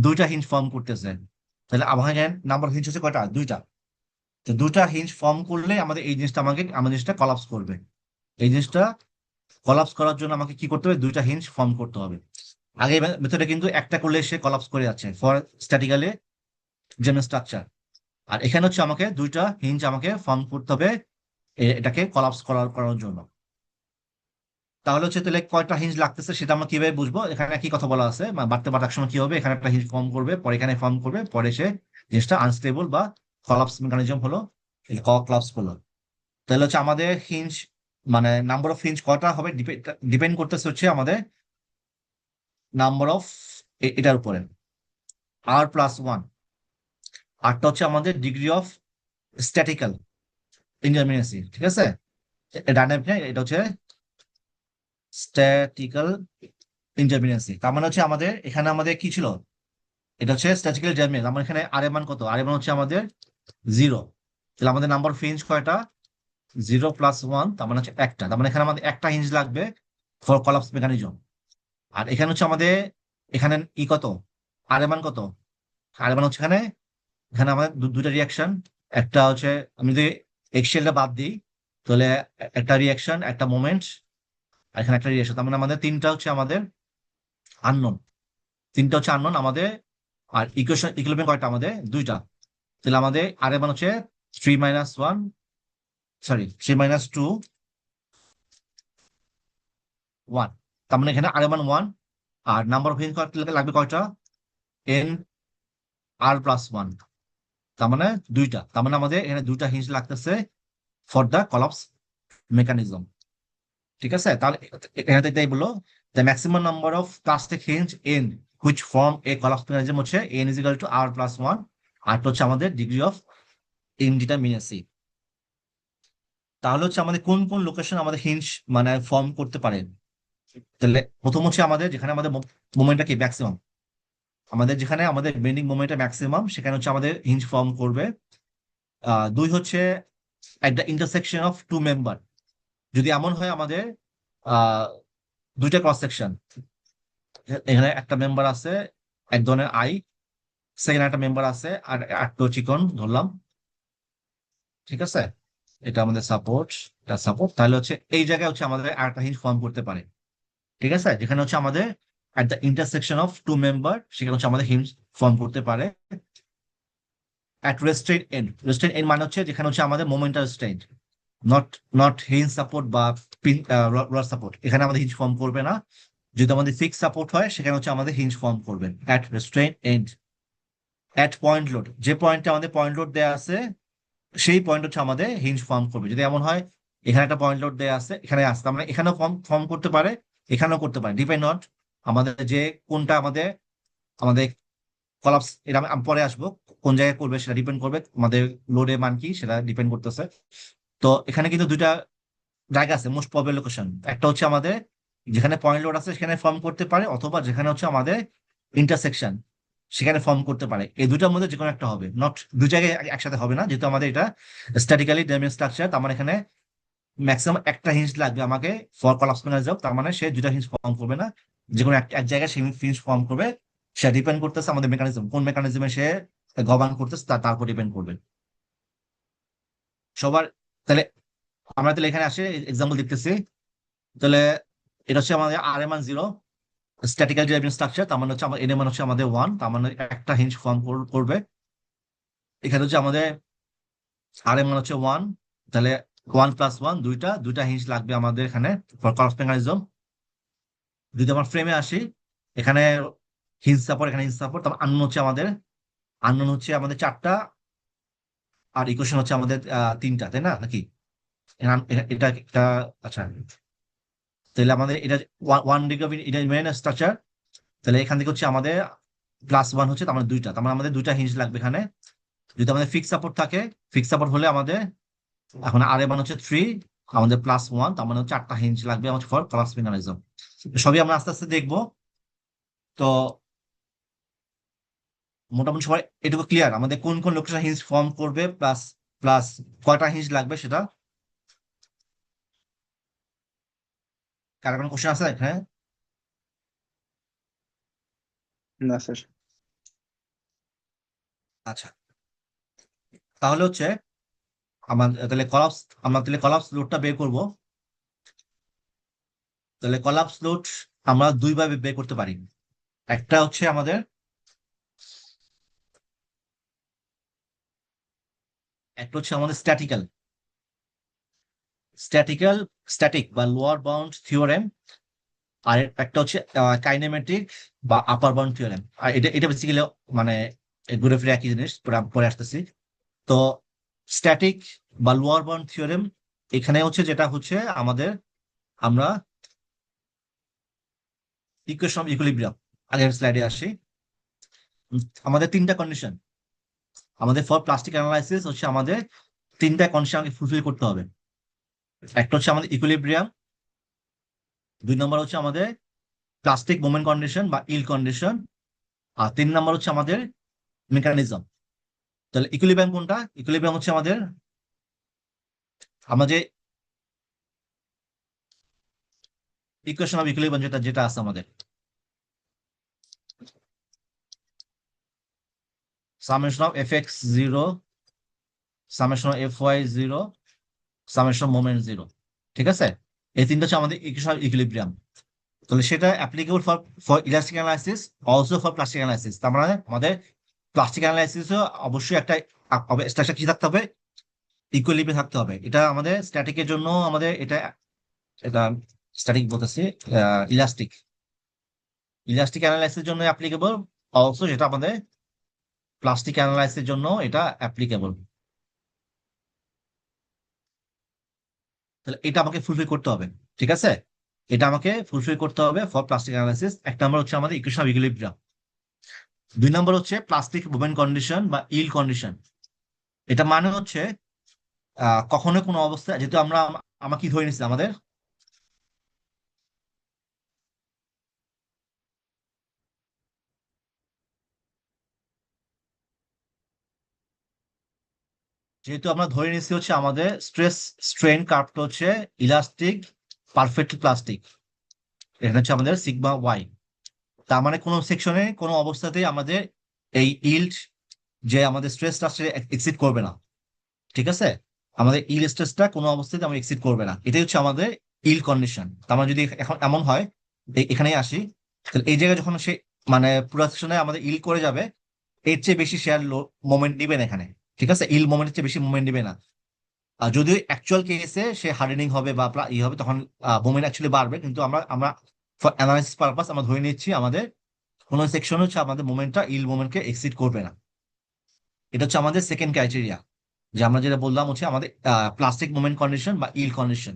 দুইটা hinge form করতেছে, তাহলে আমাকে নাম্বার হিঞ্জ হচ্ছে কয়টা? দুইটা। তো দুইটা হিঞ্জ ফর্ম করলে আমাদের এই জিনিসটা আমাদের জিনিসটা কলাপস করবে। এই জিনিসটা কলাপস করার জন্য আমাকে কি করতে হবে? দুইটা হিঞ্জ ফর্ম করতে হবে। আগে মেথডে কিন্তু একটা করলে সে কলাপস করে যাচ্ছে ফর স্ট্যাটিক্যালি জেনারেল স্ট্রাকচার। আর এখানে হচ্ছে আমাকে দুইটা হিঞ্জ আমাকে ফর্ম করতে হবে এটাকে কলাপস করার জন্য। তাহলে হচ্ছে তাহলে কয়টা হিঞ্জ লাগতেছে সেটা আমরা কিভাবে বুঝবো? এখানে কি কথা বলা আছে, বাড়তে বাড়ার সময় কি হবে, এখানে একটা হিঞ্জ ফর্ম করবে, পরে এখানে ফর্ম করবে, পরে সে জিনিসটা আনস্টেবল বা কলাপস মেকানিজম হলো, কলাপস হলো। তাহলে হচ্ছে আমাদের হিঞ্জ মানে নাম্বার অফ হিঞ্জ কয়টা হবে ডিপেন্ড করতেছে হচ্ছে আমাদের নাম্বার অফ এটার উপরে, r+1। আরটা হচ্ছে আমাদের ডিগ্রি অফ স্ট্যাটিক্যাল ইনডিটারমিনেসি, ঠিক আছে? ডাইনামিক না, এটা হচ্ছে স্ট্যাটিক্যাল ইনডিটারমিনেসি। তার মানে হচ্ছে আমাদের এখানে আমাদের কি ছিল? এটা হচ্ছে স্ট্যাটিক্যাল ইনডিটারমিনেসি। আমার এখানে আর এর মান কত? আর এর মান হচ্ছে আমাদের 0। তাহলে আমাদের নাম্বার অফ হিঞ্জ কয়টা? 0+1, তার মানে হচ্ছে একটা। তার মানে এখানে আমাদের একটা হিঞ্জ লাগবে ফর কলাপস মেকানিজম। আর এখানে হচ্ছে আমাদের এখানে কত? আর এর মান কত? আর এর মান হচ্ছে এখানে এখানে আমাদের দুটা রিয়াকশন। একটা হচ্ছে আমি যদি এক্সেলটা বাদ দিই, তাহলে একটা রিয়াকশন, একটা মোমেন্ট, আর এখানে একটা রিয়াকশন। তার মানে আমাদের তিনটা হচ্ছে আমাদের আননোন। তিনটা হচ্ছে আননোন আমাদের। আর ইকুয়েশন ইকুইলিব্রিয়াম কয়টা? আমাদের দুইটা। তাহলে আমাদের আর এর মান হচ্ছে 3-1, সরি 3-2-1। তার মানে এখানে আর এর মান 1। আর নাম্বার অফ হিঞ্জ লাগবে কয়টা? n r+1। তার মানে দুইটা। তার মানে আমাদের এখানে দুইটা হিঞ্জ লাগতেছে ফর দ্য কলাপস মেকানিজম। ঠিক আছে? তাহলে এখানে এটাই বললো the maximum number of plastic hinge in which form A collapse mechanism হচ্ছে n = r+1। আরটা হচ্ছে আমাদের ডিগ্রি অফ ইনডিটারমিনেসি। তাহলে হচ্ছে আমাদের কোন কোন লোকেশন আমাদের হিঞ্জ মানে ফর্ম করতে পারে? তাহলে প্রথম হচ্ছে আমাদের যেখানে আমাদের মোমেন্টটা কি ম্যাক্সিমাম, আমাদের যেখানে আমাদের বেন্ডিং মোমেন্টটা ম্যাক্সিমাম সেখানে হচ্ছে আমাদের হিঞ্জ ফর্ম করবে। দুই হচ্ছে at the intersection of two member, যদি এমন হয় আমাদের আহ দুইটা ক্রস সেকশন, এখানে একটা মেম্বার আছে এক ধরনের আই, সেকেন্ড একটা মেম্বার আছে আর একটা চিকন ধরলাম, ঠিক আছে? এটা আমাদের সাপোর্ট, এটা সাপোর্ট। তাহলে হচ্ছে এই জায়গায় হচ্ছে আমাদের আরেকটা হিঞ্জ ফর্ম করতে পারে, ঠিক আছে? যেখানে হচ্ছে আমাদের at the intersection of two member সেখানে হচ্ছে আমাদের হিঞ্জ ফর্ম করতে পারে। at restraint end মানে হচ্ছে যেখানে হচ্ছে আমাদের momental strength, not not hinge support বা পিন রড সাপোর্ট, এখানে আমাদের হিঞ্জ ফর্ম করবে না। যদি আমাদের ফিক্স সাপোর্ট হয় সেখানে হচ্ছে আমাদের হিঞ্জ ফর্ম করবে at restrain end. At point load, যে পয়েন্টে আমাদের পয়েন্ট লোড দেওয়া আছে সেই পয়েন্ট হচ্ছে আমাদের হিঞ্জ ফর্ম করবে। যদি এমন হয় এখানে একটা পয়েন্ট লোড দেওয়া আছে, এখানে আসতে আমরা এখানেও ফর্ম ফর্ম করতে পারে, এখানেও করতে পারে, ডিপেন্ড অন আমাদের যে কোনটা আমাদের আমাদের কলাপস, এটা আমি পরে আসবো, কোন জায়গায় করবে সেটা ডিপেন্ড করবে, আমাদের লোডের মান কি সেটা ডিপেন্ড করতেছে। তো এখানে কিন্তু দুইটা জায়গা আছে মোস্ট প্রবেবল লোকেশন। একটা হচ্ছে আমাদের যেখানে পয়েন্ট লোড আছে সেখানে ফর্ম করতে পারে, অথবা যেখানে হচ্ছে আমাদের ইন্টারসেকশন সেখানে ফর্ম করতে পারে। এই দুটার মধ্যে যে কোনো একটা হবে, নট দুই জায়গায় একসাথে হবে না, যেহেতু আমাদের এটা স্ট্যাটিক্যালি ডাইনামিক স্ট্রাকচার। তার মানে এখানে ম্যাক্সিমাম একটা হিঞ্জ লাগবে আমাকে ফর কলাপস মেকানিজম। তার মানে সে দুটা হিঞ্জ ফর্ম করবে না, যে কোনো এক জায়গায় সে হিঞ্জ ফর্ম করবে। সে ডিপেন্ড করতেছে আমাদের মেকানিজম, কোন মেকানিজমে সে গভর্ন করতেছে তার উপর ডিপেন্ড করবে সবার। তাহলে আমরা তাহলে এখানে আসে এক্সাম্পল দেখতেছি। তাহলে এটা হচ্ছে আমাদের আর এর মান 0, স্ট্যাটিক্যাল ডেরিভেটিভ স্ট্রাকচার। তার মানে হচ্ছে এন এর মান হচ্ছে আমাদের 1, তার মানে একটা হিঞ্জ ফর্ম করবে। এখানে হচ্ছে আমাদের আর এর মান হচ্ছে 1, তাহলে 1+1, দুইটা দুইটা হিঞ্জ লাগবে আমাদের এখানে ফর কলাপস মেকানিজম। যদি আমার ফ্রেমে আসি, এখানে হিঞ্জ সাপোর্ট, এখানে হিঞ্জ সাপোর্ট, তারপর আননোন হচ্ছে আমাদের, আননোন হচ্ছে আমাদের চারটা, আর ইকুয়েশন হচ্ছে আমাদের তিনটা, তাই না নাকি? এটা এটা আচ্ছা, তাহলে আমাদের এটা ওয়ান ডিগ্রি অফ স্ট্রাকচার। তাহলে এখান থেকে হচ্ছে আমাদের +1 হচ্ছে, তার মানে দুইটা, তার মানে আমাদের দুইটা হিঞ্জ লাগবে এখানে। যদি আমাদের ফিক্স সাপোর্ট থাকে, ফিক্স সাপোর্ট হলে আমাদের এখন আর এর মান হচ্ছে 3, আমাদের +1, তার মানে হচ্ছে চারটা হিঞ্জ লাগবে আমাদের ফর কলাপস মেকানিজম। সবই আমরা আস্তে আস্তে দেখবো। তো মোটামুটি সবাই এটুকু ক্লিয়ার আমাদের কোন কোন লোকেশন হিঞ্জ ফর্ম করবে, প্লাস প্লাস কয়টা হিঞ্জ লাগবে সেটা? কার কোনো কোশ্চেন আছে এখানে? না স্যার। আচ্ছা, তাহলে হচ্ছে তাহলে কলাপস, আমরা তাহলে কলাপস লোডটা বের করব। তাহলে কলাপস লোড আমরা দুইভাবে বের করতে পারি। একটা হচ্ছে আমাদের, স্ট্যাটিক্যাল, স্ট্যাটিক্যাল স্ট্যাটিক বা লোয়ার বাউন্ড থিওরেম, আর একটা হচ্ছে কাইনেমেটিক বা আপার বাউন্ড থিওরেম। আর এটা এটা বেসিক্যালি মানে ঘুরে ফিরে একই জিনিস, পরে পরে আসতেছি। তো স্ট্যাটিক বা লোয়ার বাউন্ড থিওরেম, এখানে হচ্ছে যেটা হচ্ছে আমাদের, আমরা ইকুয়েশন অফ ইকুইলিব্রিয়াম, আগের স্লাইডে আসি। আমাদের তিনটা কন্ডিশন, আমাদের ফর প্লাস্টিক অ্যানালাইসিস হচ্ছে আমাদের তিনটা কন্ডিশন আমাকে ফুলফিল করতে হবে। একটা হচ্ছে আমাদের ইকুইলিব্রিয়াম, দুই নম্বর হচ্ছে আমাদের প্লাস্টিক মোমেন্ট কন্ডিশন বা ইল কন্ডিশন, আর তিন নম্বর হচ্ছে আমাদের মেকানিজম। তাহলে ইকুইলিব্রিয়াম কোনটা? ইকুইলিব্রিয়াম হচ্ছে আমাদের, আমাদের ইকুয়েশন অফ ইকুইলিব্রিয়াম যেটা যেটা আছে আমাদের, summation of F X zero, summation of F Y zero, summation of moment zero. ঠিক আছে, এই তিনটা হচ্ছে আমাদের ইকুয়েশন অফ ইকুইলিব্রিয়াম। তাহলে সেটা applicable for for elastic analysis, also for plastic analysis. তার মানে আমাদের প্লাস্টিক অ্যানালাইসিসও অবশ্যই একটা স্ট্রাকচার কি থাকতে হবে, ইকুইলিব্রিয়াম থাকতে হবে। এটা আমাদের স্ট্যাটিকের জন্য আমাদের এটা, এটা স্ট্যাটিক বলতেছি, ইলাস্টিক, ইলাস্টিক অ্যানালাইসিসের জন্য অ্যাপ্লিকেবল, অলসো যেটা আমাদের প্লাস্টিক অ্যানালাইসিসের জন্য এটা অ্যাপ্লিকেবল। তাহলে এটা আমাকে ফুলফিল করতে হবে। ঠিক আছে, এটা আমাকে ফুলফিল করতে হবে ফর প্লাস্টিক অ্যানালাইসিস। এক নম্বর হচ্ছে আমাদের ইকুয়েশন অফ ইকুইলিব্রিয়াম, দুই নম্বর হচ্ছে প্লাস্টিক মুভমেন্ট কন্ডিশন বা ইল কন্ডিশন। এটা মানে হচ্ছে কখনো কোনো অবস্থা, যেহেতু আমরা কি ধরে নিচ্ছি আমাদের, যেহেতু আমরা ধরে নিচ্ছি হচ্ছে আমাদের স্ট্রেস স্ট্রেন কার্ভটা হচ্ছে ইলাস্টিক, পারফেক্ট প্লাস্টিক, এটা হচ্ছে আমাদের সিগমা ওয়াই। তার মানে কোনো সেকশনে কোনো অবস্থাতেই আমাদের এই ইল্ড, যে আমাদের স্ট্রেসটা এক্সিড করবে না। ঠিক আছে, আমাদের ইল স্ট্রেসটা কোনো অবস্থাতে আমরা এক্সিড করবে না, এটাই হচ্ছে আমাদের ইল কন্ডিশন। তার মানে যদি এখন এমন হয়, এখানেই আসি, তাহলে এই জায়গায় যখন সে মানে পুরো সেকশনে আমাদের ইল করে যাবে, এর চেয়ে বেশি শেয়ার মোমেন্ট নিবে না এখানে। ঠিক আছে, ইল মোমেন্টের চেয়ে বেশি মোমেন্ট নিবে না। আর যদিও অ্যাকচুয়াল কেসে সে হার্ডেনিং হবে বা ই হবে, তখন মোমেন্ট অ্যাকচুয়ালি বাড়বে, কিন্তু আমরা আমরা ফর অ্যানালাইসিস পারপাস আমরা ধরে নিচ্ছি আমাদের কোনো সেকশন হচ্ছে আমাদের মোমেন্টটা ইল মোমেন্টকে এক্সিড করবে না। এটা হচ্ছে আমাদের সেকেন্ড ক্রাইটেরিয়া, যে আমরা যেটা বললাম হচ্ছে আমাদের প্লাস্টিক মোমেন্ট কন্ডিশন বা ইল কন্ডিশন।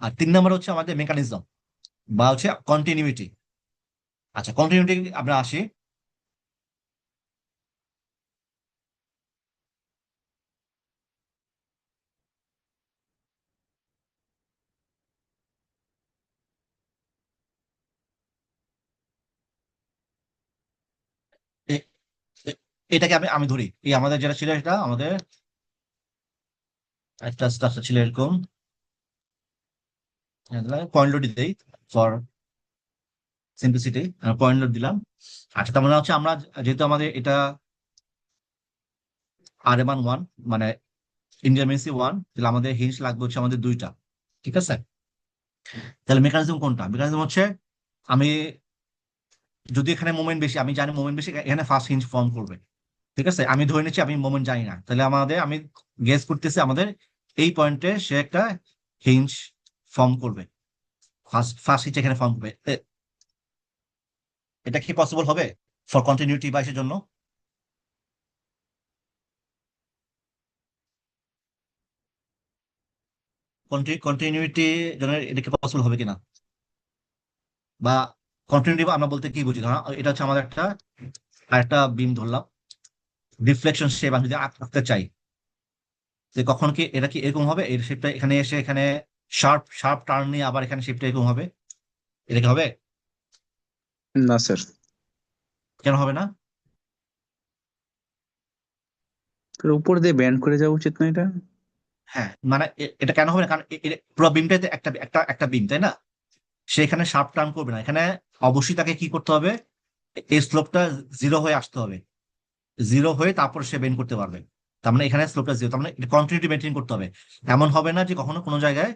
আর তিন নম্বর হচ্ছে আমাদের মেকানিজম বা হচ্ছে কন্টিনিউইটি। আচ্ছা, কন্টিনিউইটি আমরা আসি। এ- এ- এটাকে আমি আমি ধরি, এই আমাদের যেটা ছিল এটা আমাদের একটা স্ট্রাকচার ছিল এরকম, পয়েন্ট লোড দিই ফর সিম্পলিসিটি, পয়েন্ট লোড দিলাম। আচ্ছা, তার মানে হচ্ছে আমরা, যেহেতু আমাদের এটা আর এম ওয়ান, মানে ইন্ডিয়ামেন্সি ওয়ান, তাহলে আমাদের হিঞ্জ লাগবে হচ্ছে আমাদের দুইটা। ঠিক আছে, তাহলে মেকানিজম কোনটা? মেকানিজম হচ্ছে, আমি যদি এখানে মোমেন্ট বেশি, আমি জানি মোমেন্ট বেশি, এখানে ফার্স্ট হিঞ্জ ফর্ম করবে। ঠিক আছে, আমি ধরে নিচ্ছি আমি মোমেন্ট জানি না, তাহলে আমি গেস করতেছি আমাদের এই পয়েন্টে সে একটা হিঞ্জ ফর্ম করবে, ফার্স্ট ফার্স্ট হিঞ্জ এখানে ফর্ম করবে। এটা কি পসিবল হবে ফর কন্টিনিউটি বাইসের জন্য? কন্টিনিউটি জন্য এটা কি পসিবল হবে কিনা, বা কন্টিনিউটি আমরা বলতে কি বুঝি? ধরো এটা হচ্ছে আমাদের একটা আরেকটা বিম ধরলাম, রিফ্লেকশন শেপ আমি যদি আঁকতে চাই, যে কখন কি এটা কি এরকম হবে, এই শেপটা এখানে এসে এখানে শার্প শার্প টার্ন নিয়ে আবার এখানে শেপটা এরকম হবে, এটা কি হবে? না স্যার। কেন হবে না? উপর দিয়ে ব্যান্ড করে যাওয়া উচিত না এটা? হ্যাঁ, মানে এটা কেন হবে না, কারণ পুরো বিমটাতে একটা একটা একটা বিম, তাই না? সে এখানে শার্প টার্ন করবে না, এখানে অবশ্যই তাকে কি করতে হবে, এই স্লোপটা জিরো হয়ে আসতে হবে। জিরো হয়ে তারপর সে বেন্ড করতে পারবে। তার মানে এখানে স্লোপটা জিরো, তার মানে কন্টিনিউটি মেনটেন করতে হবে। এমন হবে না যে কখনো কোনো জায়গায়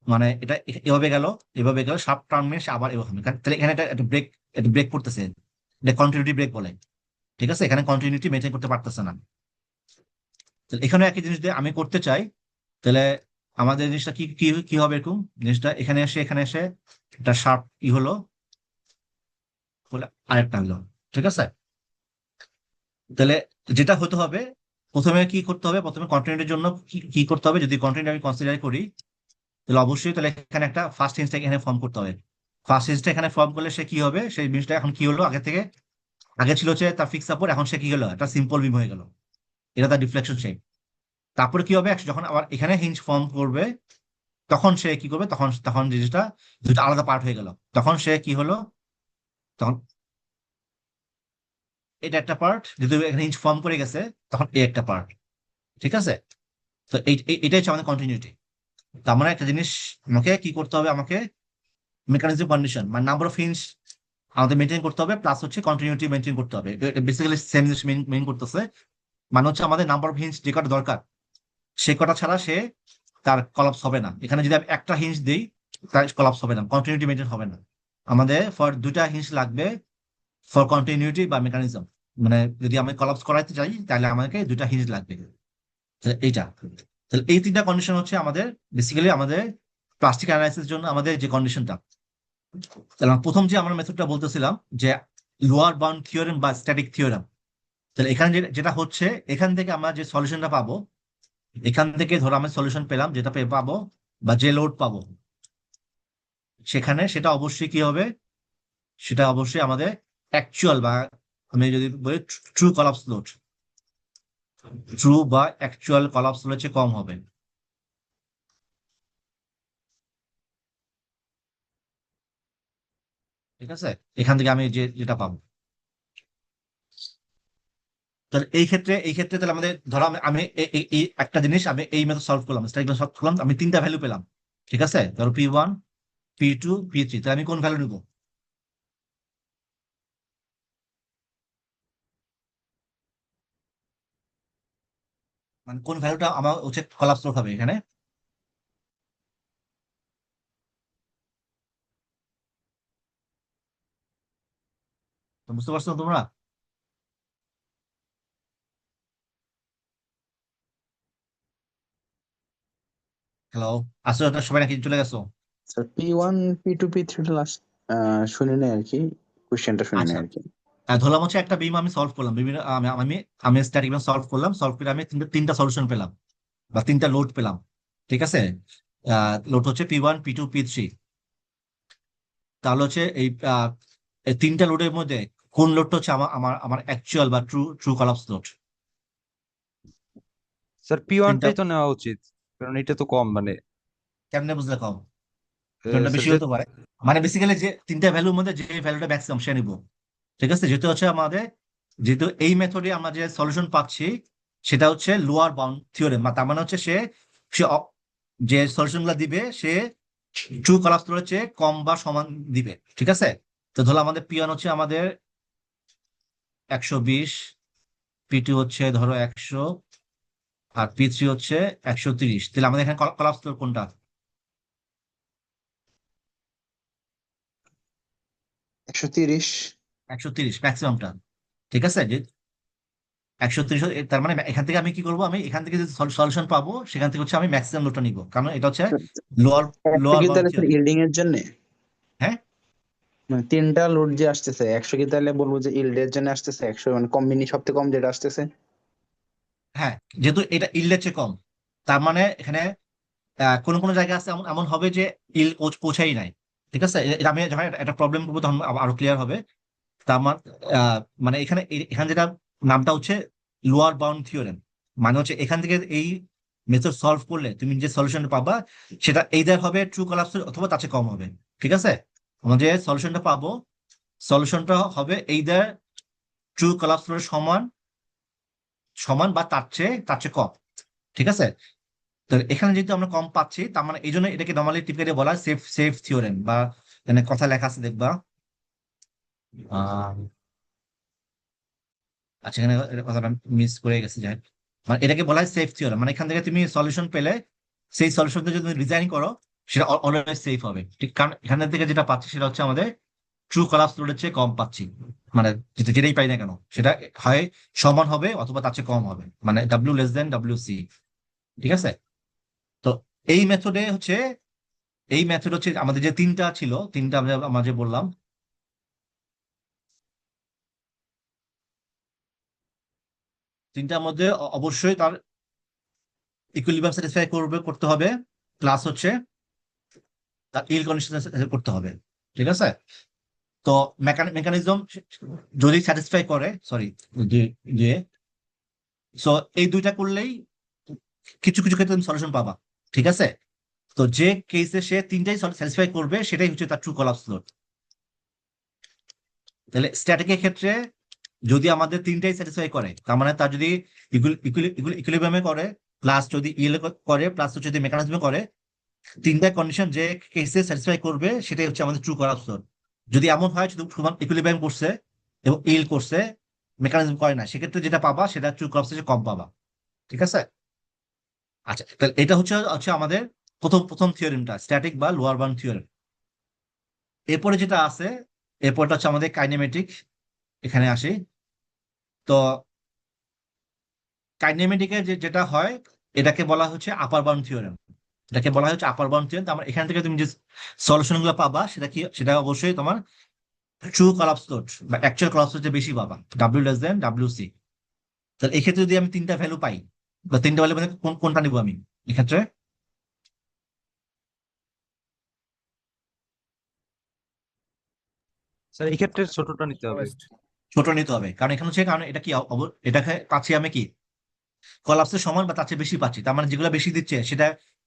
মানে এটা এভাবে গেল, এভাবে গেল, সাব টার্মে সে আবার এভাবে, তাহলে এখানে একটা ব্রেক, একটা ব্রেক করতেছে, এটা কন্টিনিউটি ব্রেক বলে। ঠিক আছে, এখানে কন্টিনিউটি মেনটেন করতে পারতেছে না। তাহলে এখানে একই জিনিস দিয়ে আমি করতে চাই, তাহলে আমাদের জিনিসটা কি কি কি হবে এরকম, জিনিসটা এখানে এসে একটা শার্প হলো, বলে আরেকটা হলো। ঠিক আছে, তাহলে যেটা হতে হবে, প্রথমে কি করতে হবে, প্রথমে কন্টিনিউটির জন্য কি কি করতে হবে, যদি কন্টিনিউটি আমি কনসিডার করি, তাহলে অবশ্যই তাহলে এখানে একটা ফার্স্ট হিন্সটা এখানে ফর্ম করতে হবে। ফার্স্ট হিন্সটা এখানে ফর্ম করলে সে কি হবে, সেই জিনিসটা এখন কি হলো, আগে থেকে আগে ছিল হচ্ছে তার ফিক্স সাপোর্ট, এখন সে কি হলো, একটা সিম্পল বিম হয়ে গেল, এটা তার ডিফ্লেকশন শেপ। তারপরে কি হবে, যখন আবার এখানে হিঞ্জ ফর্ম করবে, তখন সে কি করবে, তখন তখন জিনিসটা দুটো আলাদা পার্ট হয়ে গেল, তখন সে কি হলো, তখন এটা একটা পার্ট, যেহেতু এখানে হিঞ্জ ফর্ম করে গেছে, তখন এই একটা পার্ট। ঠিক আছে, তো এটাই হচ্ছে আমাদের কন্টিনিউটি। তার মানে একটা জিনিস আমাকে কি করতে হবে, আমাকে মেকানিজম কন্ডিশন মানে নাম্বার অফ হিঞ্জ আমাদের মেনটেন করতে হবে, প্লাস হচ্ছে কন্টিনিউটি মেনটেন করতে হবে। বেসিক্যালি সেম জিনিস মেন করতেছে, মানে হচ্ছে আমাদের নাম্বার অফ হিঞ্জ যে কটা দরকার, সে কটা ছাড়া সে তার কলাপস হবে না। এখানে যদি আমি একটা হিঞ্জ দিই, তার কলাপস হবে না, কন্টিনিউটি মেনটেন হবে না। আমাদের ফর দুটা হিঞ্জ লাগবে ফর কন্টিনিউটি বা মেকানিজম, মানে যদি আমি কলাপস করাইতে চাই তাহলে আমাকে দুটা হিঞ্জ লাগবে। তাহলে এইটা, তাহলে এই তিনটা কন্ডিশন হচ্ছে আমাদের বেসিক্যালি আমাদের প্লাস্টিক অ্যানালাইসিস জন্য আমাদের যে কন্ডিশনটা। তাহলে প্রথম যে আমরা মেথডটা বলতেছিলাম যে লোয়ার বাউন্ড থিওরেম বা স্ট্যাটিক থিওরেম, তাহলে এখানে যেটা হচ্ছে, এখান থেকে আমরা যে সলিউশনটা পাবো, এখান থেকে ধরো আমরা সলিউশন পেলাম, যেটা পাবো বা যে লোড পাবো, সেখানে সেটা অবশ্যই কি হবে, সেটা অবশ্যই আমাদের অ্যাকচুয়াল বা আমি যদি বলি ট্রু কলাপস লোড, ট্রু বা অ্যাকচুয়াল কলাপস লোডের চেয়ে কম হবে। ঠিক আছে, এখান থেকে আমি যেটা পাবো, তাহলে এই ক্ষেত্রে তাহলে আমাদের ধরো আমি এই একটা জিনিস আমি এই মেথড সলভ করলাম, স্ট্যাটিক সলভ করলাম, আমি তিনটা ভ্যালু পেলাম। ঠিক আছে, ধরো P1, P2, P3, তাহলে আমি কোন ভ্যালু নিবো, মানে কোন ভ্যালুটা আমার হচ্ছে কলাপস লোড হবে এখানে। তো বুঝতে পারছো তোমরা? হ্যালো, আসলে আপনার সবাই নাকি চলে গেছো? Sir P1 P2 P3 last শুনি নাই আর কি, কোশ্চেনটা শুনি নাই আচ্ছা, আর কি। ধরলাম হচ্ছে একটা বিম আমি সলভ করলাম, বিভিন্ন আমি আমি স্ট্যাটিক সলভ করলাম, সলভ করে আমি তিনটা তিনটা সলিউশন পেলাম বা তিনটা লোড পেলাম। ঠিক আছে, লোড হচ্ছে P1, P2, P3। তাহলে হচ্ছে এই তিনটা লোডের মধ্যে কোন লোডটা হচ্ছে আমার আমার আমার অ্যাকচুয়াল বা true true collapse load? Sir P তিনটা, ওয়ানটাই তো নেওয়া উচিত, কারণ এটা তো কম মানে। কেমনে বুঝলে কম? কোনটা স্যার বেশি যে হতে পারে, মানে বেসিক্যালি যে তিনটা ভ্যালুর মধ্যে যে ভ্যালুটা ম্যাক্সিমাম সে নিব। ঠিক আছে, যেহেতু হচ্ছে আমাদের, যেহেতু এই মেথডে আমরা যে সলিউশন পাচ্ছি সেটা হচ্ছে লোয়ার বাউন্ড থিওরেম, তার মানে হচ্ছে সে সে অ- যে সলিউশন গুলা দিবে সে ট্রু কলাপস লোডের চেয়ে কম বা সমান দিবে। ঠিক আছে, তো ধরো আমাদের P1 হচ্ছে আমাদের 120, P2 হচ্ছে ধরো 100, আর P3 হচ্ছে 130, তাহলে আমাদের এখানে কলাপস লোড কোনটা? 130। 130 ম্যাক্সিমামটা। ঠিক আছে, যে 130, তার মানে এখান থেকে আমি কি করবো, আমি এখান থেকে যে সলিউশন পাবো সেখান থেকে হচ্ছে আমি ম্যাক্সিমাম লোডটা নিবো, কারণ এটা হচ্ছে লোয়ার একশো লোয়ার কি বাউন্ড তাহলে স্যার থিওরেম। ইল্ডিং এর জন্য? হ্যাঁ, মানে তিনটা লোড যে আসতেছে 100 কি তাহলে বলবো যে ইল্ডের জন্য আসতেছে 100, মানে কম্বিনি সবথেকে কম যেটা আসতেছে। হ্যাঁ, যেহেতু এটা ইল্ডের চেয়ে কম, তার মানে এখানে কোন কোন জায়গা আছে এমন এমন হবে যে ইল পৌঁছাই নাই। ঠিক আছে, এটা আমি যখন একটা প্রবলেম করবো তখন আরো ক্লিয়ার হবে। তার মানে এখানে এখানে যেটা নামটা হচ্ছে লোয়ার বাউন্ড থিওরেম, মানে হচ্ছে এখান থেকে এই মেথড সলভ করলে তুমি যে সলিউশন পাবা সেটা এইদার হবে ট্রু কলাপস অথবা তার চেয়ে কম হবে। ঠিক আছে, আমরা যে সলিউশনটা পাবো, সলিউশনটা হবে এইদার ট্রু কলাপস সমান সমান বা তার চেয়ে কম। ঠিক আছে, তো এখানে যেহেতু আমরা কম পাচ্ছি, তার মানে এই জন্য এটাকে নর্মালি টিপিক্যালি বলা হয় সেফ সেফ থিওরেম, বা এখানে কথা লেখা আছে দেখবা, আচ্ছা, এখানে কথাটা মিস করে গেছে, যাই হোক। মানে এটাকে বলা হয় সেফ থিওরেম, মানে এখান থেকে তুমি সলিউশন পেলে সেই সলিউশনটা যদি তুমি ডিজাইন করো সেটা অলওয়েজ সেফ হবে, ঠিক? কারণ এখান থেকে যেটা পাচ্ছি সেটা হচ্ছে আমাদের ট্রু কলাপস লোডের চেয়ে কম পাচ্ছি। মানে যেটাই পাই না কেন সেটা হয় সমান হবে অথবা তার চেয়ে কম হবে, মানে W less than W C. ঠিক আছে? তো এই মেথডে হচ্ছে আমাদের যে তিনটা ছিল, তিনটা আমরা যে বললাম, তিনটার মধ্যে অবশ্যই তার ইকুইলিব্রিয়াম স্যাটিসফাই করতে হবে, প্লাস হচ্ছে তার ইল কন্ডিশন করতে হবে। ঠিক আছে? তো মেকানিজম যদি স্যাটিসফাই করে, সরি, দিয়ে, সো এই দুইটা করলেই কিছু কিছু ক্ষেত্রে তুমি সলিউশন পাবা। ঠিক আছে? তো যে কেসে সে তিনটাই স্যাটিসফাই করবে সেটাই হচ্ছে তার ট্রু কলাপস লোড। তাহলে স্ট্যাটিকের ক্ষেত্রে যদি আমাদের তিনটাই স্যাটিসফাই করে, তার মানে তার যদি ইকুইলিব্রিয়ামে করে, প্লাস যদি ইল করে, প্লাস হচ্ছে যদি মেকানিজমে করে, তিনটা কন্ডিশন যে কেসে স্যাটিসফাই করবে সেটাই হচ্ছে আমাদের ট্রু কলাপস লোড। যদি এমন হয় শুধু ইকুইলিব্রিয়াম করছে এবং ইল করছে, মেকানিজম করে না, সেক্ষেত্রে যেটা পাবা সেটা ট্রু কলাপস থেকে কম পাবা। ঠিক আছে? আচ্ছা, তাহলে এটা হচ্ছে হচ্ছে আমাদের প্রথম প্রথম থিওরেমটা, স্ট্যাটিক বা লোয়ার বাউন্ড থিওরেম। এরপরে যেটা আছে, এরপরটা হচ্ছে আমাদের কাইনেমেটিক। এখানে আসি। তো কাইনেমেটিকে যেটা হয় এটাকে বলা হচ্ছে আপার বাউন্ড থিওরেম। এটাকে বলা হচ্ছে আপার বাউন্ড থিওরেম। তার মানে এখান থেকে তুমি যে সলিউশন গুলো পাবা সেটা কি, সেটা অবশ্যই তোমার ট্রু কলাপস লোড বা অ্যাকচুয়াল কলাপস লোড বেশি পাবা, W less than W C. তাহলে এক্ষেত্রে যদি আমি তিনটা ভ্যালু পাই, বা তিনটা ভ্যালু মানে কোনটা নিবো আমি এক্ষেত্রে? স্যার এই ক্ষেত্রে ছোটটা নিতে হবে। ছোট নিতে হবে, কারণ এখানে হচ্ছে, কারণ এটা কি এটাকে পাচ্ছি আমি কি কলাপসের সমান বা তার চেয়ে বেশি পাচ্ছি, তার মানে যেগুলো বেশি দিচ্ছে সেটা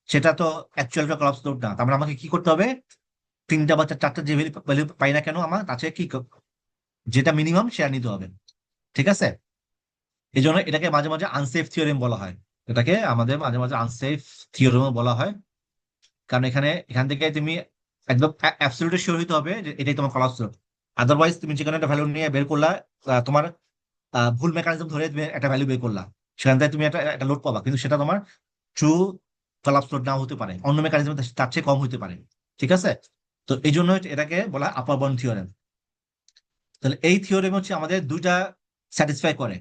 সেটা তো অ্যাকচুয়াল কলাপস লোড না। তার মানে আমাকে কি করতে হবে? তিনটা বা চারটা যে ভ্যালু পাই না কেন আমার তার চেয়ে কি যেটা মিনিমাম সেটা নিতে হবে। ঠিক আছে? এই জন্য এটাকে মাঝে মাঝে আনসেফ থিওরেম বলা হয়। এটাকে আমাদের মাঝে মাঝে আনসেফ থিওরেমও বলা হয়, কারণ এখান থেকে তুমি একদম অ্যাবসলিউটলি শিওর হইতে হবে যে এটাই তোমার কলাপস লোড। আদারওয়াইজ তুমি যেখানে একটা ভ্যালু নিয়ে বের করলা, তোমার ভুল মেকানিজম ধরে তুমি একটা ভ্যালু বের করলা, সেখান থেকে তুমি একটা একটা লোড পাবা, কিন্তু সেটা তোমার ট্রু কলাপস লোড নাও হতে পারে, অন্য মেকানিজম তার চেয়ে কম হতে পারে। ঠিক আছে? তো এই জন্য এটাকে বলা আপার বাউন্ড থিওরেম। তাহলে এই থিওরেম হচ্ছে আমাদের দুইটা স্যাটিসফাই করে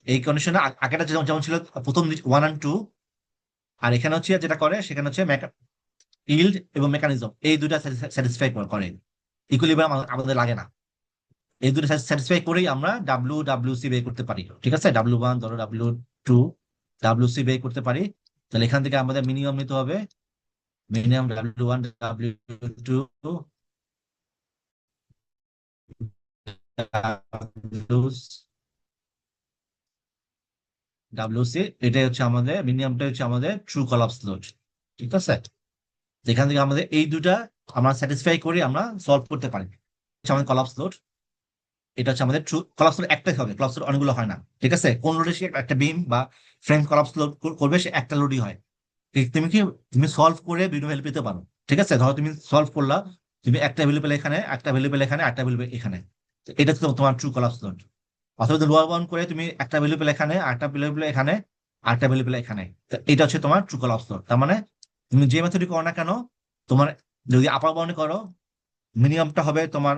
এই কন্ডিশনে। আগেটা যেমন যেমন ছিল প্রথম 1 আর 2, আর এখানে হচ্ছে যেটা করে সেখানে হচ্ছে ইল্ড এবং মেকানিজম এই দুইটা স্যাটিসফাই করে, ইকুইলিব্রিয়াম আমাদের লাগে না। এই দুটো স্যাটিসফাই করেই আমরা ডাব্লিউ সি বের করতে পারি। ঠিক আছে? ডাব্লিউ 1 ধরো, ডাব্লিউ 2, ডাব্লিউ সি বের করতে পারি। তাহলে এখান থেকে আমাদের মিনিমাম নিতে হবে, minimum W 1, W 2, W C. এটাই হচ্ছে আমাদের মিনিমামটা, হচ্ছে আমাদের ট্রু কলাপস লোড। ঠিক আছে? এখান থেকে আমাদের এই দুটা আমরা স্যাটিসফাই করি, আমরা সলভ করতে পারি। হচ্ছে আমাদের কলাপস লোড। এটা হচ্ছে আমাদের ট্রু কলাপস লোড একটাই হবে, কলাপস লোড অনেকগুলো হয় না। ঠিক আছে? কোন লোডে সে একটা বিম বা ফ্রেম কলাপস লোড করবে সে একটা লোডই হয়। তুমি কি তুমি সলভ করে বিভিন্ন ভ্যালু পেতে পারো। ঠিক আছে? ধরো তুমি সলভ করলা, তুমি একটা ভ্যালু পেলে এখানে, একটা ভ্যালু পেলে এখানে, একটা ভ্যালু এখানে, তো এটা তো তোমার ট্রু কলাপস লোড। অথবা লোয়ার বাউন্ড করে তুমি একটা ভ্যালু পেলে এখানে, আরেকটা ভ্যালু পেলে এখানে, আরেকটা ভ্যালু পেলে এখানে, তো এটা হচ্ছে তোমার ট্রু কলাপস লোড। তার মানে তুমি যে মেথডই করো না কেন, তোমার যদি আপার বাউন্ড করো মিনিমামটা হবে তোমার,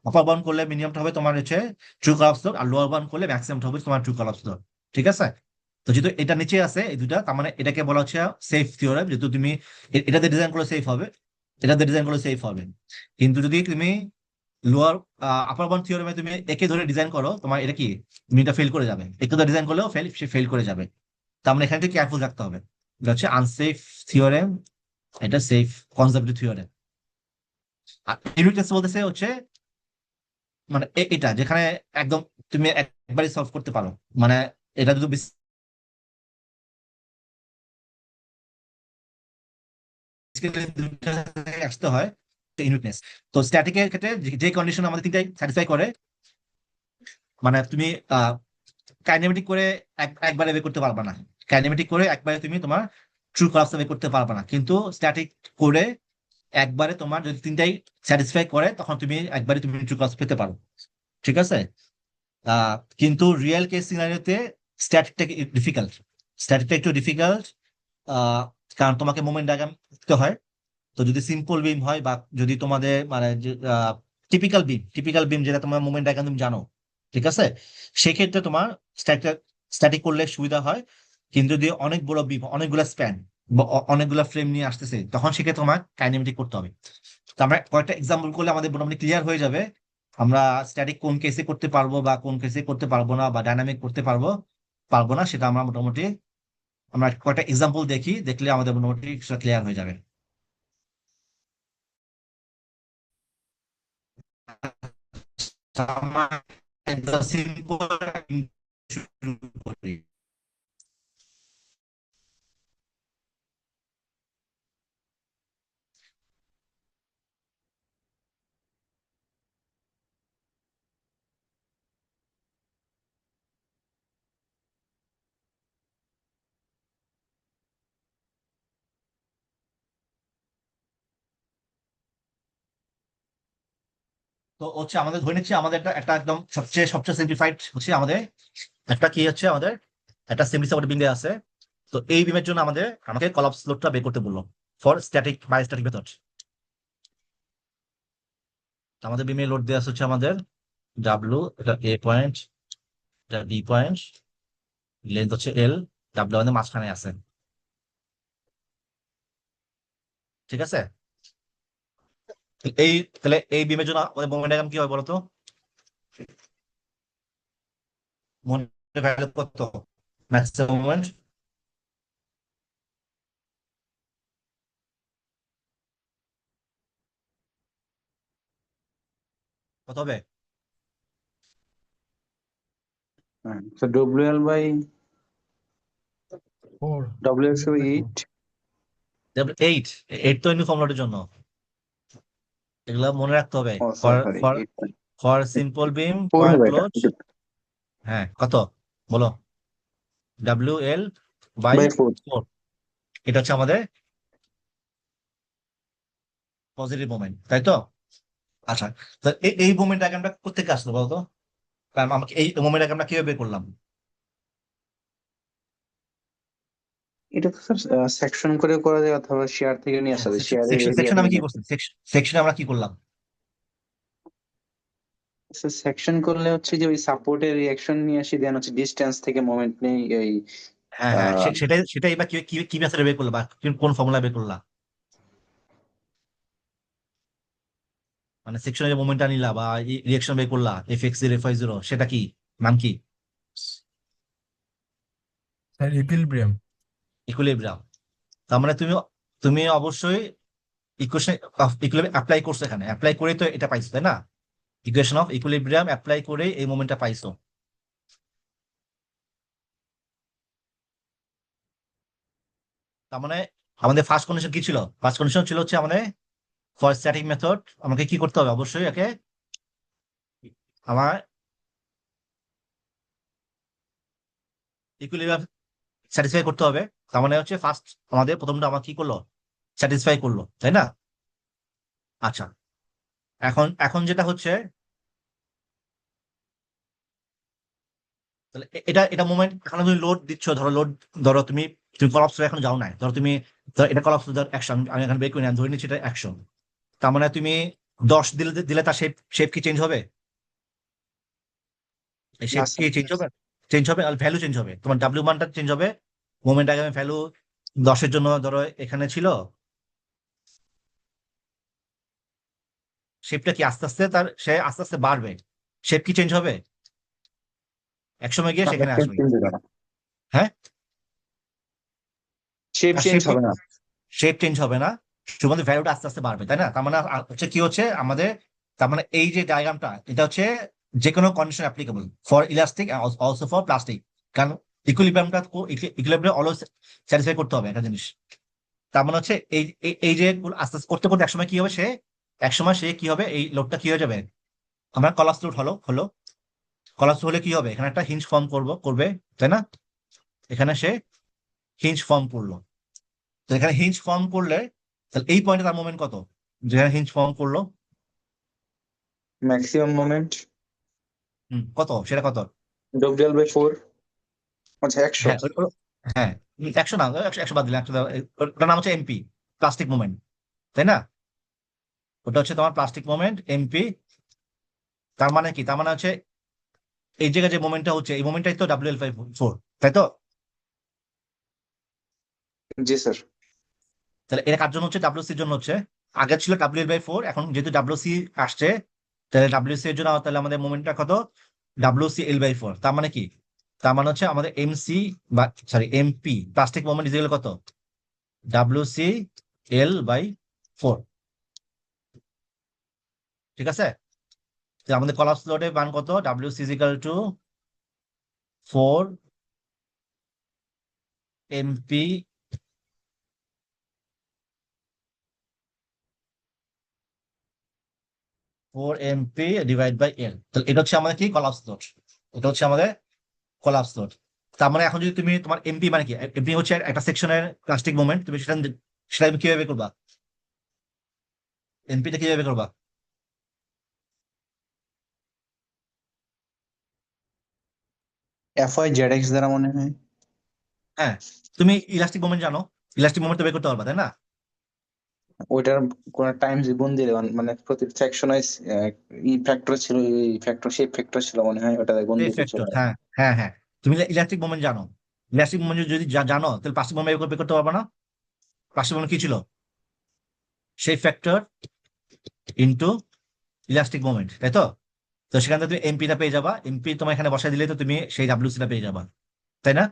আপার বাউন্ড করলে মিনিমামটা হবে তোমার হচ্ছে ট্রু কলাপস লোড, আর লোয়ার বাউন্ড করলে ম্যাক্সিমামটা হবে তোমার ট্রু কলাপস লোড। ঠিক আছে? তো যেহেতু এটা নিচে আছে এই দুটা, তার মানে এটাকে বলা হচ্ছে সেফ থিওরেম। যেহেতু তুমি এটাতে ডিজাইন করলে সেফ হবে, এটাতে ডিজাইন করলে সেফ হবে। কিন্তু যদি তুমি লোয়ার আপার বাউন্ড থিওরেমে তুমি একে ধরে ডিজাইন করো, তোমার এটা কি, তুমি এটা ফেল করে যাবে, একে ধরে ডিজাইন করলেও ফেল করে যাবে। তার মানে এখানে একটু কেয়ারফুল থাকতে হবে। এটা হচ্ছে আনসেফ থিওরেম, এটা সেফ কনজারভেটিভ থিওরেম। আর ইউনিট টেস্ট বলতেছে হচ্ছে মানে এটা যেখানে একদম তুমি একবারই সলভ করতে পারো, মানে এটা যদি আসতে হয় ইউনিটনেস। তো স্ট্যাটিকের ক্ষেত্রে যে কন্ডিশন আমাদের তিনটাই স্যাটিসফাই করে, মানে তুমি কাইনেমেটিক করে একবারে বের করতে পারবা না, কাইনেমেটিক করে একবারে তুমি তোমার ট্রু কলাপস বের করতে পারবা না, কিন্তু স্ট্যাটিক করে একবারে তোমার যদি তিনটাই স্যাটিসফাই করে তখন তুমি একবারে তুমি ট্রু কলাপস পেতে পারো। ঠিক আছে? কিন্তু রিয়েল কেস সিনারিওতে স্ট্যাটিকটা একটু ডিফিকাল্ট, কারণ তোমাকে মোমেন্ট ডায়াগ্রাম দিতে হয়। তো যদি সিম্পল বিম হয় বা যদি তোমাদের মানে টিপিক্যাল বিম যেটা তোমার মোমেন্ট ডায়াগ্রাম তুমি জানো, ঠিক আছে, সেক্ষেত্রে তোমার স্ট্যাটিক করলে সুবিধা হয়। কিন্তু যদি অনেক বড় বিম, অনেকগুলো স্প্যান বা অনেকগুলো ফ্রেম নিয়ে আসতেছে, তখন সেক্ষেত্রে তোমার কাইনেমেটিক করতে হবে। তো আমরা কয়েকটা এক্সাম্পল করলে আমাদের মোটামুটি ক্লিয়ার হয়ে যাবে আমরা স্ট্যাটিক কোন কেসে করতে পারবো বা কোন কেসে করতে পারবো না, বা ডাইনামিক করতে পারবো পারবো না, সেটা আমরা মোটামুটি আমরা কয়েকটা এক্সাম্পল দেখলে আমাদের মোটামুটি সেটা ক্লিয়ার হয়ে যাবে। আমার একদম simple শুরু করি। তো হচ্ছে আমাদের ধরে নিচ্ছি আমাদের একটা একটা একদম সবচেয়ে সিম্পলিফাইড হচ্ছে আমাদের একটা কি হচ্ছে আমাদের একটা সেমি সাপোর্টেড বিম আছে। তো এই বিমের জন্য আমাকে কলাপস লোডটা বের করতে বললো ফর স্ট্যাটিক বায়োস্ট্যাটিক মেথড। আমাদের বিমে লোড দেওয়া হচ্ছে আমাদের ডাব্লু, এটা এ পয়েন্ট, এটা ডি পয়েন্ট, লেন্থ হচ্ছে এল, ডাব্লু আমাদের মাঝখানে আছে, ঠিক আছে। তাহলে এই বিমের জন্য আমাদের মোমেন্ট ডায়াগ্রাম কি হয় বলতো? মোমেন্টের ভ্যালু কত? ম্যাক্সিমাম মোমেন্ট কত হবে? তো ডব্লিউএল বাই 4 ডব্লিউএক্স 8। 8, 8 তো ইউনিফর্ম লোডের জন্য, এগুলো মনে রাখতে হবে। Oh for sorry sorry, for for simple beam 4 point হবে এটা লোড, হ্যাঁ কত বলো? WL bye bye 4। 4, এটা হচ্ছে আমাদের পজিটিভ মোমেন্ট, তাই তো? আচ্ছা, তো এই মোমেন্ট ডায়াগ্রামটা কোথেকে আসলো বলতো? কারণ আমাকে এই মোমেন্ট ডায়াগ্রামটা কিভাবে বের করলাম? এটা তো স্যার সেকশন করে করা যায় অথবা শেয়ার থেকে নিয়ে আসা যায়, শেয়ারের সেকশন এরিয়া সেকশন থেকে আমি কি নিয়ে আসা করছি? সেকশনে আমরা কি করলাম? যায়। সেকশন করলে হচ্ছে যে ওই সাপোর্টের রিঅ্যাকশন নিয়ে আসি, দেন হচ্ছে ডিসটেন্স থেকে মোমেন্ট নেই এই হ্যাঁ হ্যাঁ, আহ, সেটাই সেটাই বা কি কি কি মেথডে বের করলা বা কোন ফর্মুলা বের করলা? মানে সেকশনে যে মোমেন্টটা নিলা বা রিঅ্যাকশন বের করলা F(x)(0) F(y)(0), সেটা কি, নাম কি? Sir equilibrium. ইকুইলিব্রিয়াম। তার মানে তুমি তুমি অবশ্যই ইকুয়েশন অফ ইকুইলিব্রিয়াম অ্যাপ্লাই করছো, এখানে অ্যাপ্লাই করে তো এটা পাইছো, তাই না? ইকুয়েশন অফ ইকুইলিব্রিয়াম অ্যাপ্লাই করে এই মোমেন্টটা পাইছো। তার মানে আমাদের ফার্স্ট কন্ডিশন কি ছিল? ফার্স্ট কন্ডিশন ছিল হচ্ছে আমাদের ফর স্ট্যাটিক মেথড আমাকে কি করতে হবে? অবশ্যই একে আমার ইকুইলিব্রিয়াম স্যাটিসফাই করতে হবে। তার মানে হচ্ছে ফার্স্ট আমাদের প্রথমটা আমার কি করলো? স্যাটিসফাই করলো, তাই না? আচ্ছা, এখন এখন যেটা হচ্ছে, তাহলে এটা এটা মোমেন্ট, এখন তুমি লোড দিচ্ছ, ধরো তুমি তুমি কলাপস এখন যাও না, ধরো এটা কলাপস অ্যাকশন, আমি এখানে বের করি না, আমি ধরে নিচ্ছি এটা অ্যাকশন। তার মানে তুমি 10 দিলে দিলে তার শেপ শেপ কি চেঞ্জ হবে? এই না শেপ কি স্যার। চেঞ্জ হবে আর ভ্যালু চেঞ্জ হবে, তোমার ডাব্লিউ মানটা চেঞ্জ হবে। মোমেন্ট ডায়াগ্রামে ভ্যালু 10-এর জন্য ধরো এখানে ছিল, শেপটা কি আস্তে আস্তে তার সে আস্তে আস্তে বাড়বে, শেপ কি চেঞ্জ হবে? একসময় গিয়ে সেখানে আসবে। হ্যাঁ, শেপ তার চেঞ্জ শেপ হবে না। শেপ চেঞ্জ হবে না, শুধুমাত্র ভ্যালুটা আস্তে আস্তে বাড়বে, তাই না? তার মানে হচ্ছে কি হচ্ছে আমাদের, তার মানে এই যে ডায়াগ্রামটা এটা হচ্ছে যে কোনো condition applicable for elastic also for plastic. কারণ ইকুইলিব্রিয়াম অলওয়েজ স্যাটিসফাই করতে হবে একটা জিনিস। তার মানে হচ্ছে এই এই যে আস্তে আস্তে করতে করতে একসময় সে কি হবে, এই লোডটা কি হয়ে যাবে, আমরা কলাপস লোড হলো কলাপস হলে কি হবে, এখানে একটা হিঞ্জ ফর্ম করবে, তাই না? এখানে সে হিঞ্জ ফর্ম করলো। তো এখানে হিঞ্জ ফর্ম করলে তাহলে এই পয়েন্টে তার মোমেন্ট কত, যেখানে হিঞ্জ ফর্ম করলো? Maximum moment. কত সেটা কত? WL/4 আচ্ছা 100। হ্যাঁ হ্যাঁ 100 না, 100 বাদ দিলাম, 100 ওটার নাম হচ্ছে এমপি, প্লাস্টিক মোমেন্ট, তাই না? ওটা হচ্ছে তোমার প্লাস্টিক মোমেন্ট এমপি। তার মানে কি? তার মানে হচ্ছে এই জায়গায় যে মোমেন্টটা হচ্ছে এই মোমেন্টটাই তো WL/4, তাই তো? জি স্যার। তাহলে এটা কার জন্য হচ্ছে? WC জন্য হচ্ছে। আগে ছিল WL/4, এখন যেহেতু WC আসছে, তাহলে WC এর জন্য তাহলে আমাদের মোমেন্টটা কত? WCL/4। তার মানে কি? তার মানে হচ্ছে আমাদের এমসি বা sorry MP plastic moment is কত? WCL/4। ঠিক আছে? তো আমাদের কলাপস লোডে মান কত? WC = 4 MP 4 MP/L। তাহলে এটা হচ্ছে আমাদের কি? Collapse load. এটা হচ্ছে আমাদের কলাপস লোড। তার মানে এখন যদি তুমি তোমার এমপি মানে কি? এমপি হচ্ছে একটা সেকশনের প্লাস্টিক মোমেন্ট, তুমি সেটা সেটা তুমি কিভাবে করবা? এমপিটা কিভাবে করবা? FY/ZX দ্বারা মনে হয়। হ্যাঁ, তুমি ইলাস্টিক মোমেন্ট জানো, ইলাস্টিক মোমেন্ট তো বের করতে পারবা, তাই না? ওইটার কোন টাইম গুণ দিলে মানে প্রতি সেকশন ওয়াইজ ই ফ্যাক্টর ছিল, এই ফ্যাক্টর সেই ফ্যাক্টর ছিল মনে হয়, ওটা গুণ সেই দিলে ফ্যাক্টর, চলে। হ্যাঁ হ্যাঁ হ্যাঁ। তুমি ইলাস্টিক মোমেন্ট জানো, ইলাস্টিক মোমেন্ট যদি জানো তাহলে প্লাস্টিক মোমেন্ট বের করতে পারবা না? প্লাস্টিক মোমেন্ট কি ছিল? সেই ফ্যাক্টর ইনটু ইলাস্টিক মোমেন্ট, তাই তো? তো সেখান থেকে তুমি এমপিটা পেয়ে যাবা, এমপি তোমার এখানে বসাই দিলে তো তুমি সেই WC পেয়ে যাবা, তাই না?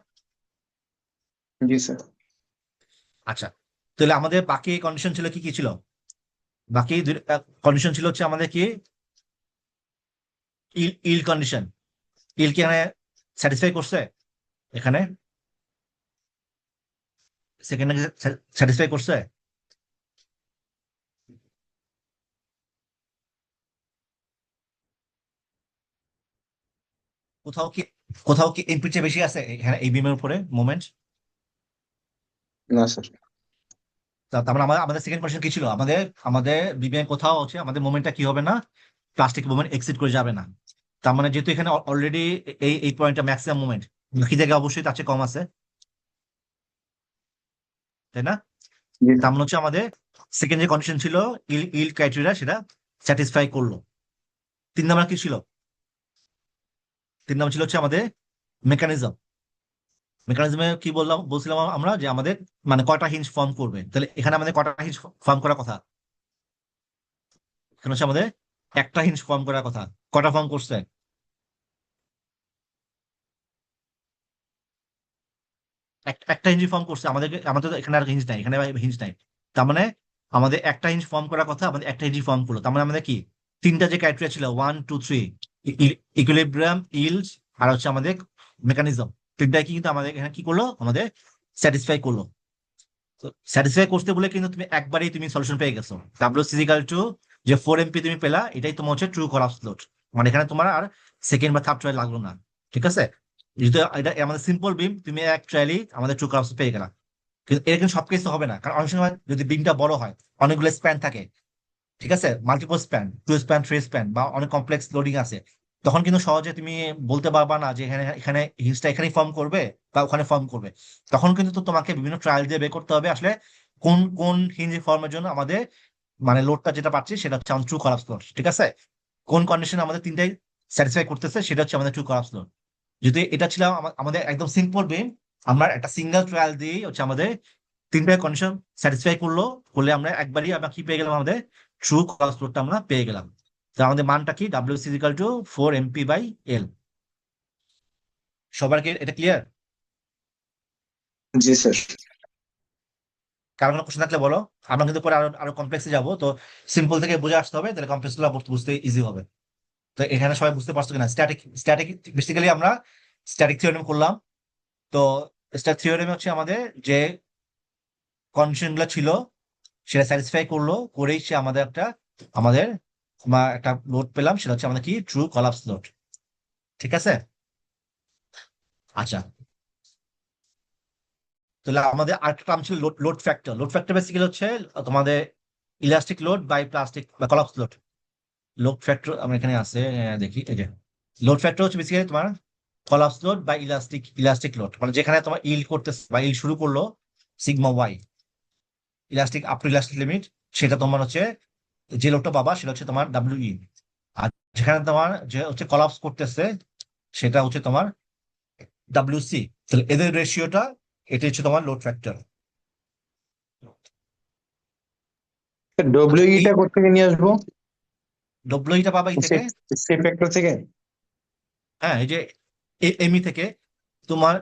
জি স্যার। আচ্ছা, তাহলে আমাদের বাকি কন্ডিশন ছিল কি কি ছিল? বাকি কন্ডিশন ছিল হচ্ছে আমাদের কি? ইল কন্ডিশন। ইল কি এখানে স্যাটিসফাই করছে? এখানে সেকেন্ডে স্যাটিসফাই করছে? কোথাও কি, কোথাও কি এমপির চেয়ে বেশি আছে এখানে এই বিমের উপরে মোমেন্ট? না স্যার। তার মানে আমাদের সেকেন্ড কোয়েশ্চেন কি ছিল? আমাদের আমাদের বিমে কোথাও হচ্ছে আমাদের মোমেন্টটা কি হবে না? প্লাস্টিক মোমেন্ট এক্সিড করে যাবে না। তার মানে যেহেতু এখানে অলরেডি এই পয়েন্টটা ম্যাক্সিমাম মোমেন্ট, বাকি জায়গায় অবশ্যই তার চেয়ে কম আছে, তাই না? জি তার স্যার। মানে হচ্ছে আমাদের সেকেন্ড যে কন্ডিশন ছিল ইল ইল ক্রাইটেরিয়া, সেটা স্যাটিসফাই করলো। 3 নম্বর কি ছিল? 3 নম্বর ছিল হচ্ছে আমাদের মেকানিজম। মেকানিজমে কি বলছিলাম আমরা যে আমাদের মানে কয়টা হিঞ্জ ফর্ম করবে, তাহলে এখানে আমাদের কয়টা হিঞ্জ ফর্ম করার কথা? এখানে হচ্ছে আমাদের একটা হিঞ্জ ফর্ম করার কথা। কয়টা ফর্ম করছে? একটা হিঞ্জ ফর্ম করছে। আমাদের তো এখানে আর হিঞ্জ নাই, এখানে হিঞ্জ নাই। তার মানে আমাদের একটা হিঞ্জ ফর্ম করার কথা, আমাদের একটা হিঞ্জ ফর্ম করলো। তার মানে আমাদের কি তিনটা যে ক্রাইটেরিয়া ছিল 1 2 3, ইকুইলিব্রিয়াম, ইল্ড আর হচ্ছে আমাদের মেকানিজম, তিনটাই কিন্তু আমাদের এখানে কি করলো? আমাদের স্যাটিসফাই করলো। তো স্যাটিসফাই করতে বলে কিন্তু তুমি একবারেই তুমি সলিউশন পেয়ে গেছো। W=, যে 4 MP তুমি পেলা, এটাই তোমার হচ্ছে ট্রু কলাপস লোড। মানে এখানে তোমার আর সেকেন্ড বা থার্ড ট্রায়াল লাগলো না। ঠিক আছে? যেহেতু এটা আমাদের সিম্পল বিম, তুমি এক ট্রায়ালই আমাদের ট্রু কলাপস পেয়ে গেলা। কিন্তু এর কিন্তু সব কিছু হবে না, কারণ অনেক সময় যদি বিমটা বড় হয়, অনেকগুলো স্প্যান থাকে, ঠিক আছে, মাল্টিপল স্প্যান, 2 স্প্যান 3 স্প্যান বা অনেক কমপ্লেক্স লোডিং আছে, তখন কিন্তু সহজে তুমি বলতে পারবা না যে এখানে এখানে হিঞ্জটা এখানেই ফর্ম করবে বা ওখানে ফর্ম করবে। তখন কিন্তু তো তোমাকে বিভিন্ন ট্রায়াল দিয়ে বের করতে হবে আসলে কোন কোন হিঞ্জ ফর্মের জন্য আমাদের মানে লোডটা যেটা পাচ্ছি সেটা হচ্ছে আমাদের ট্রু কলাপস লোড। ঠিক আছে? কোন কন্ডিশনে আমাদের তিনটাই স্যাটিসফাই করতেছে সেটা হচ্ছে আমাদের ট্রু কলাপস লোড। যদি এটা ছিল আমাদের একদম সিম্পল বিম, আমরা একটা সিঙ্গেল ট্রায়াল দিয়ে হচ্ছে আমাদের তিনটা কন্ডিশন স্যাটিসফাই করলে আমরা একবারই আমরা কি পেয়ে গেলাম? আমাদের ট্রু কলাপস লোডটা আমরা পেয়ে গেলাম। তো আমাদের মানটা কি? WC = 4 MP/L। সবার কি এটা ক্লিয়ার? জি স্যার। কারো কোনো কোশ্চেন থাকলে বলো। আমরা কিন্তু পরে আরো আরো কমপ্লেক্সে যাবো, তো সিম্পল থেকে বুঝে আসতে হবে, তাহলে কমপ্লেক্স গুলো বুঝতে ইজি হবে। তো এখানে সবাই বুঝতে পারছো কিনা? স্ট্যাটিক স্ট্যাটিক বেসিক্যালি আমরা স্ট্যাটিক থিওরেম করলাম। তো স্ট্যাটিক থিওরেম হচ্ছে আমাদের যে কন্ডিশন গুলো ছিল সেটা স্যাটিসফাই করেই সে আমাদের আমাদের একটা লোড পেলাম, সেটা হচ্ছে আমাদের কি? True collapse load. ঠিক আছে? আচ্ছা, তাহলে আমাদের আরেকটা টার্ম ছিল load load factor. Load factor basically হচ্ছে তোমাদের ইলাস্টিক লোড বাই প্লাস্টিক বা কলাপস লোড। লোড ফ্যাক্টর আমার এখানে আছে, দেখি এই যে লোড ফ্যাক্টর হচ্ছে বেসিক্যালি তোমার কলাপস লোড বা ইলাস্টিক লোড, মানে যেখানে তোমার ইল্ড করতেছে বা ইল্ড শুরু করলো sigma Y, elastic up to elastic limit, সেটা তোমার হচ্ছে যে লোডটা পাবা সেটা হচ্ছে তোমার ডাব্লিউ ই। আর যেখানে তোমার যে হচ্ছে কলাপস করতেছে সেটা হচ্ছে তোমার ডাব্লিউ সি। তাহলে এদের রেশিওটা, এটা হচ্ছে তোমার লোড ফ্যাক্টর। আচ্ছা, ডব্লিউ এই টা কোথেকে নিয়ে আসবো? ডব্লিউ টা পাবা এই থেকে। সেই ফ্যাক্টর থেকে? হ্যাঁ, এই যে এমই থেকে তোমার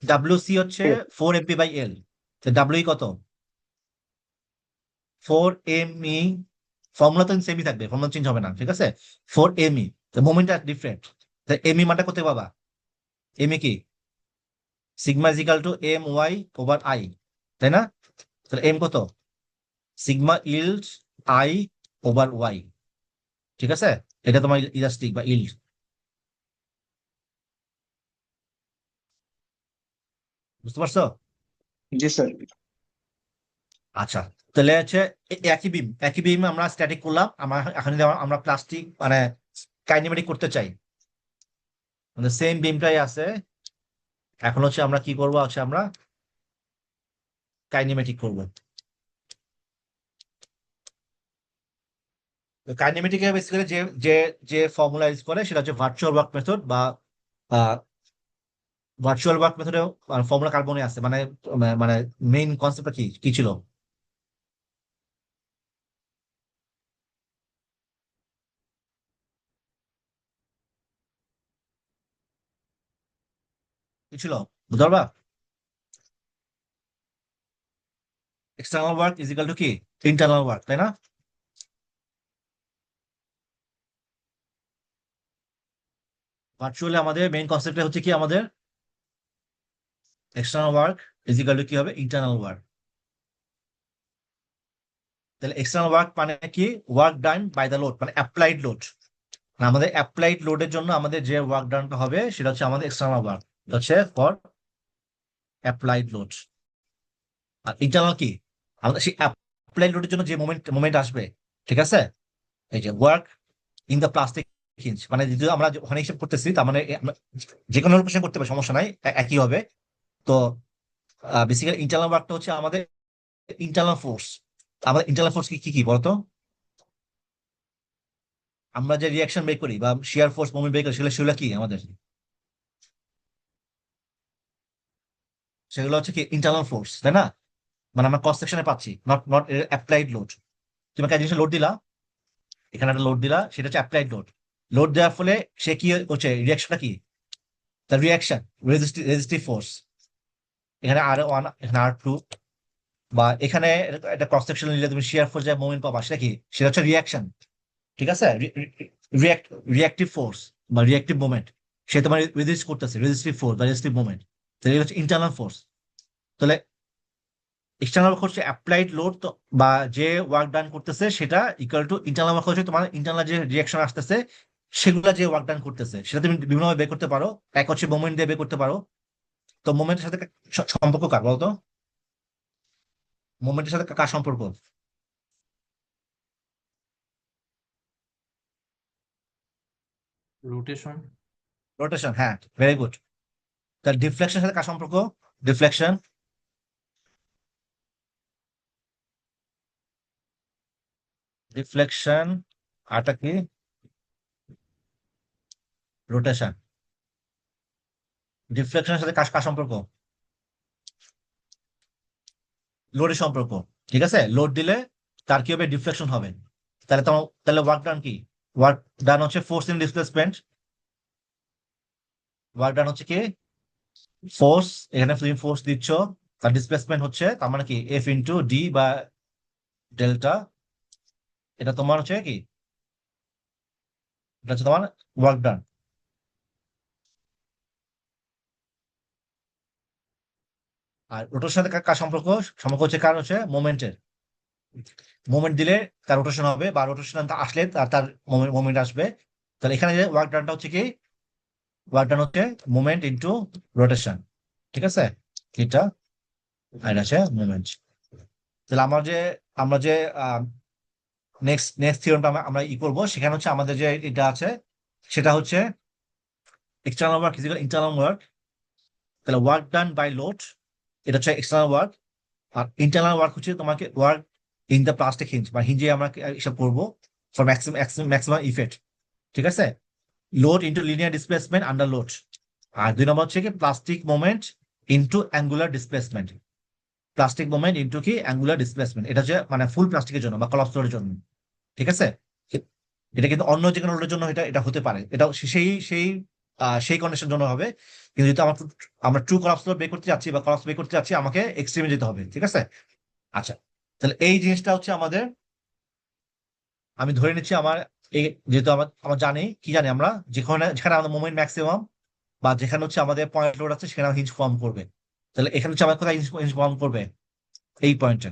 ডাব্লিউ সি হচ্ছে 4 MP/L। ডাব্লিউ কত? 4 ME। ফর্মুলা তো সেমই থাকবে, ফর্মুলা চেঞ্জ হবে না, ঠিক আছে। 4 ME, মোমেন্টটা ডিফারেন্ট। এমই মানটা কোথায় পাবা? এমই কি সিগমা ইজিক্যাল টু MY/I, তাই না? তাহলে এম কত? সিগমা ইল্ড I/Y, ঠিক আছে। এটা তোমার ইলাস্টিক বা ইল্ড। বুঝতে পারছো? জি স্যার। আচ্ছা, তাহলে হচ্ছে একই বিম আমরা স্ট্যাটিক করলাম। আমরা এখন যদি আমরা প্লাস্টিক মানে কাইনেমেটিক করতে চাই, আমাদের সেম বিমটাই আছে, এখন হচ্ছে আমরা কি করবো, হচ্ছে আমরা কাইনেমেটিক করবো। কাইনেমেটিকে বেসিক্যালি যে যে যে ফর্মুলা ইউজ করে সেটা হচ্ছে ভার্চুয়াল ওয়ার্ক মেথড বা ভার্চুয়াল ওয়ার্ক মেথডে ফর্মুলা কার্বনে আছে, মানে মানে মেইন কনসেপ্টটা কি কি ছিল? কি ছিল বুঝতে পারবা? External work is equal to কি ইন্টারনাল ওয়ার্ক, তাই না? ভার্চুয়ালি আমাদের মেইন কনসেপ্টটা হচ্ছে কি, আমাদের external work is equal to কি হবে, ইন্টারনাল ওয়ার্ক। তাহলে এক্সটার্নাল ওয়ার্ক মানে কি? Work done by the load, মানে অ্যাপ্লাইড লোড। আমাদের অ্যাপ্লাইড লোডের জন্য আমাদের যে ওয়ার্ক ডানটা হবে সেটা হচ্ছে আমাদের এক্সটার্নাল ওয়ার্ক, হচ্ছে ফর অ্যাপ্লাইড লোড। আর ইন্টারনাল কি? আমাদের সেই অ্যাপ্লাইড লোডের জন্য যে মোমেন্ট আসবে, ঠিক আছে, এই যে work in the plastic hinge, মানে যদি আমরা ওখানে হিসাব করতেছি তার মানে যে কোনো লোকেশন করতে পারে, সমস্যা নাই, একই হবে। তো বেসিক্যালি ইন্টারনাল ওয়ার্কটা হচ্ছে আমাদের ইন্টারনাল ফোর্স। আমাদের ইন্টারনাল ফোর্স কি কি কি বলতো? আমরা যে রিয়াকশন বের করি বা শিয়ার ফোর্স মোমেন্ট বের করি, সেগুলো সেগুলো কি আমাদের? সেগুলো হচ্ছে কি ইন্টারনাল ফোর্স, তাই না? মানে আমরা ক্রস সেকশনে পাচ্ছি, নট নট অ্যাপ্লাইড লোড। তুমি একটা জিনিস লোড দিলা, এখানে একটা লোড দিলা, সেটা হচ্ছে অ্যাপ্লাইড লোড। লোড দেওয়ার ফলে সে কি হচ্ছে, রিয়াকশনটা কি? তার রিয়াকশন রেজিস্টিভ ফোর্স। এখানে R1, এখানে R2, বা এখানে একটা ক্রস সেকশন নিলে তুমি শিয়ার ফোর্স যে মোমেন্ট পাবা সেটা কি? সেটা হচ্ছে রিয়াকশন, ঠিক আছে। রিয়াক্টিভ ফোর্স বা রিয়াক্টিভ মোমেন্ট, সে তোমার রেজিস্ট করতেছে, রেজিস্টিভ ফোর্স বা রেজিস্টিভ মোমেন্ট। তাহলে এটা হচ্ছে ইন্টারনাল ফোর্স। তাহলে এক্সটার্নাল ওয়ার্ক হচ্ছে অ্যাপ্লাইড লোড, তো বা যে ওয়ার্ক ডান করতেছে সেটা ইকুয়াল টু ইন্টারনাল ওয়ার্ক হচ্ছে তোমার ইন্টারনাল যে রিয়াকশন আসতেছে সেগুলা যে ওয়ার্ক ডান করতেছে, সেটা তুমি বিভিন্নভাবে বের করতে পারো। এক হচ্ছে মোমেন্ট দিয়ে বের করতে পারো। তো মোমেন্টের সাথে সম্পর্ক কার বলতো? মোমেন্টের সাথে কার সম্পর্ক? রোটেশন। রোটেশন, হ্যাঁ, ভেরি গুড। তার ডিফ্লেকশনের সাথে কার সম্পর্ক? ডিফ্লেকশন, ডিফ্লেকশন আরটা কি? রোটেশন। ডিফ্লেকশনের সাথে কার কার সম্পর্ক? লোডের সম্পর্ক, ঠিক আছে। লোড দিলে তার কি হবে, ডিফ্লেকশন হবে। তাহলে ওয়ার্ক ডান কি? ওয়ার্ক ডান হচ্ছে force in displacement. Work done হচ্ছে কি? ফোর্স। এখানে তুমি ফোর্স দিচ্ছ, তার ডিসপ্লেসমেন্ট হচ্ছে, তার মানে কি F × D বা ডেল্টা। এটা তোমার হচ্ছে কি, এটা হচ্ছে তোমার ওয়ার্ক ডান। আর রোটেশনের সাথে কার কার সম্পর্ক? সম্পর্ক হচ্ছে কার, হচ্ছে মোমেন্টের। মোমেন্ট দিলে তার রোটেশন হবে, বা রোটেশন আসলে তার তার মোমেন্ট আসবে। তাহলে এখানে যে ওয়ার্ক ডানটা হচ্ছে কি, ওয়ার্ক ডান হচ্ছে মোমেন্ট ইনটু রোটেশন, ঠিক আছে। এটা আর এটা হচ্ছে মোমেন্ট। তাহলে আমরা যে নেক্সট থিওরেমটা আমরা ই করবো, সেখানে হচ্ছে আমাদের যে এটা আছে সেটা হচ্ছে external work is equal internal work. তাহলে ওয়ার্ক ডান বাই লোড, এটা হচ্ছে এক্সটার্নাল ওয়ার্ক। আর ইন্টারনাল ওয়ার্ক হচ্ছে তোমাকে work in the plastic hinge, বা হিঞ্জে আমরা এসব করবো ফর ম্যাক্সিমাম ইফেক্ট। ঠিক আছে, load into linear displacement under load. আর 2 নম্বর হচ্ছে কি plastic moment into angular displacement. Plastic moment into কি অ্যাঙ্গুলার ডিসপ্লেসমেন্ট, এটা হচ্ছে মানে ফুল প্লাস্টিকের জন্য বা কলাপস লোডের জন্য। ঠিক আছে, এটা কিন্তু অন্য যে কোনো লোডের জন্য এটা এটা হতে পারে, এটা সেই সেই সেই কন্ডিশনের জন্য হবে। কিন্তু যদি আমরা ট্রু কলাপস লোড বের করতে যাচ্ছি বা কলাপস বের করতে যাচ্ছি, আমাকে এক্সট্রিমে যেতে হবে। ঠিক আছে, আচ্ছা, তাহলে এই জিনিসটা হচ্ছে আমাদের, আমি ধরে নিচ্ছি আমার এই, যেহেতু আমার আমার জানি কি জানি আমরা, যেখানে যেখানে আমাদের মোমেন্ট ম্যাক্সিমাম বা যেখানে হচ্ছে আমাদের পয়েন্ট লোড আছে, সেখানে হিঞ্জ ফর্ম করবে। তাহলে এখানে হচ্ছে আমার কোথায় হিঞ্জ ফর্ম করবে, এই পয়েন্টে।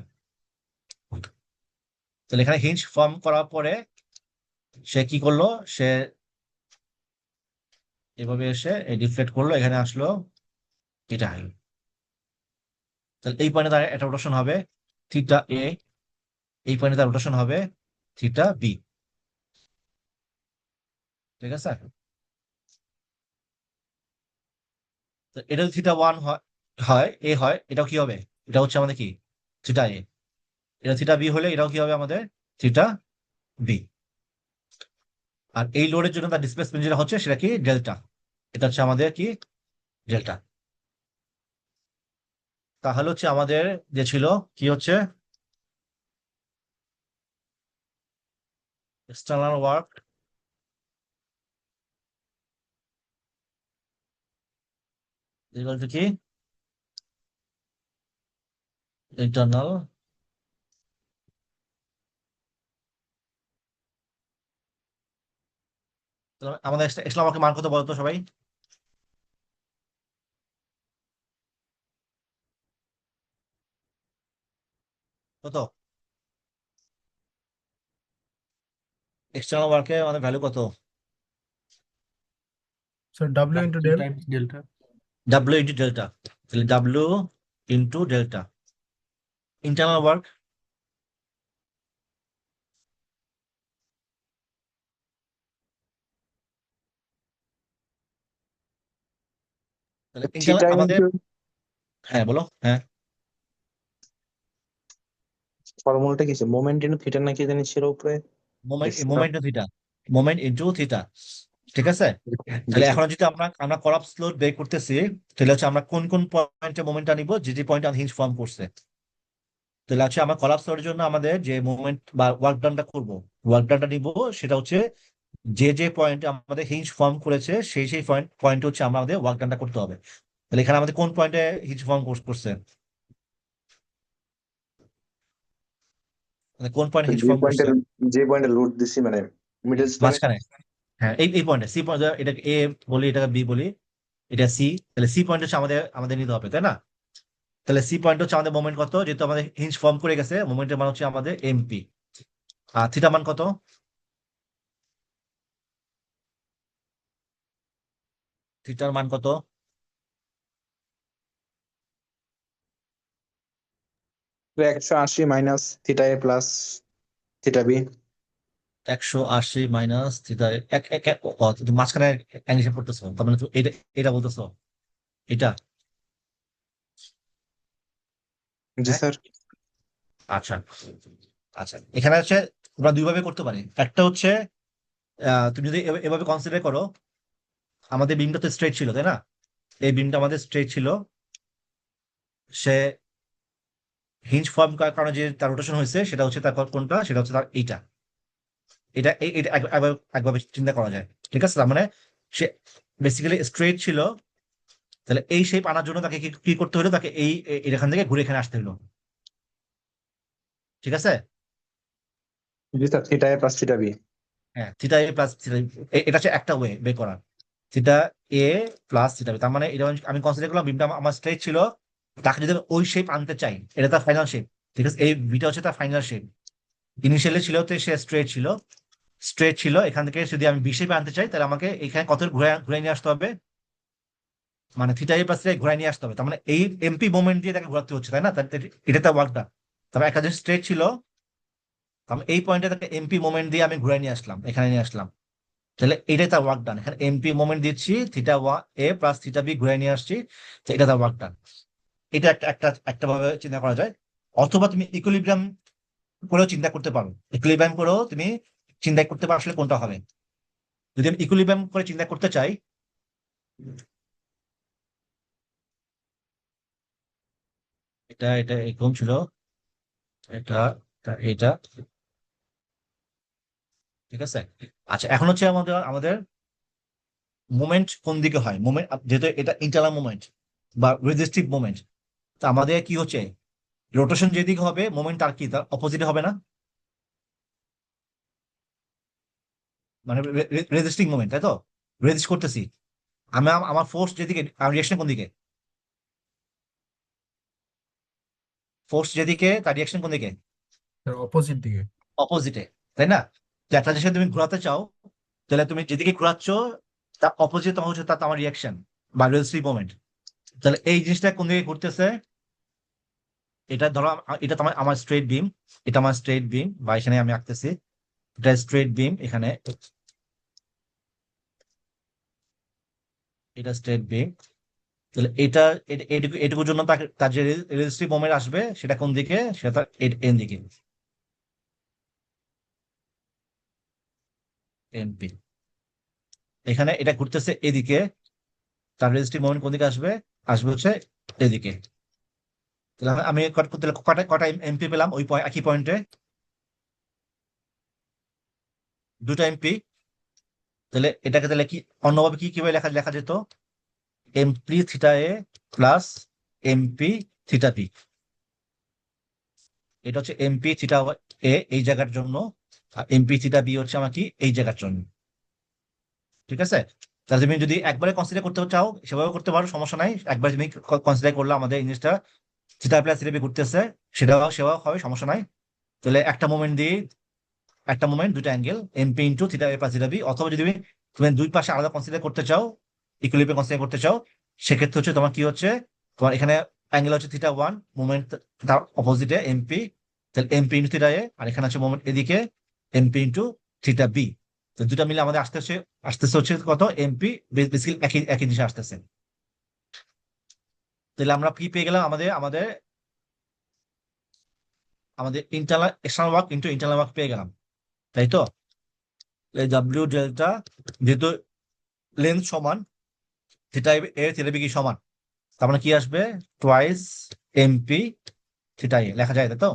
তাহলে এখানে হিঞ্জ ফর্ম করার পরে সে কি করলো, সে এভাবে এসে ডিফ্লেক্ট করলো, এখানে আসলো, এটা হলো। তাহলে এই পয়েন্টে তার একটা রোটেশন হবে থিটা এ, এই পয়েন্টে তার রোটেশন হবে থিটা বি। ঠিক আছে, তো এটা যদি থিটা ওয়ান হয় এ হয়, এটাও কি হবে, এটা হচ্ছে আমাদের কি থিটা এ। এটা থিটা বি হলে এটাও কি হবে আমাদের থিটা বি। আর এই লোডের জন্য তার ডিসপ্লেসমেন্ট যেটা হচ্ছে সেটা কি ডেল্টা, এটা হচ্ছে আমাদের কি ডেল্টা। তাহলে হচ্ছে আমাদের যে ছিল কি হচ্ছে এক্সটার্নাল ওয়ার্ক কি ইন্টারনাল আমাদের এক্সটার্নাল ওয়ার্কের মান কত বলতো সবাই, কত এক্সটার্নাল ওয়ার্কে আমাদের ভ্যালু কত, sir W into W del. times delta. W into delta. তাহলে W into delta internal work, তাহলে ইন্টারনাল থিটা আমাদের, ইনটু হ্যাঁ বলো, হ্যাঁ ফর্মুলাটা কি ছিল, মোমেন্ট ইনটু থিটা নাকি জানি ছিল উপরে। মোমেন্ট দেখছিলাম। Moment theta, moment into theta. ঠিক আছে, জি তাহলে স্যার। এখন যদি আমরা আমরা কলাপস লোড বের করতেছি, তাহলে হচ্ছে আমরা কোন কোন পয়েন্টে মোমেন্টটা নিব, যে যে পয়েন্টে হিঞ্জ ফর্ম করছে। তাহলে হচ্ছে আমার কলাপস লোডের জন্য আমাদের যে মোমেন্ট বা ওয়ার্ক ডানটা করবো, ওয়ার্ক ডানটা নিব, সেটা হচ্ছে যে যে পয়েন্টে আমাদের হিঞ্জ ফর্ম করেছে সেই সেই পয়েন্ট হচ্ছে আমরা আমাদের ওয়ার্ক ডানটা করতে হবে। তাহলে এখানে আমাদের কোন পয়েন্টে হিঞ্জ ফর্ম করছে, মানে কোন পয়েন্টে হিঞ্জ যে ফর্ম পয়েন্টে করছে, যে পয়েন্টে লোড দিছি মানে মিডল স্প্যানে। মাঝখানে। হ্যাঁ, এই পয়েন্টে সি পয়েন্ট, এটাকে এ বলি, এটাকে বি বলি, এটা সি। তাহলে সি পয়েন্ট হচ্ছে আমাদের আমাদের নিতে হবে, তাই না? তাহলে সি পয়েন্ট হচ্ছে আমাদের মোমেন্ট কত, যেহেতু আমাদের হিঞ্জ ফর্ম করে গেছে, মোমেন্টের মান হচ্ছে আমাদের এমপি। আর থিটা মান কত, থিটার মান কত, 180 minus theta A plus theta B. 180 minus theta, এক এক এক- তুমি মাঝখানে অ্যাঙ্গেল পড়তেছো, তার মানে তুমি এটা এটা বলতেছো, এটা। জি হ্যাঁ, স্যার। আচ্ছা আচ্ছা, এখানে হচ্ছে আমরা দুইভাবে করতে পারি। একটা হচ্ছে তুমি যদি এভাবে কনসিডার করো, আমাদের বিমটা তো স্ট্রেট ছিল, তাই না? এই বিমটা আমাদের স্ট্রেট ছিল, সে হিঞ্জ ফর্ম করার কারণে যে তার রোটেশন হয়েছে, সেটা হচ্ছে তার কোনটা, সেটা হচ্ছে তার এইটা। এটা এটা একভাবে চিন্তা করা যায়। ঠিক আছে, তার মানে সে বেসিক্যালি স্ট্রেট ছিল, তাহলে এই শেপ আনার জন্য তাকে কি কি করতে হলো, তাকে এখান থেকে ঘুরে এখানে আসতে হলো। ঠিক আছে, জি sir, theta A plus theta B. হ্যাঁ, থিটা এ প্লাস থিটা, এটা হচ্ছে একটা ওয়ে বের করার, theta A plus theta B. তার মানে এটা আমি কনসিডার করলাম বিমটা আমার স্ট্রেট ছিল, তাকে যদি আমি ওই শেপ আনতে চাই, এটা তার ফাইনাল শেপ। ঠিক আছে, এই বিটা হচ্ছে তার ফাইনাল শেপ। ইনিশিয়ালি ছিল তো সে স্ট্রেট ছিল, এখান থেকে যদি আমি বি শেপে আনতে চাই, তাহলে আমাকে এখানে কত ঘুরে ঘুরে নিয়ে আসতে হবে, মানে থিটা এ প্লাস থিটা ঘুরাই নিয়ে আসতে হবে। তার মানে এই এমপি মোমেন্ট দিয়ে তাকে ঘোরাতে হচ্ছে, তাই না? এটা তার ওয়ার্কটা। তবে একটা যে স্ট্রেট ছিল, আমি এই পয়েন্টে তাকে এমপি মোমেন্ট দিয়ে আমি ঘুরাই নিয়ে আসলাম, এখানে নিয়ে আসলাম। তাহলে এটাই তার ওয়ার্ক ডান। এখানে এমপি মোমেন্ট দিচ্ছি, theta A plus theta B ঘুরে নিয়ে আসছি, তো এটা তার ওয়ার্ক ডান। এটা একটা একটা একটা ভাবে চিন্তা করা যায়। অথবা তুমি ইকুইলিব্রিয়াম করেও চিন্তা করতে পারো, ইকুইলিব্রিয়াম করেও তুমি চিন্তা করতে পারো আসলে কোনটা হবে। যদি আমি ইকুইলিব্রিয়াম করে চিন্তা করতে চাই, এটা এটা এরকম ছিল, এটা এটা, ঠিক আছে। আচ্ছা, এখন হচ্ছে আমাদের আমাদের মোমেন্ট কোন দিকে হয়, মোমেন্ট যেহেতু এটা ইন্টারনাল মোমেন্ট বা রেজিস্টিভ মোমেন্ট, তা আমাদের কি হচ্ছে, রোটেশন যেদিকে হবে মোমেন্ট তার কি তার অপোজিটে হবে না, মানে রেজিস্টিং মোমেন্ট, তাই তো? রেজিস্ট করতেছি আমি, আমার ফোর্স যেদিকে, আমার রিয়াকশন কোন দিকে, ফোর্স যেদিকে তার রিয়াকশন কোন দিকে, তার অপোজিট দিকে। অপোজিটে, তাই না? তো একটা জিনিস তুমি ঘোরাতে চাও, তাহলে তুমি যেদিকে ঘোরাচ্ছ তার অপোজিট তোমার হচ্ছে তার আমার রিয়াকশন বা রেজিস্টিভ মোমেন্ট। তাহলে এই জিনিসটা কোন দিকে ঘুরতেছে, এটা ধরো এটা তোমার আমার স্ট্রেট বিম, এটা আমার স্ট্রেট বিম বা এখানে আমি আঁকতেছি, এটা স্ট্রেট বিম, এখানে এটা স্ট্রেট বিম। তাহলে এটা এটুকুর জন্য তাকে তার যে রেজিস্ট্রিভ মোমেন্ট আসবে সেটা কোন দিকে, সেটা তার এন দিকে, এনপি। এখানে এটা ঘুরতেছে এদিকে, তার রেজিস্ট্রিভ মোমেন্ট কোন দিকে আসবে, আসবে হচ্ছে এদিকে। তাহলে আমি তাহলে কটা কটা এমপি পেলাম ওই একই পয়েন্টে, দুটো এমপি। তাহলে এটাকে তাহলে কি অন্যভাবে কি কিভাবে লেখা লেখা যেত, MP theta A plus MP theta P. এটা হচ্ছে এমপি থিটা এ এই জায়গার জন্য, আর এমপি থিটা বি হচ্ছে আমার কি এই জায়গার জন্য, ঠিক আছে। তাহলে তুমি যদি একবারে কনসিডার করতে চাও সেভাবে করতে পারো, সমস্যা নাই। একবার তুমি কনসিডার করলে আমাদের জিনিসটা থিটা প্লাস থিটা বি ঘুরতেছে, সেটাও হবে, সমস্যা নাই। তাহলে একটা মোমেন্ট দিয়ে, একটা মোমেন্ট দুইটা angle, MP into theta A plus theta B. অথবা যদি তুমি দুই পাশে আলাদা কনসিডার করতে চাও, ইকুইলিব্রিয়াম কনসিডার করতে চাও, সেক্ষেত্রে হচ্ছে তোমার কি হচ্ছে, তোমার এখানে অ্যাঙ্গেল হচ্ছে থিটা ওয়ান, মোমেন্ট তার অপোজিটে এমপি, তাহলে এমপি ইন্টু থিটা এ, আর এখানে আছে মোমেন্ট এদিকে এমপি ইন্টু থিটা বি। তো দুটা মিলে আমাদের আসতেছে আসতেছে হচ্ছে কত, এমপি, বেসিক্যালি একই একই দিশে আসতেছে। তাহলে আমরা কি পেয়ে গেলাম, আমাদের আমাদের আমাদের internal external work into internal work পেয়ে গেলাম, তাই তো? এই ডাব্লিউ ডেল্টা, যেহেতু লেন্থ সমান, থিটা এ থিটা বি কি সমান, তার মানে কি আসবে, টোয়াইস এমপি থিটা এ লেখা যায়, তাই তো?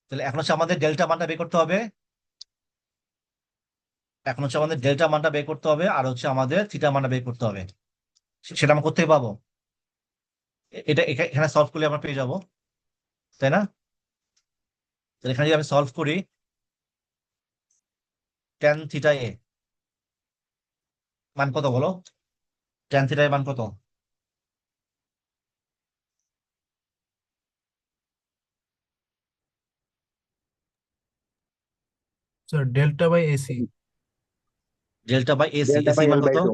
তাহলে এখন হচ্ছে আমাদের ডেল্টা মানটা বের করতে হবে, এখন হচ্ছে আমাদের ডেল্টা মানটা বের করতে হবে, আর হচ্ছে আমাদের থিটা মানটা বের করতে হবে। সেটা আমরা কোথেকে পাবো, এটা এখানে সলভ করলে আমরা পেয়ে যাবো, তাই না? তাহলে এখানে যদি আমি সলভ করি, ট্যান থিটা এ মান কত বলো, ট্যান থিটা এ মান কত? Sir delta by AC. Delta by AC, delta AC by মান এল কত? By two.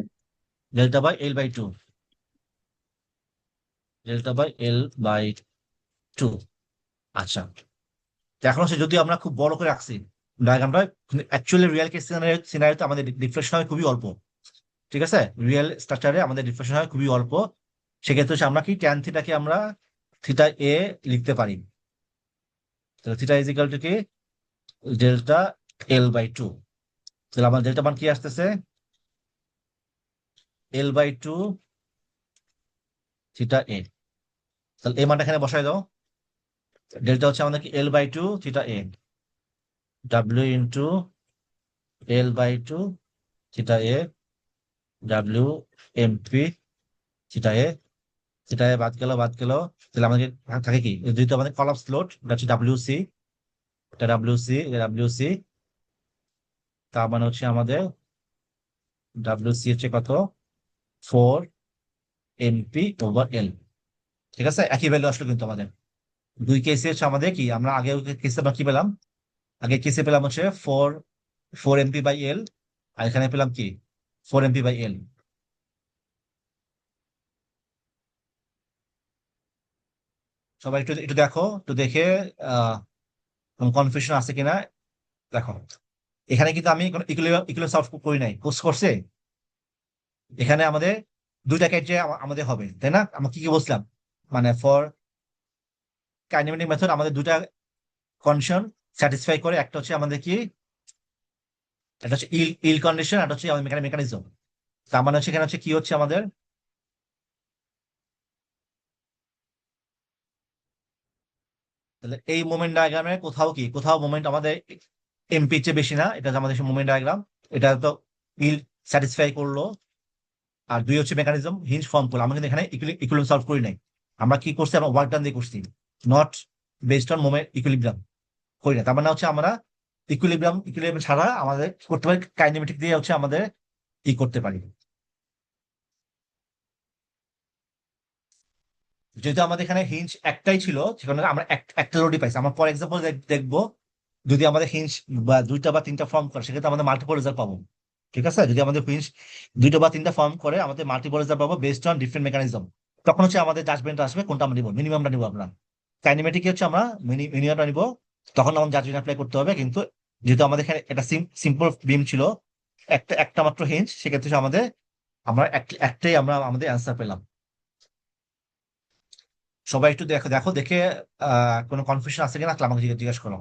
Delta by L by two, delta by L by two. আচ্ছা, তো এখন হচ্ছে যদি আমরা খুব বড় করে রাখছি ডায়াগ্রামটা, অ্যাকচুয়ালি রিয়েল কেস সিনারিওতে আমাদের ডিফ্লেকশন হয় খুবই অল্প, ঠিক আছে। রিয়েল স্ট্রাকচারে আমাদের ডিফ্লেকশন হয় খুবই অল্প। সেক্ষেত্রে হচ্ছে আমরা কি ট্যান থিটাকে আমরা থিটা এ লিখতে পারি। তো থিটা ইজ ইকাল টু কি, ডেল্টা এল বাই টু। তাহলে আমার ডেল্টা মান কি আসতেছে, এল বাই টু থিটা এ। তাহলে এই মানটা এখানে বসাই দাও, ডেল্টা হচ্ছে আমাদের কি L by two theta A, W into L by two theta A, W MP theta A. Theta A বাদ গেল বাদ গেল, তাহলে আমাদের থাকে কি, যেহেতু আমাদের কলাপস লোড, এটা হচ্ছে ডাব্লিউ সি, এটা ডাব্লিউ সি, এটা ডাব্লিউ সি। তার মানে হচ্ছে আমাদের ডাব্লিউ সি হচ্ছে কত, 4 MP/L, ঠিক আছে। একই ভ্যালু আসলো কিন্তু আমাদের দুই কেসে হচ্ছে আমাদের কি, আমরা আগে কেসে আমরা কি পেলাম, আগে কেসে পেলাম হচ্ছে 4 MP/L, আর এখানে পেলাম কি 4 MP/L। সবাই একটু একটু দেখো, একটু দেখে আহ কনফিউশন আছে কিনা দেখো। এখানে কিন্তু আমি কোনো ইকুইলিব্রিয়াম সলভ করি নাই, কোর্স করছে এখানে আমাদের দুইটা ক্রাইটেরিয়া আমাদের হবে, তাই না? আমরা কি কি বলছিলাম, মানে ফর কাইনেমেটিক মেথড আমাদের দুটা কন্ডিশন স্যাটিসফাই করে, একটা হচ্ছে আমাদের কি, একটা হচ্ছে ইল ইল কন্ডিশন, একটা হচ্ছে আমাদের মেকানিজম। তার মানে হচ্ছে এখানে হচ্ছে কি হচ্ছে আমাদের, তাহলে এই মোমেন্ট ডায়াগ্রামে কোথাও কি, কোথাও মোমেন্ট আমাদের এমপি চেয়ে বেশি না, এটা হচ্ছে আমাদের মোমেন্ট ডায়াগ্রাম। এটা তো ইল স্যাটিসফাই করলো। আর দুই হচ্ছে মেকানিজম হিঞ্জ ফর্ম করলো। আমরা কিন্তু এখানে ইকুইলিব্রিয়াম সলভ করি নাই, আমরা কি করছি, আমরা ওয়ার্ক ডান দিয়ে করছি, not based on moment equilibrium করি না। তার মানে হচ্ছে আমরা ইকুইলিব্রিয়াম ছাড়া আমাদের কি করতে পারি, কাইনেমেটিক দিয়ে হচ্ছে আমাদের ই করতে পারি। যেহেতু আমাদের এখানে হিঞ্জ একটাই ছিল, সেখানে আমরা একটা লোডই পাইছি। আমরা ফর এক্সাম্পল দেখবো, যদি আমাদের হিঞ্জ বা দুইটা বা তিনটা ফর্ম করে, সেক্ষেত্রে আমাদের মাল্টিপল রেজাল্ট পাবো। ঠিক আছে, যদি আমাদের হিঞ্জ দুইটা বা তিনটা ফর্ম করে, আমাদের মাল্টিপল রেজাল্ট পাবো বেসড অন ডিফারেন্ট মেকানিজম। তখন হচ্ছে আমাদের জাজমেন্ট আসবে কোনটা আমরা নিবো, মিনিমামটা নিবো আমরা। কাইনেমেটিক হচ্ছে আমরা মিনিমামটা নিবো, তখন আমাদের জাজমেন্ট অ্যাপ্লাই করতে হবে। কিন্তু যেহেতু আমাদের এখানে একটা সিম্পল বিম ছিল, একটা একটা মাত্র হিঞ্জ, সেক্ষেত্রে আমাদের আমরা একটাই আমরা আমাদের অ্যান্সার পেলাম। সবাই একটু দেখো দেখো দেখে কোনো কনফিউশন আছে কিনা, তাহলে আমাকে জিজ্ঞেস করো।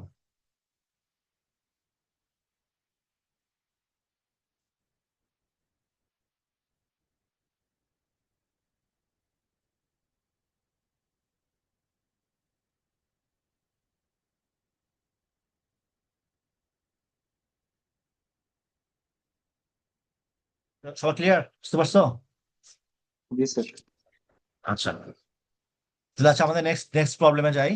সবাই ক্লিয়ার, বুঝতে পারছো? জি স্যার। আচ্ছা, তাহলে আচ্ছা আমাদের নেক্সট নেক্সট প্রবলেমে যাই।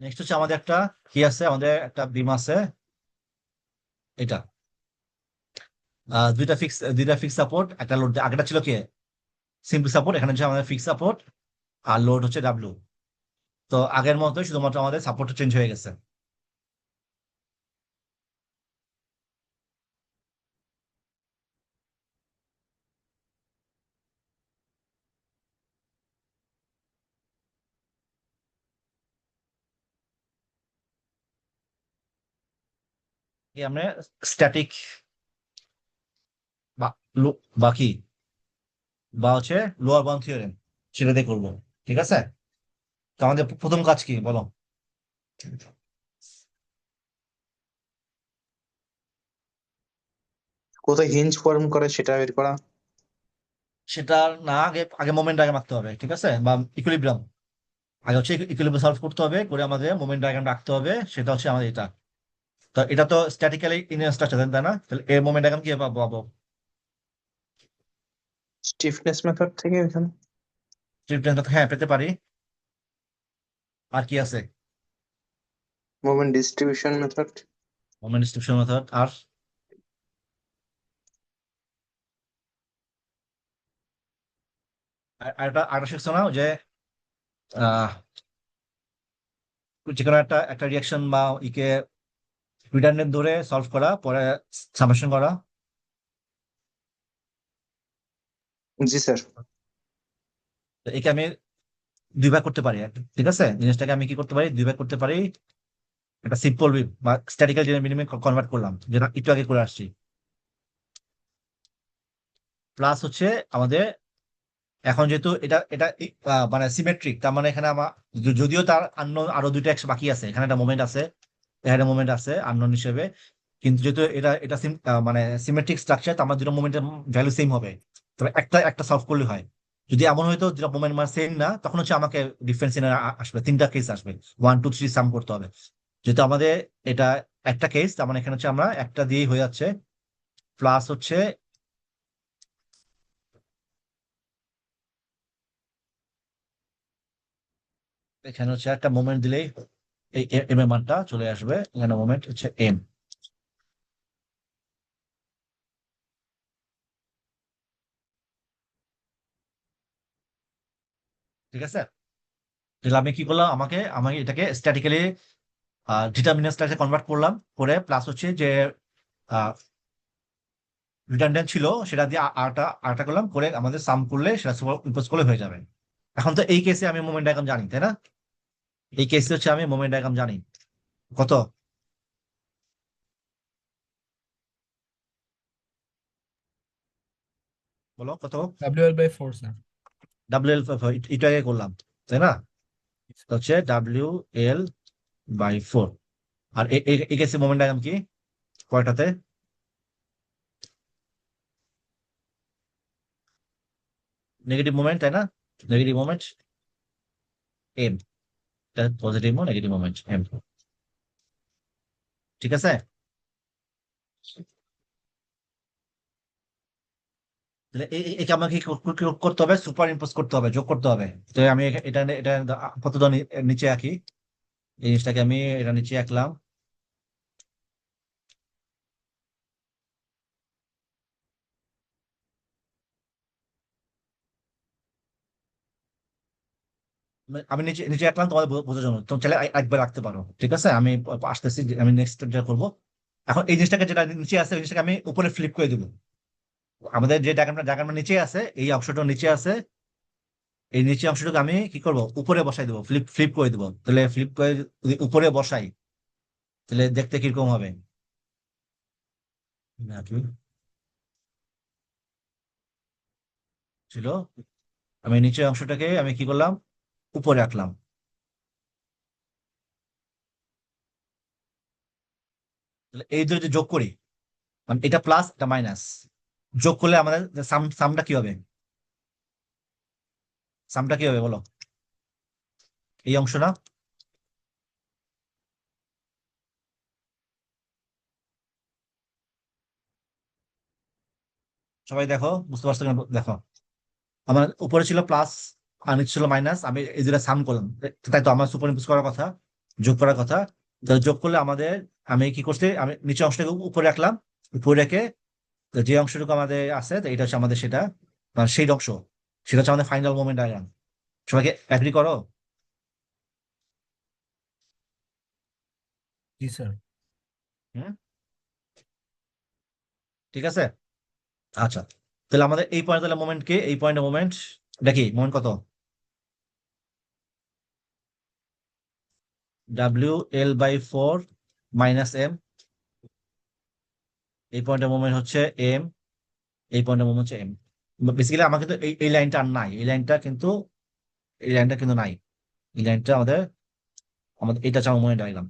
নেক্সট হচ্ছে আমাদের একটা কি আছে, আমাদের একটা বিম আছে, এটা দুইটা ফিক্স সাপোর্ট, একটা লোড। আগেটা ছিল কি, সিম্পল সাপোর্ট, এখানে হচ্ছে আমাদের ফিক্স সাপোর্ট, আর লোড হচ্ছে ডাব্লু। তো আগের মতোই, শুধুমাত্র আমাদের সাপোর্টটা চেঞ্জ হয়ে গেছে। কি আমরা স্ট্যাটিক বা বাকি বা হচ্ছে লোয়ার বাউন্ড থিওরেম সেটা দিয়ে করবো। ঠিক আছে, তো আমাদের প্রথম কাজ কি বলো? কোথায় হিঞ্জ ফর্ম করে সেটা বের করা। সেটা না, আগে আগে মোমেন্ট ডায়াগ্রাম আঁকতে হবে, ঠিক আছে, বা ইকুইলিব্রিয়াম। আগে হচ্ছে ইকুইলিব্রিয়াম সলভ করতে হবে, করে আমাদের মোমেন্ট ডায়াগ্রাম রাখতে হবে, সেটা হচ্ছে আমাদের এটা। তো এটা তো স্ট্যাটিক্যালি ইন স্ট্রাকচার, তাই না? তাহলে এর মোমেন্ট ডায়াগ্রাম কি পাবো? স্টিফনেস মেথড থেকে এখানে। হ্যাঁ, পেতে পারি। আর কি আছে? Moment distribution method. Moment distribution method. আর আরেকটা আরেকটা শিখছো না, যে আহ যে কোনো একটা একটা রিয়াকশন বা ইকে রিটার্নের ধরে সলভ করা, পরে সামেশন করা। জি স্যার। তো একে আমি দুই ভাগ করতে পারি, ঠিক আছে, জিনিসটাকে আমি কি করতে পারি, দুই ভাগ করতে পারি। একটা সিম্পল বা স্ট্যাটিক্যাল মিনিমাম কনভার্ট করলাম, যেটা একটু আগে করে আসছি। প্লাস হচ্ছে আমাদের এখন যেহেতু এটা এটা মানে সিমেট্রিক, তার মানে এখানে আমার যদিও তার আননোন আরো দুইটা একশো বাকি আছে, এখানে একটা মোমেন্ট আছে, এখানে মোমেন্ট আছে আননোন হিসেবে। কিন্তু যেহেতু এটা এটা মানে সিমেট্রিক স্ট্রাকচার, তো আমার দুটো মোমেন্টের ভ্যালু সেম হবে। তবে একটা একটা সলভ করলে হয়। যদি এমন হয়তো যেটা মোমেন্ট মানে সেম না, তখন হচ্ছে আমাকে ডিফারেন্স আসবে, তিনটা কেস আসবে, 1 2 3 সাম করতে হবে। যেহেতু আমাদের এটা একটা কেস, তার মানে এখানে হচ্ছে আমরা একটা দিয়েই হয়ে যাচ্ছে। প্লাস হচ্ছে এখানে হচ্ছে একটা মোমেন্ট দিলেই এই এম এর মানটা চলে আসবে। এখানে মোমেন্ট হচ্ছে এম। ঠিক আছে, তাহলে আমি কি করলাম, আমাকে আমাকে এটাকে স্ট্যাটিক্যালি ডিটারমিনেন্টসটাকে কনভার্ট করলাম, করে প্লাস হচ্ছে যে রিডান্ডেন্ট ছিল সেটা দিয়ে আরটা আরটা করলাম, করে আমাদের সাম করলে সেটা সুপার ইম্পোজ করলে হয়ে যাবে। এখন তো এই কেসে আমি মোমেন্ট ডায়াগ্রাম জানি, তাই না? এই কেসে হচ্ছে আমি মোমেন্ট ডায়াগ্রাম জানি। কত? বলো কত? WL/4 sir. ডাব্লিউ এল, এটা আগে করলাম, তাই না? তো হচ্ছে WL/4। আর এই কেসে মোমেন্ট ডায়াগ্রাম কি কয়টাতে? নেগেটিভ মোমেন্ট, তাই না? Negative moment M, positive negative moment M. ঠিক আছে। তাহলে একে আমাকে কি করতে হবে? সুপার ইম্পোজ করতে হবে, যোগ করতে হবে। তো আমি এটা এটা আপাতত নিচে আঁকি। এই জিনিসটাকে আমি এটা নিচে আঁকলাম। আমি নিচে নিচে আঁকলাম তোমাদের বোঝার জন্য, তুমি চাইলে একবার রাখতে পারো। ঠিক আছে, আমি আসতেছি, আমি নেক্সট যেটা করবো। এখন এই জিনিসটাকে, যেটা নিচে আছে ওই জিনিসটাকে আমি উপরে ফ্লিপ করে দিব। আমাদের যে ডায়াগ্রামটা নিচে আছে, এই অংশটা নিচে আছে, এই নিচে অংশটাকে আমি কি করব, উপরে বসাই দেবো, ফ্লিপ ফ্লিপ করে দেবো। তাহলে ফ্লিপ করে যদি উপরে বসাই, তাহলে দেখতে কিরকম হবে? নাকি ছিল, আমি নিচের অংশটাকে আমি কি করলাম, উপরে রাখলাম। তাহলে এই দুটো যদি যোগ করি, মানে এটা প্লাস এটা মাইনাস, যোগ করলে আমাদের সামটা কি হবে? সামটা কি হবে বলো? এই অংশটা, সবাই দেখো, বুঝতে পারছো কিনা দেখো। আমার উপরে ছিল প্লাস আর নিচে ছিল মাইনাস, আমি এই দুটা সাম করলাম। তাই তো আমার সুপার ইম্পোজ করার কথা, যোগ করার কথা। তো যোগ করলে আমাদের, আমি কি করছি, আমি নিচে অংশটাকে উপরে রাখলাম, উপরে রেখে তো যে অংশটুকু আমাদের আছে, তো এটা হচ্ছে আমাদের সেটা, মানে সেই অংশ, সেটা হচ্ছে আমাদের ফাইনাল মোমেন্ট ডায়াগ্রাম। সবাইকে অ্যাগ্রি করো? জি স্যার। হুম, ঠিক আছে। আচ্ছা, তাহলে আমাদের এই পয়েন্ট, তাহলে মোমেন্ট কে, এই পয়েন্টে মোমেন্ট দেখি, মোমেন্ট কত? WL/4 minus M. এই পয়েন্টের মোমেন্ট হচ্ছে এম, এই পয়েন্টের মোমেন্ট হচ্ছে এম। বেসিক্যালি আমার কিন্তু এই লাইনটা আর নাই, এই লাইনটা কিন্তু, এই লাইনটা কিন্তু নাই। এই লাইনটা আমাদের, আমাদের এটা হচ্ছে আমার মোমেন্ট ডায়াগ্রাম।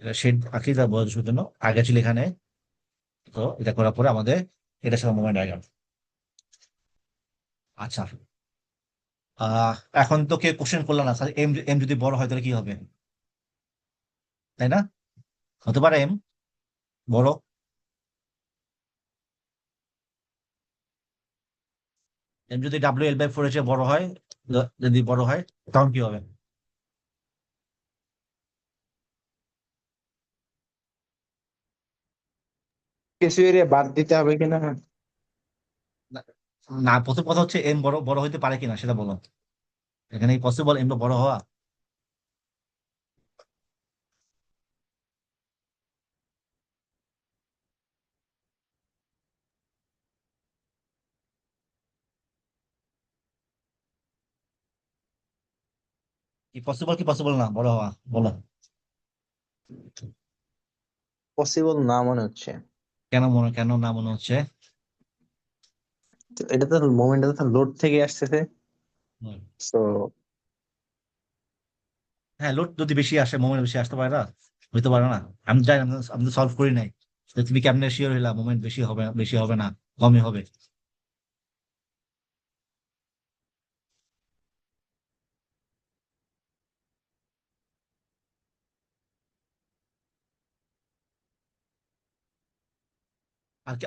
এটা শেড আঁকি যা বোঝার জন্য, আগে ছিল এখানে। তো এটা করার পরে আমাদের এটা ছিল মোমেন্ট ডায়াগ্রাম। আচ্ছা, আহ এখন তো কেউ কোশ্চেন করলো না, স্যার এম এম যদি বড় হয় তাহলে কি হবে, তাই না? হতে পারে এম বড়। এম যদি WL/4 এর চেয়ে বড় হয়, যদি বড় হয়, তখন কি হবে? কিছু এরিয়া বাদ দিতে হবে কিনা? না, না, প্রথম কথা হচ্ছে এম বড় বড় হইতে পারে কিনা সেটা বলো। এখানে পসিবল এম বড় হওয়া? কি পসিবল কি পসিবল না বড় হওয়া, বলো। পসিবল না মনে হচ্ছে। কেন না মনে হচ্ছে? তো এটা তো মোমেন্টটা তো লোড থেকে আসতেছে। হুম। তো হ্যাঁ, লোড যদি বেশি আসে, মোমেন্ট বেশি আসতে পারে না? হইতে পারে না? আমি জানি, আমি তো সলভ করি নাই। তো তুমি কেমনে শিওর হইলা মোমেন্ট বেশি হবে, বেশি হবে না কমই হবে?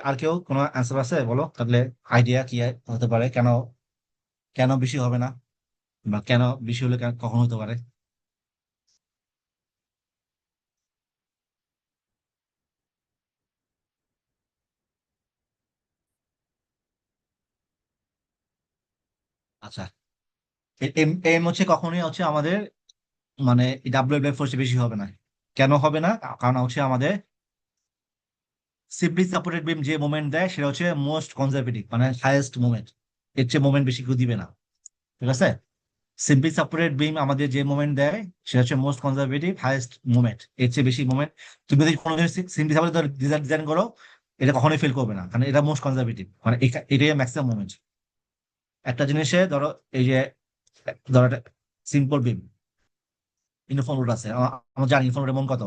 আর কেউ কোনো অ্যান্সার আছে বলো তাহলে, আইডিয়া কি হতে পারে, কেন কেন বেশি হবে না, বা কেন বেশি হলে কখন হতে পারে? আচ্ছা, এম হচ্ছে কখনোই হচ্ছে আমাদের মানে ডাব্লিউ/ফোর্স বেশি হবে না। কেন হবে না? কারণ হচ্ছে আমাদের সিম্পলি সাপোর্টেড বিম যে মোমেন্ট দেয় সেটা হচ্ছে মোস্ট কনজারভেটিভ, মানে হাইয়েস্ট মোমেন্ট। এর চেয়ে মোমেন্ট বেশি কেউ দিবে না, ঠিক আছে? সিম্পলি সাপোর্টেড বিম আমাদের যে মোমেন্ট দেয় সেটা হচ্ছে মোস্ট কনজারভেটিভ হাইয়েস্ট মোমেন্ট। এর চেয়ে বেশি মোমেন্ট তুমি যদি কোনো সিম্পলি সাপোর্টেড ডিজাইন করো, এটা কখনোই ফেল করবে না, কারণ এটা মোস্ট কনজারভেটিভ, মানে এটাই ম্যাক্সিমাম মোমেন্ট। একটা জিনিসে ধরো এই যে ধরো সিম্পল বিম ইউনিফর্ম রুট আছে, আমরা জানি ইউনিফর্ম রুটের মান কত?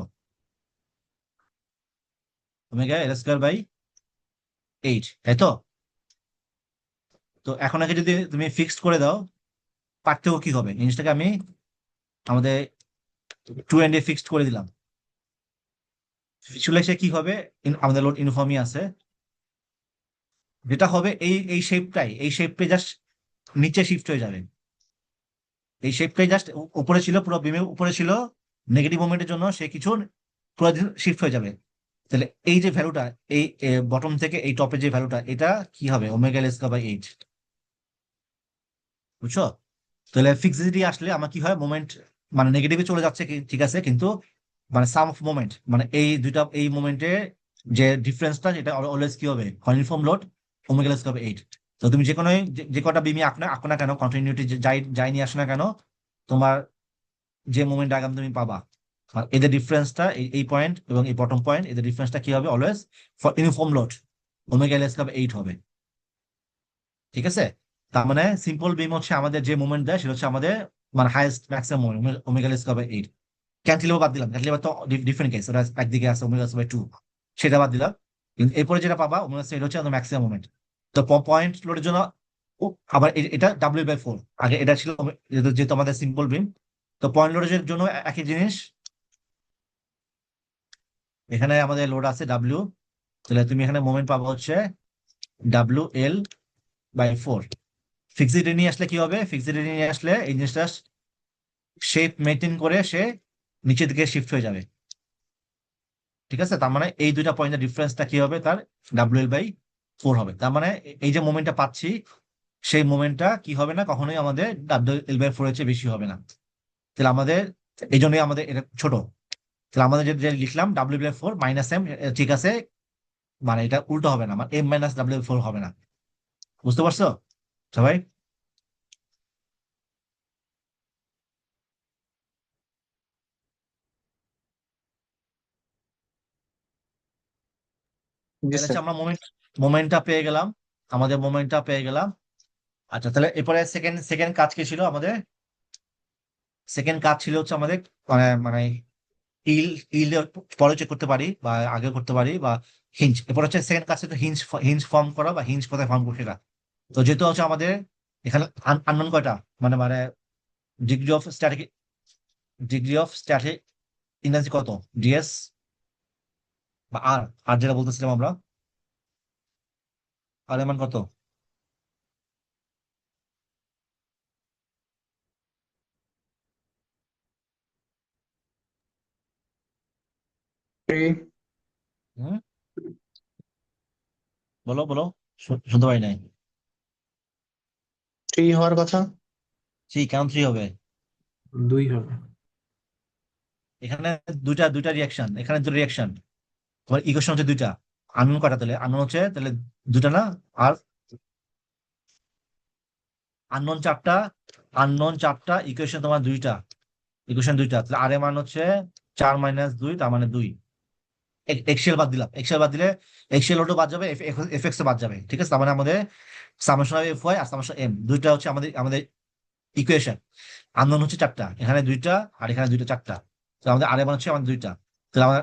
ওমেগা এল স্কয়ার বাই 8, তাই তো? তো এখন আগে যদি তুমি ফিক্সড করে দাও, পার্থক্য কি হবে? জিনিসটাকে আমি আমাদের 2 এন্ডে ফিক্সড করে দিলাম। চলে এসে কি হবে? আমাদের লোড ইউনিফর্মই আছে, যেটা হবে এই শেপটাই জাস্ট নিচে শিফট হয়ে যাবে। এই শেপটাই জাস্ট উপরে ছিল, পুরো বিমের উপরে ছিল, নেগেটিভ মোমেন্টের জন্য সে কিছু পুরো শিফট হয়ে যাবে। তাহলে এই যে ভ্যালুটা, এই বটম থেকে এই টপের যে ভ্যালুটা, এটা কি হবে? ওমেগা এল স্কয়ার বাই 8, বুঝছো? তাহলে ফিক্সিটি আসলে আমার কি হয়? মোমেন্ট মানে নেগেটিভে চলে যাচ্ছে ঠিক আছে, কিন্তু মানে সাম অফ মোমেন্ট, মানে এই মোমেন্টে যে ডিফারেন্সটা, এটা অলওয়েজ কি হবে? Uniform load omega L square by 8। তো তুমি যে কোনো যে কটা বিমি আঁকো না কেন, কন্টিনিউটি যাই নিয়ে আসো না কেন, তোমার যে মোমেন্ট ডায়াগ্রাম তুমি পাবা, আর এদের ডিফারেন্সটা এই পয়েন্ট এবং এই বটম পয়েন্ট, এদের ডিফারেন্সটা কি হবে? Always for uniform load omega L square by 8 হবে, ঠিক আছে? তার মানে সিম্পল বিম হচ্ছে আমাদের যে মুভমেন্ট দেয় সেটা হচ্ছে আমাদের মানে highest maximum movement omega square by 8। Cantilever বাদ দিলাম, ক্যান্টিলিভার তো ডিফারেন্ট কেস, ওটা একদিকে আছে ওমেগা স্কয়ার বাই 2, সেটা বাদ দিলাম। কিন্তু এরপরে যেটা পাবা ওমেগা স্কয়ার, এটা হচ্ছে আমাদের ম্যাক্সিমাম মুভমেন্ট। তো পয়েন্ট লোডের জন্য আবার এটা W/4, আগে এটা ছিল যেহেতু আমাদের সিম্পল বিম। তো পয়েন্ট লোডের জন্য একই জিনিস, এখানে আমাদের লোড আছে W, তাহলে তুমি এখানে মোমেন্ট পাবা হচ্ছে WL/4। ফিক্সিটি নিয়ে আসলে কি হবে? ফিক্সিটি নিয়ে আসলে এই জিনিসটা শেপ মেনটেন করে সে নিচের দিকে শিফট হয়ে যাবে, ঠিক আছে? তার মানে এই দুইটা পয়েন্টের ডিফারেন্সটা কি হবে? তার WL/4 হবে। তার মানে এই যে মোমেন্টটা পাচ্ছি, সেই মোমেন্টটা কি হবে না, কখনোই আমাদের WL/4 এর চেয়ে বেশি হবে না। তাহলে আমাদের এই জন্যই আমাদের এটা ছোট। তাহলে আমাদের যে লিখলাম W/4 মাইনাস এম, ঠিক আছে, মানে এটা উল্টো হবে না, মানে M-W/4 হবে না। বুঝতে পারছো সবাই? জি তাহলে স্যার। হচ্ছে আমরা মোমেন্টটা পেয়ে গেলাম, আমাদের মোমেন্টটা পেয়ে গেলাম। আচ্ছা, তাহলে এরপরে সেকেন্ড সেকেন্ড কাজ কি ছিল আমাদের? সেকেন্ড কাজ ছিল হচ্ছে আমাদের মানে মানে ইল ইল পরে চেক করতে পারি বা আগে করতে পারি, বা হিঞ্জ। এরপর হচ্ছে সেকেন্ড কাজ হচ্ছে হিঞ্জ হিঞ্জ ফর্ম করা, বা হিঞ্জ কোথায় ফর্ম করছে সেটা। তো যেহেতু হচ্ছে আমাদের এখানে আননোন কয়টা, মানে মানে ডিগ্রি অফ স্ট্যাটিক ইন্টেন্সিটি কত? ডিএস বা আর, আর যেটা বলতেছিলাম আমরা, আর এর মান কত? থ্রি। হুম, বলো বলো, শুনতে পারি নাই। 3 হওয়ার কথা। কেমন 3 হবে? 2 হবে। এখানে দুইটা দুইটা রিয়াকশন, এখানে দুটো রিয়াকশন, তোমার ইকুয়েশন হচ্ছে দুইটা। আননোন কয়টা? তাহলে আননোন হচ্ছে তাহলে দুটা না, আর আননোন চারটা। আননোন চারটা, ইকুয়েশন তোমার দুইটা, ইকুয়েশন দুইটা। তাহলে আর এর মান হচ্ছে 4 - 2, তার মানে 2। এক্সেল বাদ দিলাম, এক্সেল বাদ দিলে এক্সেল ওটা বাদ যাবে, এফ এক্স বাদ যাবে, ঠিক আছে? তার মানে আমাদের সামেশন এফ ওয়াই আর সামেশন এম, দুইটা হচ্ছে আমাদের আমাদের ইকুয়েশন। আননোন হচ্ছে চারটা, এখানে দুইটা আর এখানে দুইটা, চারটা। তো আমাদের আর এর মান হচ্ছে আমাদের দুইটা। তাহলে আমার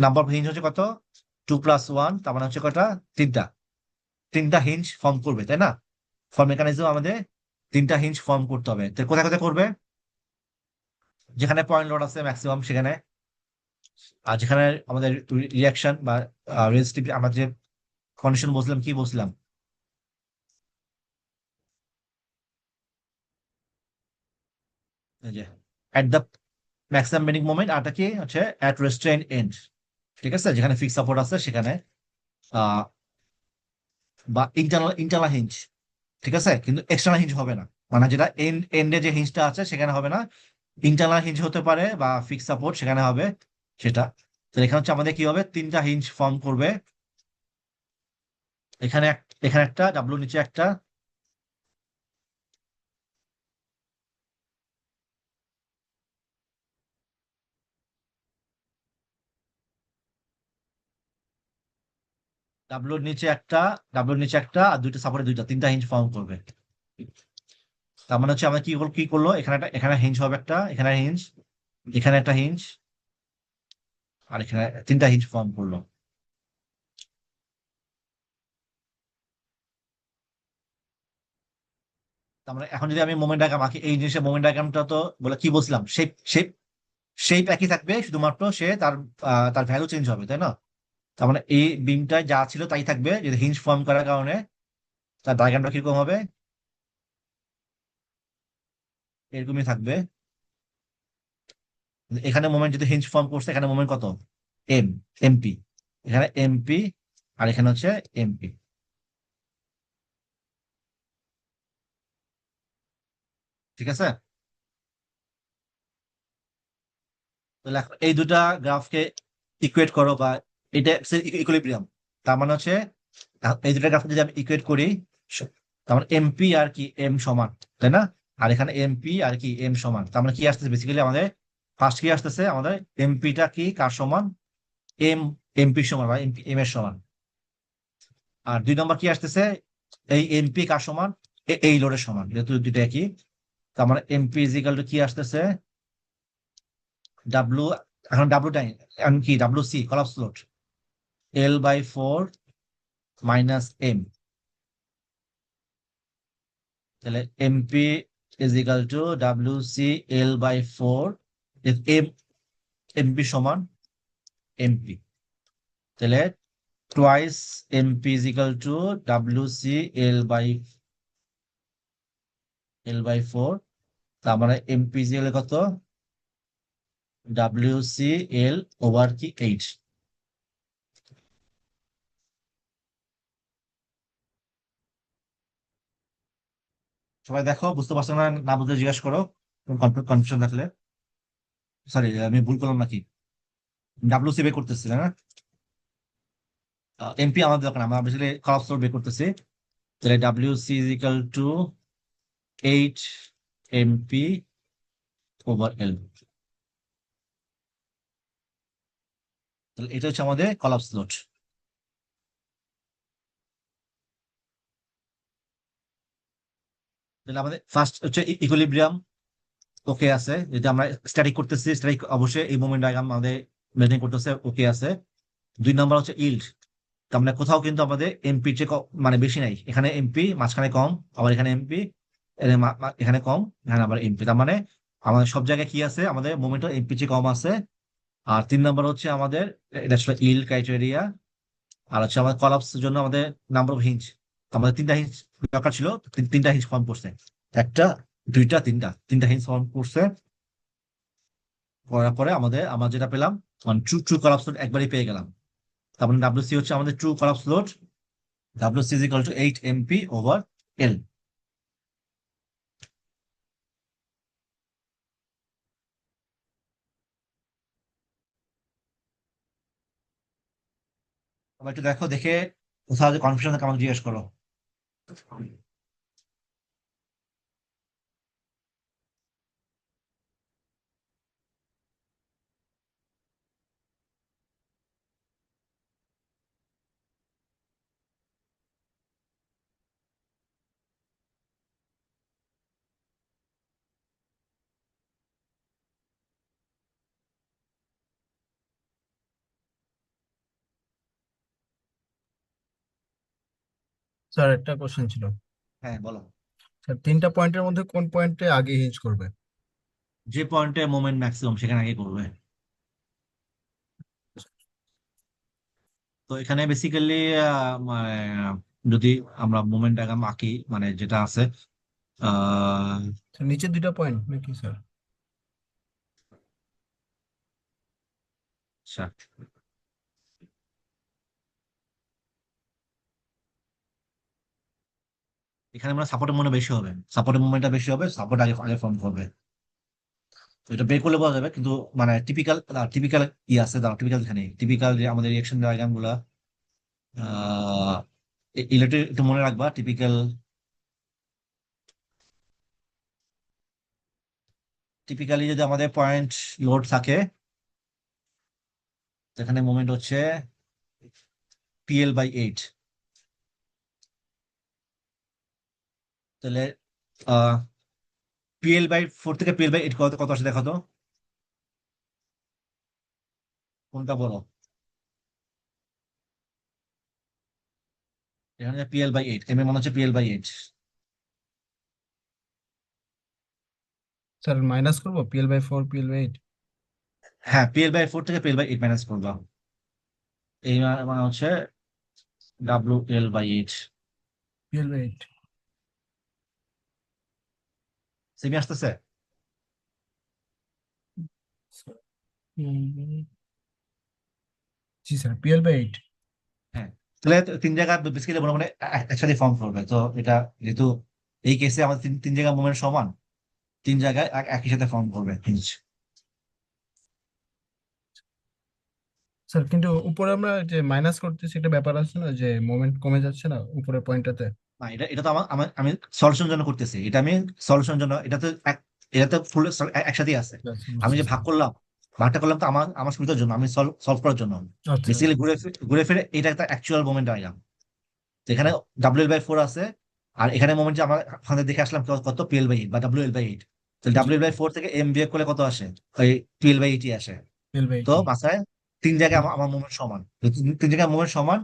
নাম্বার অফ হিঞ্জ হচ্ছে কত? 2+1, তার মানে হচ্ছে কয়টা? তিনটা। তিনটা হিঞ্জ ফর্ম করবে, তাই না? ফর্ম মেকানিজম আমাদের তিনটা হিঞ্জ ফর্ম করতে হবে। তো কোথায় কোথায় করবে? যেখানে পয়েন্ট লোড আছে ম্যাক্সিমাম সেখানে, আর যেখানে আমাদের রিয়াকশন বা রেজিস্টিভ, আমরা যে কন্ডিশন বলছিলাম, কি বলছিলাম? এই যে at the maximum bending moment, আরটা কি হচ্ছে এট রেস্ট্রেইন এন্ড, ঠিক আছে? যেখানে ফিক্স সাপোর্ট আছে সেখানে, আহ বা ইন্টারনাল ইন্টারনাল হিঞ্জ, ঠিক আছে? কিন্তু এক্সটার্নাল হিঞ্জ হবে না। মানে যেটা এন্ডে যে হিঞ্জটা আছে সেখানে হবে না, ইন্টারনাল হিঞ্জ হতে পারে বা ফিক্স সাপোর্ট সেখানে হবে সেটা। তো এখানে হচ্ছে আমাদের কি হবে, তিনটা হিঞ্জ ফর্ম করবে। এখানে একটা, ডাব্লু নিচে একটা, ডাব্লুর নিচে একটা, ডাব্লুর নিচে একটা, আর দুইটা সাপোর্টে দুইটা, তিনটা হিঞ্জ ফর্ম করবে। তার মানে হচ্ছে আমরা কি করলো, এখানে হিঞ্জ হবে একটা, এখানে হিঞ্জ, এখানে একটা হিঞ্জ, আর এখানে তিনটা হিঞ্জ ফর্ম করলো। তার মানে এখন যদি আমি মোমেন্ট ডায়াগ্রাম আঁকি, এই জিনিসের মোমেন্ট ডায়াগ্রামটা তো বলে কি বলছিলাম, শেপ শেপ শেপ একই থাকবে, শুধুমাত্র সে তার ভ্যালু চেঞ্জ হবে, তাই না? তার মানে এই বিমটায় যা ছিল তাই থাকবে, যদি হিঞ্জ ফর্ম করার কারণে তার ডায়াগ্রামটা কিরকম হবে, এরকমই থাকবে। এখানে মোমেন্ট যদি হিঞ্জ ফর্ম করছে, এখানে মোমেন্ট কত, এম, এমপি, এখানে এমপি, আর এখানে হচ্ছে এমপি। ঠিক আছে? তাহলে এখন এই দুটা গ্রাফকে ইকুয়েট করো, বা এটা ইকুইলিব্রিয়াম। তার মানে হচ্ছে এই দুটা গ্রাফকে যদি আমি ইকুয়েট করি, তার মানে এমপি আর কি এম সমান, তাই না? আর এখানে এমপি আর কি এম সমান, তার মানে কি আসতেছে বেসিক্যালি আমাদের, ফার্স্ট কি আসতেছে আমাদের, এমপিটা কি কার সমান, এম, এমপি সমান বা এমপি এম এর সমান। আর দুই নম্বর কি আসতেছে, এই এমপি কার সমান, এই লোডের সমান, যেহেতু দুইটা একই। তার মানে এমপি ইজিক্যাল টু কি আসতেছে, ডাব্লু, এখন ডাব্লু টাইম, এখন কি W C collapse load, L/4 minus M. তাহলে MP is equal to W C L/4, M, MP সমান এমপি। তাহলে twice MP is equal to W C L/4। তার মানে এমপি ইজ ইকাল কত, WC/L কি 8। সবাই দেখো, বুঝতে পারছো না, না বুঝতে জিজ্ঞাসা করো, কনফিউশন থাকলে। সরি, আমি ভুল করলাম নাকি, WC বের করতেছি না, এমপি আমাদের দরকার, আমরা বেসিক্যালি কলাপস লোড বের করতেছি। তাহলে WC is equal two 8 MP/L। তাহলে এটা হচ্ছে আমাদের কলাপস লোড। তাহলে আমাদের ফার্স্ট হচ্ছে ইকুইলিব্রিয়াম ওকে আছে, যেটা আমরা স্ট্যাটিক করতেছি, স্ট্যাটিক অবশ্যই এই মোমেন্ট ডায়াগ্রাম আমাদের মেনটেন করতেছে, ওকে আছে। দুই নাম্বার হচ্ছে ইল্ড, তার মানে কোথাও কিন্তু আমাদের এমপি চেয়ে মানে বেশি নাই, এখানে এমপি মাঝখানে কম, আবার এখানে এমপি, এখানে কম, এখানে আবার এমপি, তার মানে আমাদের সব জায়গায় কি আছে, আমাদের মোমেন্টও এমপি চেয়ে কম আছে। আর তিন নাম্বার হচ্ছে আমাদের, এটা আসলে ইল্ড ক্রাইটেরিয়া। আর হচ্ছে আমাদের কলাপসের জন্য আমাদের নাম্বার অফ হিঞ্জ, আমাদের তিনটা হিঞ্জ দরকার ছিল, তিনটা হিঞ্জ ফর্ম করছে, একটা, দুইটা, তিনটা, তিনটা হিঞ্জ ফর্ম করছে। করার পরে আমরা যেটা পেলাম, মানে ট্রু ট্রু কলাপস লোড একবারই পেয়ে গেলাম। তার মানে WC হচ্ছে আমাদের true collapse load, WC is equal to 8 MP/L। তোমরা একটু দেখো, দেখে কোথাও যে কনফিউশন থাকে আমাকে জিজ্ঞেস করো। স্যার একটা কোশ্চেন ছিল। হ্যাঁ বলো। স্যার তিনটা পয়েন্টের মধ্যে কোন পয়েন্টে আগে হিঞ্জ করবে? যে পয়েন্টে মোমেন্ট ম্যাক্সিমাম সেখানে আগে করবে। তো এখানে বেসিক্যালি যদি আমরা মোমেন্ট ডায়াগ্রাম আঁকি, মানে যেটা আছে, আহ স্যার নিচের দুইটা পয়েন্ট নাকি স্যার? আচ্ছা, এখানে মানে সাপোর্টের মনে বেশি হবে, সাপোর্টের মুভমেন্টটা বেশি হবে, সাপোর্ট আগে আগে ফর্ম করবে। তো এটা বের করলে বোঝা যাবে, কিন্তু মানে টিপিক্যাল টিপিক্যাল ই আছে, দাঁড়াও টিপিক্যাল এখানে টিপিক্যাল যে আমাদের রিয়াকশন ডায়াগ্রাম গুলা আহ ইলেকট্রিক একটু মনে রাখবা টিপিক্যাল। টিপিক্যালি যদি আমাদের পয়েন্ট লোড থাকে, এখানে মোমেন্ট হচ্ছে PL/8। তাহলে PL/4 থেকে PL/8 কত কত আসে দেখো তো, কোনটা বলো? এখানে PL/8, এম এ মনে হচ্ছে PL/8। স্যার মাইনাস করবো PL/4 PL/8। হ্যাঁ, PL/4 থেকে PL/8 মাইনাস করবা, এই মানে হচ্ছে WL/8। PL/8। সেমি আসতেছে? জি স্যার PL/8। হ্যাঁ, তাহলে তিন জায়গা বেসিক্যালি মনে মানে একসাথে ফর্ম করবে। তো এটা যেহেতু এই কেসে আমাদের তিন তিন জায়গা মোমেন্ট সমান, তিন জায়গায় একই সাথে ফর্ম করবে হিঞ্জ। স্যার কিন্তু উপরে আমরা যে মাইনাস করতেছি একটা ব্যাপার আছে না, যে মোমেন্ট কমে যাচ্ছে না উপরের পয়েন্টটাতে? না, এটা এটা তো আমি সলিউশন জন্য করতেছি, এটা আমি সলিউশন জন্য, এটা তো এটা তো ফুল একসাথেই আছে। আচ্ছা আমি যে বুঝতেছি। ভাগ করলাম, ভাগটা করলাম তো আমার আমার সুবিধার জন্য, আমি সলভ করার জন্য। আচ্ছা বেসিক্যালি ঘুরে ফিরে এটা একটা অ্যাকচুয়াল মোমেন্ট আইলাম। তো এখানে WL/4 আছে, আর এখানে মোমেন্ট যে আমরা ওখানে দেখে আসলাম কত PL/8 বা WL/8। তো জি WL/4 থেকে M বিয়োগ করলে কত আসে? ওই PL/8 আসে। তো PL/8। মাথায় তিন জায়গায় আমার মোমেন্ট সমান, তো তিন জায়গায় মোমেন্ট সমান,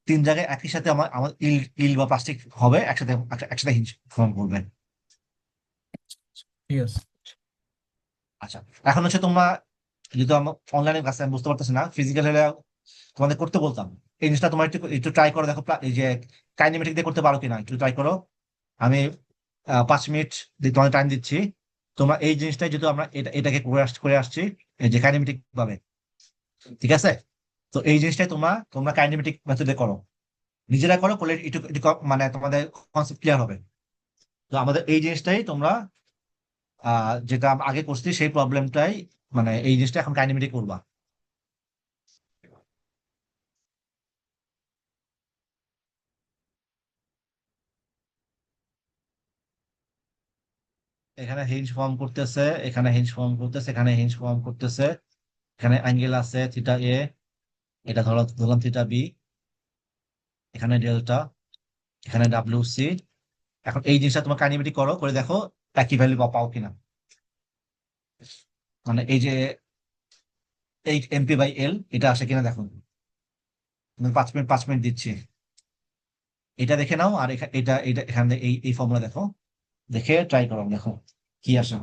তিন জায়গায় একই সাথে আমার আমার ইল ইল বা প্লাস্টিক হবে, একসাথে একসাথে হিঞ্জ ফর্ম করবে। ঠিক আছে। আচ্ছা, এখন হচ্ছে তোমরা, যেহেতু আমার অনলাইনে ক্লাসে আমি বুঝতে পারতেছি না, ফিজিক্যাল হলে তোমাদের করতে বলতাম। এই জিনিসটা তোমার একটু একটু ট্রাই করো, দেখো এই যে কাইনেমেটিক দিয়ে করতে পারো কিনা, একটু ট্রাই করো। আমি 5 মিনিট তোমাদের টাইম দিচ্ছি। তোমরা এই জিনিসটাই যেহেতু আমরা এটাকে করে আসছি এই যে কাইনেমেটিক ভাবে, ঠিক আছে? তো এই জিনিসটাই তোমরা তোমরা কাইনেমেটিক মেথডে করো, নিজেরা করো, করলে একটু একটু মানে তোমাদের কনসেপ্ট ক্লিয়ার হবে। তো আমাদের এই জিনিসটাই তোমরা যেটা আমরা আগে করছি সেই প্রবলেমটাই, মানে এই জিনিসটা এখন কাইনেমেটিক করবা। এখানে হিঞ্জ ফর্ম করতেছে, এখানে হিঞ্জ ফর্ম করতেছে, এখানে হিঞ্জ ফর্ম করতেছে, এখানে অ্যাঙ্গেল আছে θA, এটা ধরলাম θB, এখানে ডেল্টা, এখানে WC। এখন এই জিনিসটা তোমার কাইনেমেটিক করো, করে দেখো একই ভ্যালু পাও কিনা। মানে এই যে 8 MP/L এটা আসে কিনা দেখো। আমি 5 মিনিট দিচ্ছি, এটা দেখে নাও। আর এটা এটা এখানে এই এই ফর্মুলা দেখো, দেখে ট্রাই করো, দেখো কি আসে।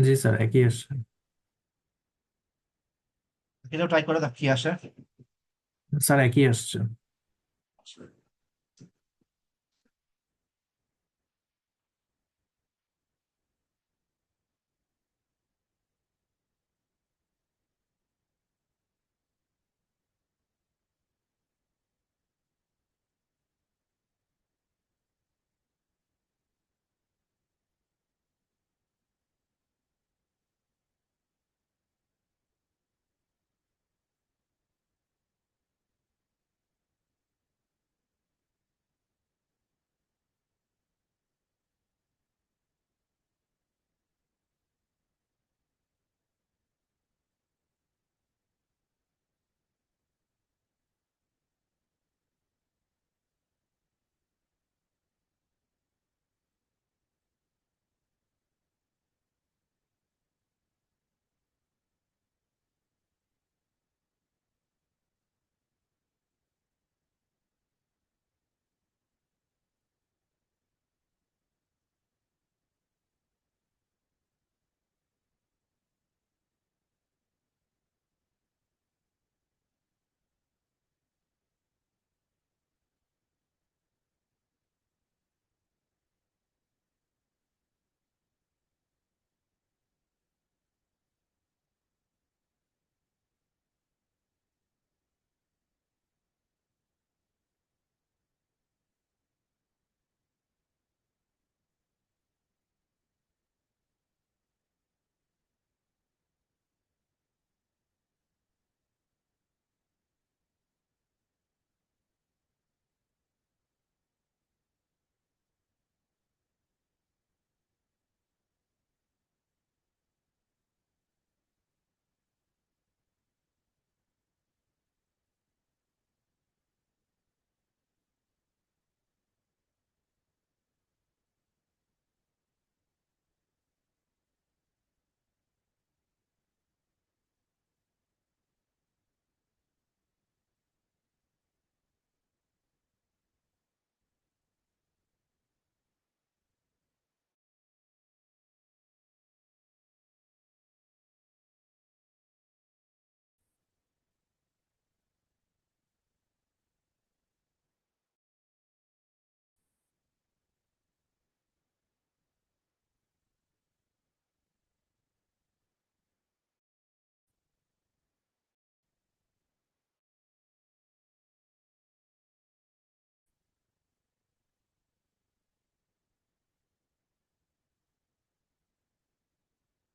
জি স্যার, একই আসছে। এটাও ট্রাই করে দেখ কি আসে। স্যার একই আসছে।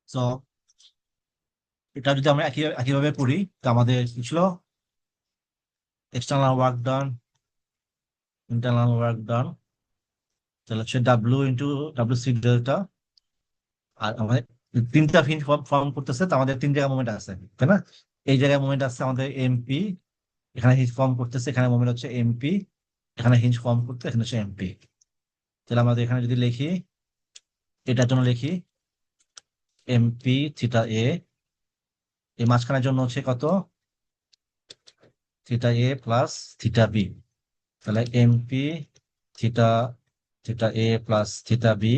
তো এটা যদি আমরা একইভাবে করি, তো আমাদের কি ছিল, external work done, internal work done, তাহলে হচ্ছে W into W C delta. আর আমাদের তিনটা ফিন ফর্ম করতেছে, তো আমাদের তিন জায়গায় মোমেন্ট আছে, তাই না? এই জায়গায় মোমেন্ট আছে আমাদের এমপি, এখানে হিঞ্জ ফর্ম করতেছে, এখানে মোমেন্ট হচ্ছে এমপি, এখানে হিঞ্জ ফর্ম করতে, এখানে হচ্ছে এমপি। তাহলে আমাদের এখানে যদি লিখি, এটার জন্য লিখি এমপি থিটা এ, এই মাঝখানের জন্য হচ্ছে কত, theta A plus theta B. তাহলে MP theta, theta A plus theta B.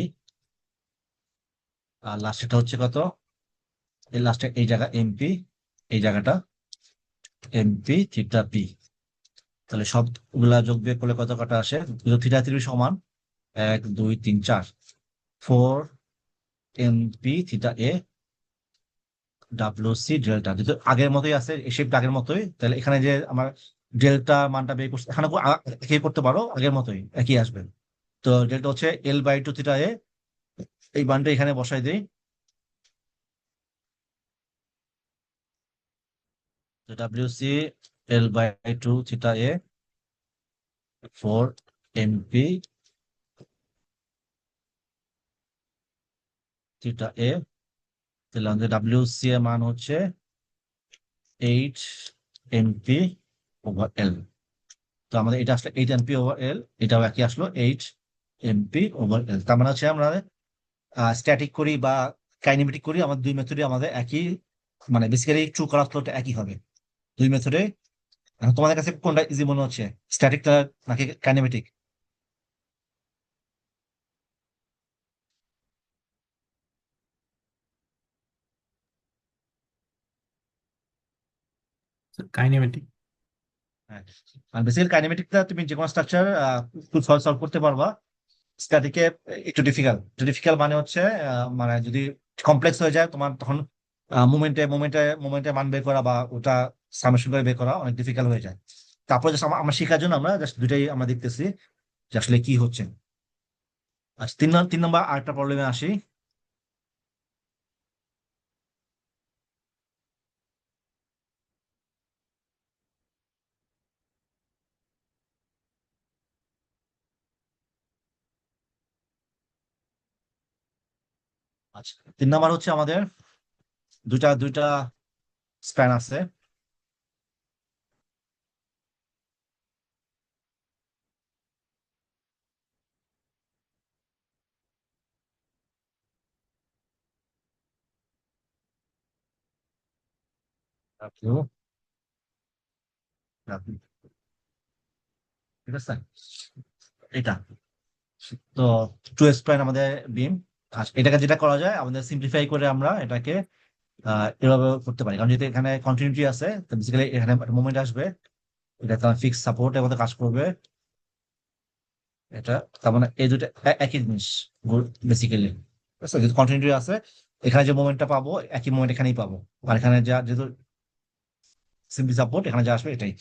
আর লাস্টেটা হচ্ছে কত, এই লাস্টে এই জায়গা এমপি, এই জায়গাটা এমপি থিটা বি। তাহলে সবগুলা যোগ বিয়োগ করলে কত কটা আসে, থিটা থ্রি সমান 1 2 3 4, 4 MP theta A W C delta. যদি আগের মতোই আছে, এই শেপটা আগের মতোই, তাহলে এখানে যে আমার ডেল্টা মানটা বের করছে, এখানে একই করতে পারো, আগের মতোই একই আসবে। তো ডেল্টা হচ্ছে L/2 থিটা এ, এই মানটা এখানে বসাই দিই। ডাব্লিউ সি L/2 থিটা এ, 4 এমপি থিটা এ। তাহলে আমাদের ডাব্লিউ সি এর মান হচ্ছে 8 এমপি/L। তো আমাদের এটা আসলে 8 এমপি/L, এটাও একই আসলো 8 এমপি/L। তার মানে হচ্ছে আমরা স্ট্যাটিক করি বা কাইনেমেটিক করি, আমাদের দুই মেথডে আমাদের একই, মানে বেসিক্যালি ট্রু করার ফ্লোটা একই হবে দুই মেথডে। এখন তোমাদের কাছে কোনটা ইজি মনে হচ্ছে, স্ট্যাটিকটা নাকি কাইনেমেটিক? কাইনেমেটিক। হ্যাঁ, আর বেসিক্যালি কাইনেমেটিকটা তুমি যে কোনো স্ট্রাকচার খুব সহজ সলভ করতে পারবা। স্ট্যাটিকে একটু ডিফিকাল্ট মানে হচ্ছে মানে যদি কমপ্লেক্স হয়ে যায় তোমার তখন মোমেন্টে মান বের করা বা ওটা সামেশন করে বের করা অনেক ডিফিকাল্ট হয়ে যায়। তারপরে জাস্ট আমরা শেখার জন্য আমরা জাস্ট দুটাই আমরা দেখতেছি যে আসলে কি হচ্ছে। আচ্ছা, 3 নম্বর আরেকটা প্রবলেমে আসি। আচ্ছা, 3 নম্বর হচ্ছে আমাদের দুইটা দুইটা স্প্যান আছে। রাখলো, রাখলো, ঠিক আছে। এটা তো টু স্প্যান আমাদের বিম। আচ্ছা, এটাকে যেটা করা যায় আমাদের সিম্পলিফাই করে আমরা এটাকে এভাবে করতে পারি, কারণ যেহেতু এখানে কন্টিনিউটি আছে তো বেসিক্যালি এখানে মোমেন্ট আসবে, এটা তার ফিক্স সাপোর্টের মতো কাজ করবে। এটা তার মানে এই দুটো একই জিনিস বেসিক্যালি, যেহেতু কন্টিনিউটি আছে এখানে যে মোমেন্টটা পাবো একই মোমেন্ট এখানেই পাবো। আর এখানে যা যেহেতু সিম্পলি সাপোর্ট এখানে যা আসবে এটাই।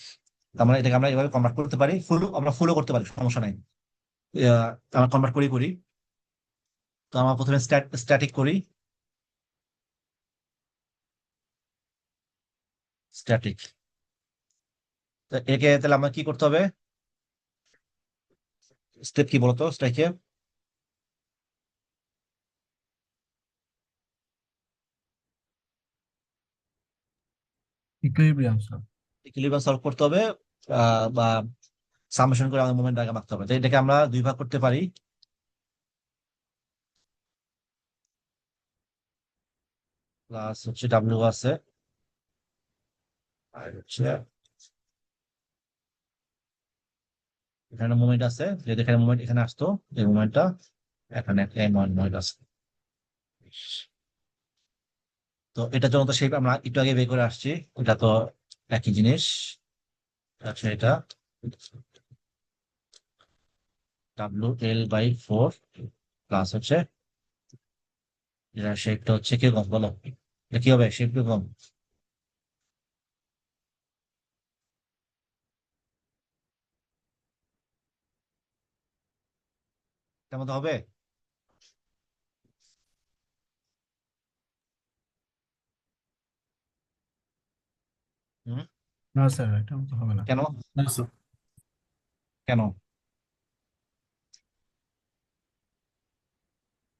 তার মানে এটাকে আমরা এভাবে কনভার্ট করতে পারি, আমরা ফুলও করতে পারি, সমস্যা নাই। আমরা কনভার্ট করি। তো আমরা প্রথমে স্ট্যাটিক করি। স্ট্যাটিক, তো একে তাহলে আমরা কি করতে হবে, স্টেপ কি বলতো স্ট্যাকে? Equilibrium sir. ইকুইলিব্রিয়াম সলভ করতে হবে বা সামেশন করে আমাদের মোমেন্ট আগে মাপতে হবে। তো এটাকে আমরা দুই ভাগ করতে পারি। প্লাস হচ্ছে ডাব্লিউ আছে, আর হচ্ছে এখানে মোমেন্ট আছে, যেহেতু এখানে মোমেন্ট এখানে আসতো, এই মোমেন্টটা এখানে মোমেন্ট আছে। তো এটার জন্য তো শেপ আমরা একটু আগে বের করে আসছি, এটা তো একই জিনিস। আচ্ছা, এটা WL/4 প্লাস হচ্ছে এটা শেপটা হচ্ছে কিরকম বলো, এটা কি হবে শেপ কিরকম? কেমন হবে? হুম, না স্যার, এটা তো হবে না। কেন? না স্যার। কেন?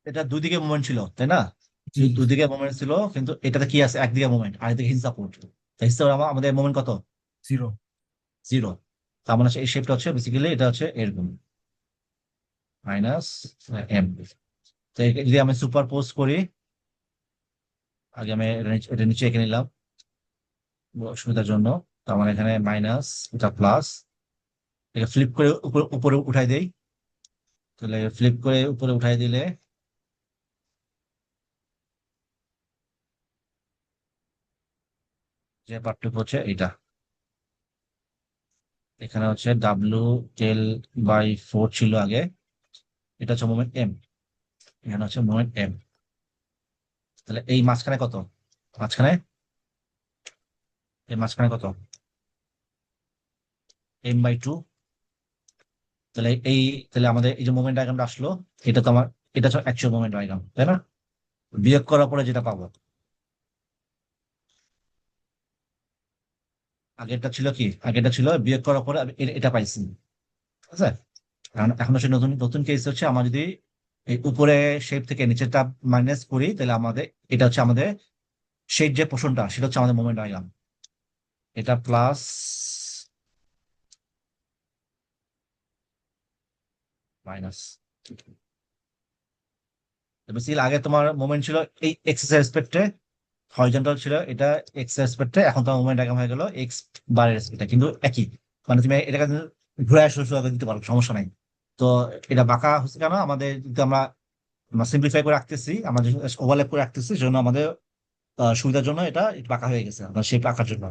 এটা দুই দিকে মুভমেন্ট ছিল তাই না? জি। দুই দিকে মুভমেন্ট ছিল, কিন্তু এটাতে কি আছে, একদিকে মুভমেন্ট আর এদিকে হিল সাপোর্ট। হিসাবে আমাদের মুভমেন্ট কত? জিরো। 0। তার মানে এই শেপটা হচ্ছে বেসিক্যালি এটা হচ্ছে এরকম -M। তো যদি আমি সুপার পোজ করি, আগে আমি এটা নিচে এঁকে নিলাম সুবিধার জন্য। তার মানে এখানে মাইনাস, এটা প্লাস, এটা ফ্লিপ করে উপরে উঠাই দেই। তাহলে ফ্লিপ করে উপরে উঠাই দিলে যে পার্থক্য হচ্ছে এটা, এখানে হচ্ছে WL/4 ছিল আগে, এটা হচ্ছে মোমেন্ট M, এখানে হচ্ছে মোমেন্ট M। তাহলে এই মাঝখানে কত? মাঝখানে এই মাঝখানে কত? M/2। তাহলে আমাদের এই যে মোমেন্ট ডায়াগ্রামটা আসলো, এটা তো আমার, এটা হচ্ছে অ্যাকচুয়াল মোমেন্ট ডায়াগ্রাম তাই না? বিয়োগ করার পরে যেটা পাবো, আগেরটা ছিল কি, আগেরটা ছিল বিয়োগ করার পরে আমি এটা পাইছি, ঠিক আছে। কারণ এখন হচ্ছে নতুন নতুন কেস হচ্ছে, আমরা যদি এই উপরে শেপ থেকে নিচেরটা মাইনাস করি তাহলে আমাদের এটা হচ্ছে আমাদের শেড যে পোর্শনটা সেটা হচ্ছে আমাদের মোমেন্ট ডায়াগ্রাম। এটা প্লাস মাইনাস, বেসিক্যালি আগে তোমার মোমেন্ট ছিল এই এক্স এর রেসপেক্টে, হরিজন্টাল ছিল এটা এক্স এর রেসপেক্টে, এখন তোমার মোমেন্ট ডায়াগ্রাম হয়ে গেল এক্স বারের রেসপেক্টে, কিন্তু একই। মানে তুমি এটাকে ঘুরে আসলে দিতে পারো, সমস্যা নাই। তো এটা বাঁকা হচ্ছে কেন, আমাদের যদি আমরা সিম্পলিফাই করে রাখতেছি, আমরা ওভারল্যাপ করে রাখতেছি, সেজন্য আমাদের সুবিধার জন্য এটা একটু বাঁকা হয়ে গেছে, আমরা শেপ আঁকার জন্য।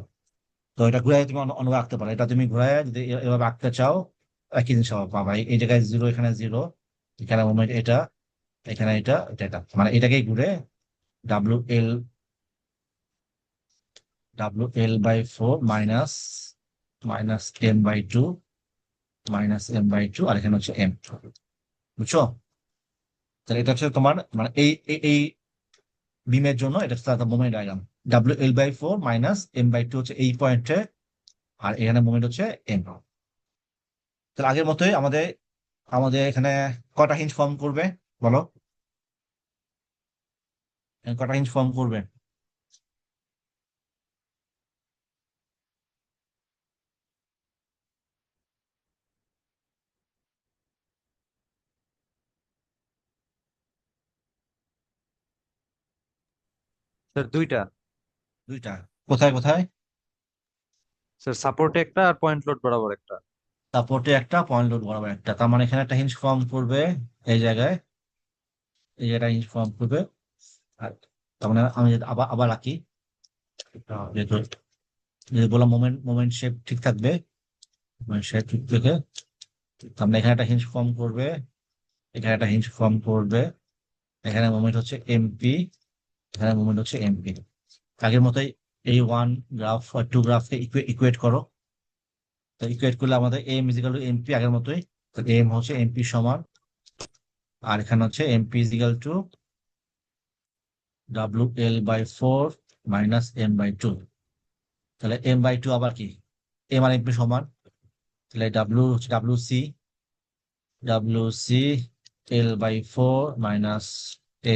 তো এটা ঘুরাই তুমি অন্যভাবে আঁকতে পারো, এটা তুমি ঘুরাই যদি এভাবে আঁকতে চাও একই জিনিস পাবা। এই জায়গায় জিরো, এখানে জিরো, এখানে মোমেন্ট এটা, এখানে এটা, এটা মানে এটাকেই ঘুরে ডাব্লিউ এল, ডাব্লিউ এল/4 মাইনাস M/2 M/2, আর এখানে হচ্ছে এম। বুঝছো? তাহলে এটা হচ্ছে তোমার মানে এই বিমের জন্য এটা হচ্ছে মোমেন্ট ডায়াগ্রাম। WL/4 M/2 হচ্ছে এই পয়েন্টে, আর এখানে মোমেন্ট হচ্ছে এম। তাহলে আগের মতোই আমাদের আমাদের এখানে কটা হিঞ্জ ফর্ম করবে বলো? কটা হিঞ্জ ফর্ম করবে? স্যার দুইটা। দুইটা। কোথায় কোথায়? স্যার সাপোর্টে একটা আর পয়েন্ট লোড বরাবর একটা। সাপোর্টে একটা, পয়েন্ট লোড বরাবর একটা, তার মানে এখানে একটা হিঞ্জ ফর্ম করবে এই জায়গায়, এই জায়গায় হিঞ্জ ফর্ম করবে। আর তার মানে আমি যদি আবার আবার রাখি, যেহেতু যদি বললাম মোমেন্ট মোমেন্ট শেপ ঠিক থাকবে, মোমেন্ট শেপ ঠিক থেকে তার মানে এখানে একটা হিঞ্জ ফর্ম করবে, এখানে একটা হিঞ্জ ফর্ম করবে, এখানে মোমেন্ট হচ্ছে এমপি, এখানে মোমেন্ট হচ্ছে এমপি। আগের মতোই এই 1 গ্রাফ 2 গ্রাফকে ইকুয়েট করো। তো ইকুয়েট করলে আমাদের এম ইজিক্যাল টু এমপি আগের মতোই। তো এম হচ্ছে এমপি সমান, আর এখানে হচ্ছে MP is equal two WL/4 M/2। তাহলে M/2 আবার কি? এম আর এমপি সমান, তাহলে ডাব্লিউ হচ্ছে WC L/4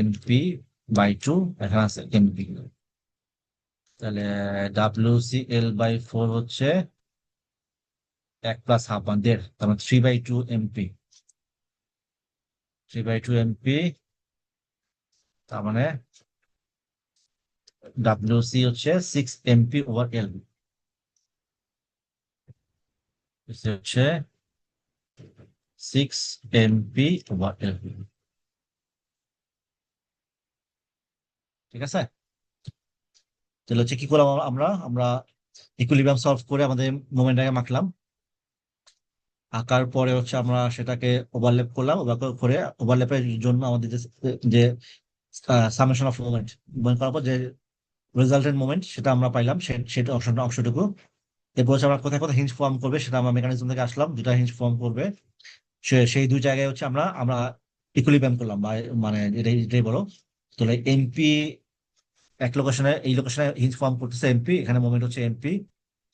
MP/2, এখানে আছে এমপি। তাহলে WC L/4 হচ্ছে 1+1/2 মানে 1.5, তার মানে 3/2 MP, 3/2 MP। তার মানে WC হচ্ছে 6 MP/L, হচ্ছে 6 MP/L। ঠিক আছে? তাহলে হচ্ছে কি করলাম আমরা আমরা ইকুইলিব্রিয়াম সলভ করে আমাদের মোমেন্টটাকে মাখলাম। আঁকার পরে হচ্ছে আমরা সেটাকে ওভারল্যাপ করলাম, করে ওভারল্যাপের জন্য আমাদের যে সামেশন অফ মোমেন্ট মনে করার পর যে রেজাল্টেন্ট মোমেন্ট সেটা আমরা পাইলাম, সেটা অংশটুকু। এরপর হচ্ছে আমরা কোথায় কোথায় হিঞ্জ ফর্ম করবে সেটা আমরা মেকানিজম থেকে আসলাম, দুটা হিঞ্জ ফর্ম করবে, সেই দুই জায়গায় হচ্ছে আমরা আমরা ইকুইলিব্রিয়াম করলাম, বা মানে এটাই বলো। তাহলে এমপি এক লোকেশনে, এই লোকেশনে হিঞ্জ ফর্ম করতেছে এমপি, এখানে মোমেন্ট হচ্ছে এমপি।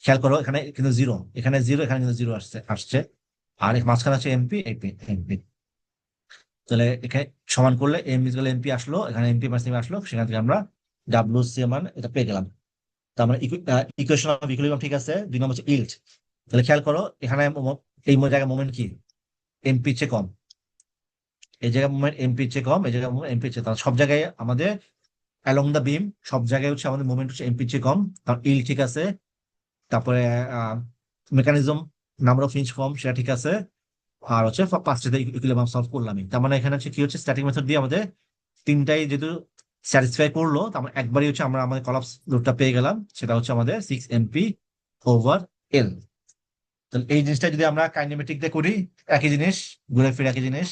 খেয়াল করো এখানে কিন্তু জিরো, এখানে জিরো, এখানে কিন্তু জিরো আসছে, আর মাঝখানে হচ্ছে এমপি এমপি এমপি। তাহলে এখানে সমান করলে এম ইকুয়াল এমপি আসলো, এখানে এমপি মাইনাস এমপি আসলো, সেখান থেকে আমরা WC মান এটা পেয়ে গেলাম। তার মানে ইকুয়েশন অফ ইকুইলিব্রিয়াম ঠিক আছে। 2 নম্বর হচ্ছে ইল্ড। তাহলে খেয়াল করো এখানে এই জায়গায় মোমেন্ট কি এমপি চেয়ে কম, এই জায়গায় মোমেন্ট এমপি চেয়ে কম, এই জায়গায় মোমেন্ট এমপি চেয়ে, তাহলে সব জায়গায় আমাদের অ্যালং দ্য বিম সব জায়গায় হচ্ছে আমাদের মোমেন্ট হচ্ছে এমপি চেয়ে কম, কারণ ইল্ড ঠিক আছে। তারপরে mechanism number of hinge form সেটা ঠিক আছে, আর হচ্ছে পাঁচটাতে ইকুইলিব্রিয়াম সলভ করলামই। তার মানে এখানে হচ্ছে কি হচ্ছে স্ট্যাটিক মেথড দিয়ে আমাদের তিনটাই যেহেতু স্যাটিসফাই করলো, তার মানে একবারই হচ্ছে আমরা আমাদের কলাপস লোডটা পেয়ে গেলাম, সেটা হচ্ছে আমাদের 6 MP/L। তাহলে এই জিনিসটা যদি আমরা কাইনেমেটিক দিয়ে করি, একই জিনিস, ঘুরে ফিরে একই জিনিস।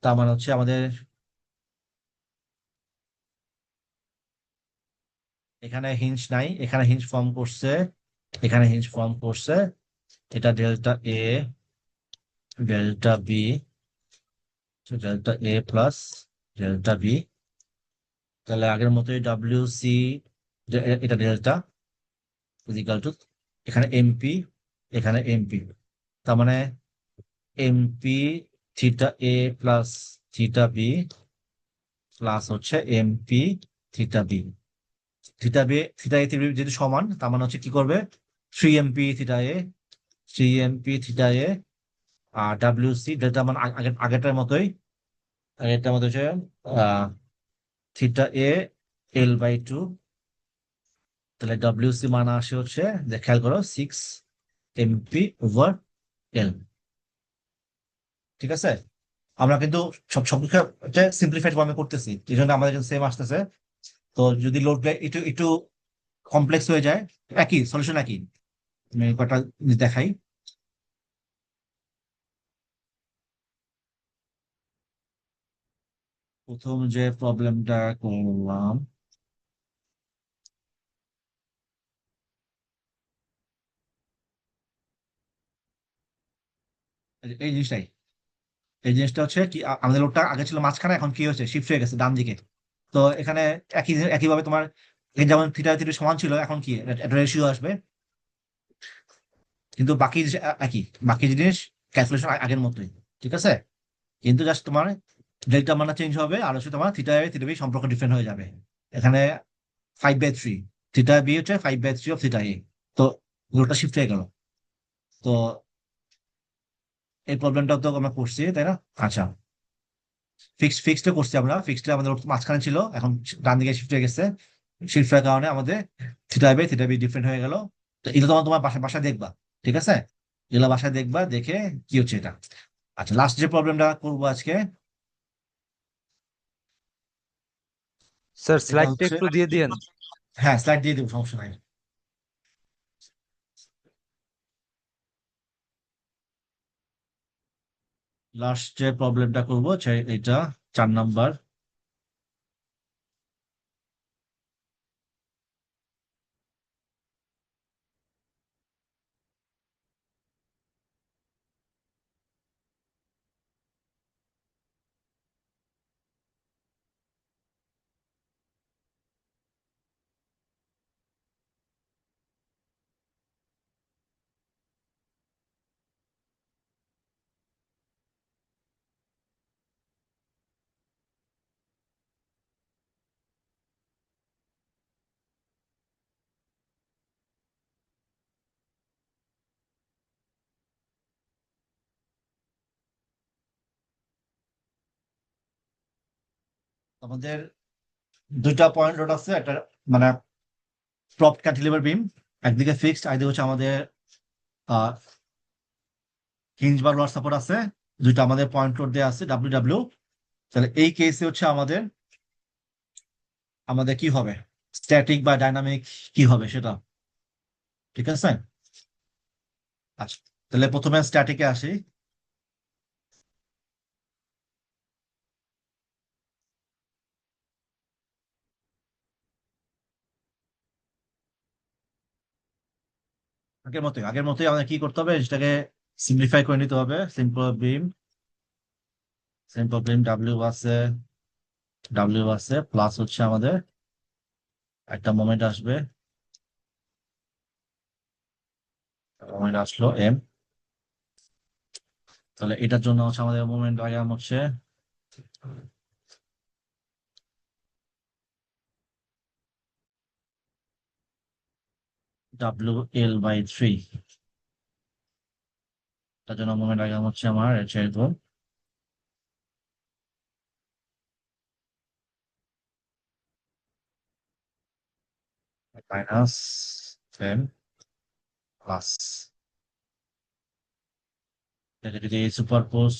তার মানে হচ্ছে আমাদের এখানে হিঞ্জ নাই, এখানে হিঞ্জ ফর্ম করছে, এখানে হিঞ্জ ফর্ম করছে, এটা delta A, delta B, delta A plus delta B. তাহলে আগের মতোই WC, এটা ডেল্টা ইজিক্যাল টু, এখানে এমপি, এখানে এমপি, তার মানে MP theta A plus theta B plus হচ্ছে MP theta B. Theta A যেহেতু সমান, তার মানে হচ্ছে কি করবে 3 MP theta A, 3 MP theta A, আর WC ডেল্টা মান আগেরটার মতোই, আগেরটার মতো হচ্ছে থিটা এ L/2। তাহলে WC মান আসে হচ্ছে, খেয়াল করো 6 MP/L। ঠিক আছে? আমরা কিন্তু সবকিছু সিম্পলিফাইড ফর্মে করতেছি, এই জন্য আমাদের সেম আসতেছে। তো যদি লোড একটু একটু কমপ্লেক্স হয়ে যায়, একই সলিউশন একই। আমি কটা জিনিস দেখাই। প্রথম যে প্রবলেমটা করলাম, এই জিনিসটাই, এই জিনিসটা হচ্ছে কি আমাদের লোডটা আগে ছিল মাঝখানে, এখন কি হচ্ছে শিফট হয়ে গেছে ডান দিকে। তো এখানে একইভাবে তোমার এই যেমন থিটা থিটা সমান ছিল, এখন কি একটা রেশিও আসবে, কিন্তু বাকি একই, বাকি জিনিস ক্যালকুলেশন আগের মতোই, ঠিক আছে। কিন্তু জাস্ট তোমার ডেল্টা মানটা চেঞ্জ হবে, আর হচ্ছে তোমার থিটা এ থিটা বি সম্পর্ক ডিফারেন্ট হয়ে যাবে। এখানে 5/3, থিটা বি হচ্ছে 5/3 অফ থিটা এ। তো লোডটা শিফট হয়ে গেল। তো এই প্রবলেমটা তো আমরা করছি, তাই না? আচ্ছা, ফিক্সড করছি আমরা, ফিক্সড আমাদের মাঝখানে ছিল, এখন ডান দিকে শিফট হয়ে গেছে। শিফট হওয়ার কারণে আমাদের থিটা বি ডিফারেন্ট হয়ে গেল। তো এগুলো তোমার তোমার বাসায় দেখবা, ঠিক আছে। এগুলো বাসায় দেখবা, দেখে কি হচ্ছে এটা। আচ্ছা, লাস্ট যে প্রবলেমটা করবো আজকে, স্যার এটা স্লাইডটা হচ্ছে, একটু দিয়ে দিয়েন। হ্যাঁ স্লাইড দিয়ে দেবো, সমস্যা নাই। লাস্ট যে প্রবলেমটা করবো এটা 4 নাম্বার। আমাদের দুইটা পয়েন্ট লোড আছে, একটা মানে প্রপ ক্যান্টিলিভার বিম, একদিকে ফিক্সড, একদিকে হচ্ছে আমাদের হিঞ্জ বা লোয়ার সাপোর্ট আছে। দুইটা আমাদের পয়েন্ট লোড দেওয়া আছে ডাব্লিউ। তাহলে এই কেসে হচ্ছে আমাদের আমাদের কি হবে, স্ট্যাটিক বা ডাইনামিক কি হবে সেটা, ঠিক আছে। আচ্ছা, তাহলে প্রথমে স্ট্যাটিকে আসি। আগের মতোই আমাদের কি করতে হবে, সেটাকে সিম্পলিফাই করে নিতে হবে। সিম্পল বিম ডাব্লিউ আছে প্লাস হচ্ছে আমাদের একটা মোমেন্ট আসবে, মোমেন্ট আসলো এম। তাহলে এটার জন্য হচ্ছে আমাদের মোমেন্ট ডায়াগ্রাম হচ্ছে WL/3। তার জন্য মোমেন্ট ডায়াগ্রাম হচ্ছে আমার এরকম, -10 প্লাস, এটাকে যদি সুপারপোজ,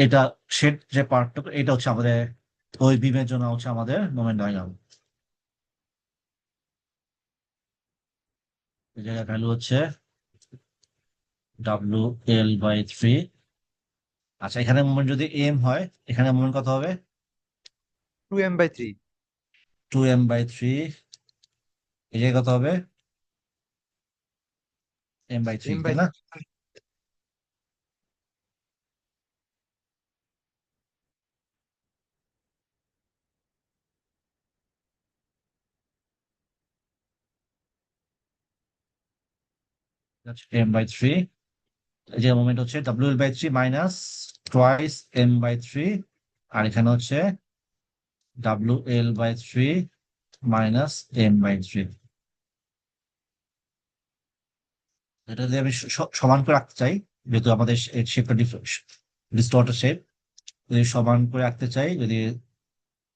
এটা শেড যে পার্টটুকু, এটা হচ্ছে আমাদের ওই বিমের জন্য হচ্ছে আমাদের মোমেন্ট ডায়াগ্রাম। এই জায়গায় ভ্যালু হচ্ছে WL/3। আচ্ছা, এখানে মোমেন্ট যদি এম হয়, এখানে মোমেন্ট কত হবে? 2m/3। 2m/3। এই জায়গায় কত হবে? m/3, এম বাই তাই না? m/3। এই যে মোমেন্ট হচ্ছে WL/3 মাইনাস টোয়াইস m/3, আর এখানে হচ্ছে WL/3 মাইনাস m/3। এটা যদি আমি সমান করে রাখতে চাই, যেহেতু আমাদের শেপটা ডিস্টর্টেড শেপ, যদি সমান করে রাখতে চাই, যদি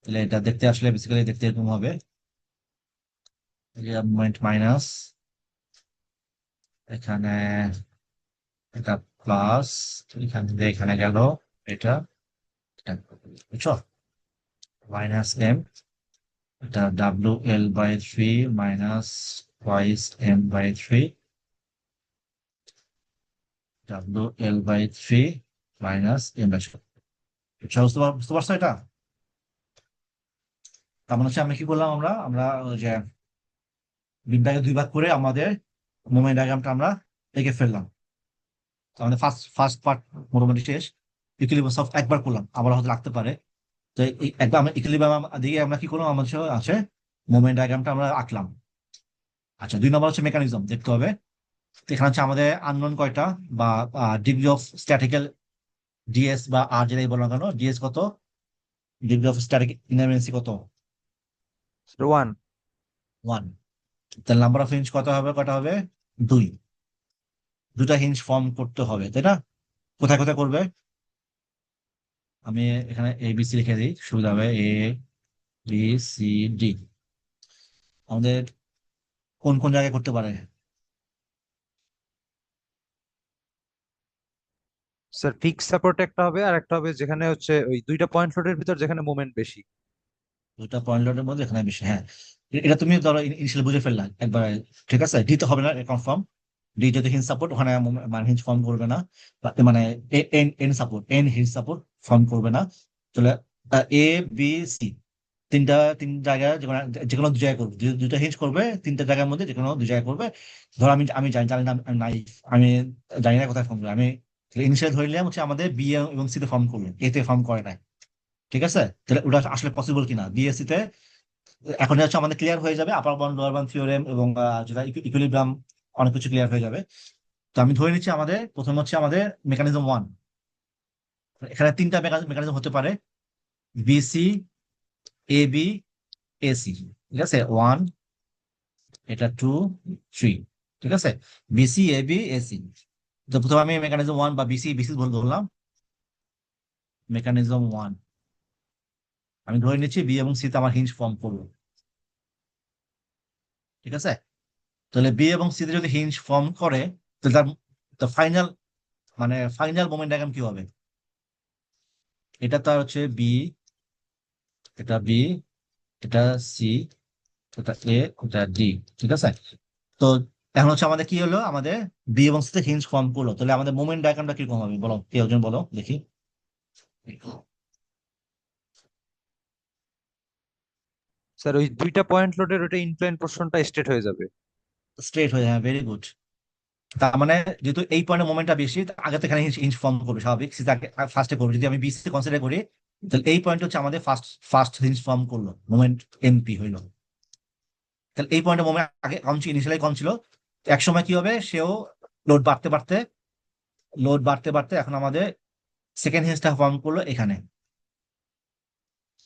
তাহলে এটা দেখতে আসলে বেসিক্যালি দেখতে এরকম হবে, মোমেন্ট মাইনাস, এখানে এটা প্লাস, এখান থেকে এখানে গেল এটা, এটা বুঝছো, মাইনাস m, এটা WL/3 minus twice m/3, WL/3 minus m/3। বুঝতে পারছো এটা? তার মানে হচ্ছে আমরা কি করলাম, আমরা আমরা ওই যে বিমটাকে দুই ভাগ করে আমাদের মোমেন্ট ডায়াগ্রামটা আমরা এঁকে ফেললাম। তো আমাদের ফার্স্ট পার্ট মোটামুটি শেষ। ইকুইলিব্রিয়াম সলভ একবার করলাম, আবার হয়তো লাগতে পারে। তো এই একবার আমরা ইকুইলিব্রিয়াম দিকে আমরা কি করলাম, আমাদের আছে মোমেন্ট ডায়াগ্রামটা আমরা আঁকলাম। আচ্ছা, 2 নম্বর হচ্ছে মেকানিজম দেখতে হবে। তো এখানে হচ্ছে আমাদের আননোন কয়টা, বা ডিগ্রি অফ স্ট্যাটিক্যাল ডিএস বা আর যেটাই বলো না কেন, ডিএস কত, ডিগ্রি অফ স্ট্যাটিক ইনারভেন্সি কত, 1। 1। তাহলে নাম্বার অফ হিঞ্জ কটা হবে 2। দুটা হিঞ্জ ফর্ম করতে হবে, তাই না? কোথায় কোথায় করবে, আমি এখানে ABC লিখে দিই, সুবিধা হবে। ABCD আমাদের কোন কোন জায়গায় করতে পারে? স্যার ফিক্স সাপোর্ট একটা হবে, আর একটা হবে যেখানে হচ্ছে ওই দুইটা পয়েন্ট লোডের ভিতর যেখানে মোমেন্ট বেশি। দুটা পয়েন্ট লোডের মধ্যে এখানে বেশি, হ্যাঁ। এটা তুমি ধরো ইনিশিয়ালি বুঝে ফেললা একবার, ঠিক আছে। ডি তো হবে না কনফার্ম, ডি যদি হিঞ্জ সাপোর্ট, ওখানে মানে হিঞ্জ ফর্ম করবে না, মানে N support, N hinge support form করবে না। তাহলে ABC তিন জায়গায় যেকোনো 2 জায়গায় করবে, দুইটা হিঞ্জ করবে 3টা জায়গার মধ্যে যেকোনো 2 জায়গায় করবে। ধরো আমি আমি জানি না, আমি নাই, আমি জানি না কোথায় ফর্ম করবে। আমি ইনিশিয়ালি ধরে নিলাম হচ্ছে আমাদের বি এবং সি তে ফর্ম করবে, এ তে ফর্ম করে না, ঠিক আছে। তাহলে ওটা আসলে পসিবল কিনা বিএসসি তে এখন হচ্ছে আমাদের ক্লিয়ার হয়ে যাবে, আপার বাউন্ড লোয়ার বাউন্ড থিওরেম এবং যেটা ইকুইলিব্রিয়াম, অনেক কিছু ক্লিয়ার হয়ে যাবে। তো আমি ধরে নিচ্ছি আমাদের প্রথম হচ্ছে আমাদের মেকানিজম 1। এখানে 3টা মেকানিজম হতে পারে, বিসি, এবি, এসি, ঠিক আছে। 1, এটা 2, 3, ঠিক আছে। BC, AB, AC. তো প্রথমে আমি মেকানিজম 1 বা বিসি ধরলাম, মেকানিজম 1। আমি ধরে নিচ্ছি বি এবং সি তে আমার হিঞ্জ ফর্ম করবো, ঠিক আছে। তাহলে বি এবং সি তে যদি হিঞ্জ ফর্ম করে, তাহলে তার ফাইনাল মোমেন্ট ডায়াগ্রাম কি হবে? এটা তার হচ্ছে বি, এটা বি, এটা সি, এটা এ, এটা ডি, ঠিক আছে। তো এখন হচ্ছে আমাদের কি হলো, আমাদের বি এবং সি তে হিঞ্জ ফর্ম করলো, তাহলে আমাদের মোমেন্ট ডায়াগ্রামটা কিরকম হবে বলো, কেউ একজন বলো দেখি। স্যার ওই দুইটা পয়েন্ট লোডের ওটা ইনক্লাইন পোর্শনটা স্ট্রেট হয়ে যাবে। স্ট্রেট হয়ে যাবে, ভেরি গুড। তার মানে যেহেতু এই পয়েন্টে মোমেন্টটা বেশি, আগে তো এখানে হিঞ্জ ফর্ম করবে স্বাভাবিক, সি ফার্স্টে করবে। যদি আমি বি সি কনসিডার করি, তাহলে এই পয়েন্ট হচ্ছে আমাদের ফার্স্ট হিঞ্জ ফর্ম করলো, মোমেন্ট এমপি হইলো। তাহলে এই পয়েন্টে মোমেন্ট আগে কম ছিল, ইনিশিয়ালি কম ছিল। তো এক সময় কি হবে, সেও লোড বাড়তে বাড়তে এখন আমাদের সেকেন্ড হিঞ্জটা ফর্ম করলো এখানে,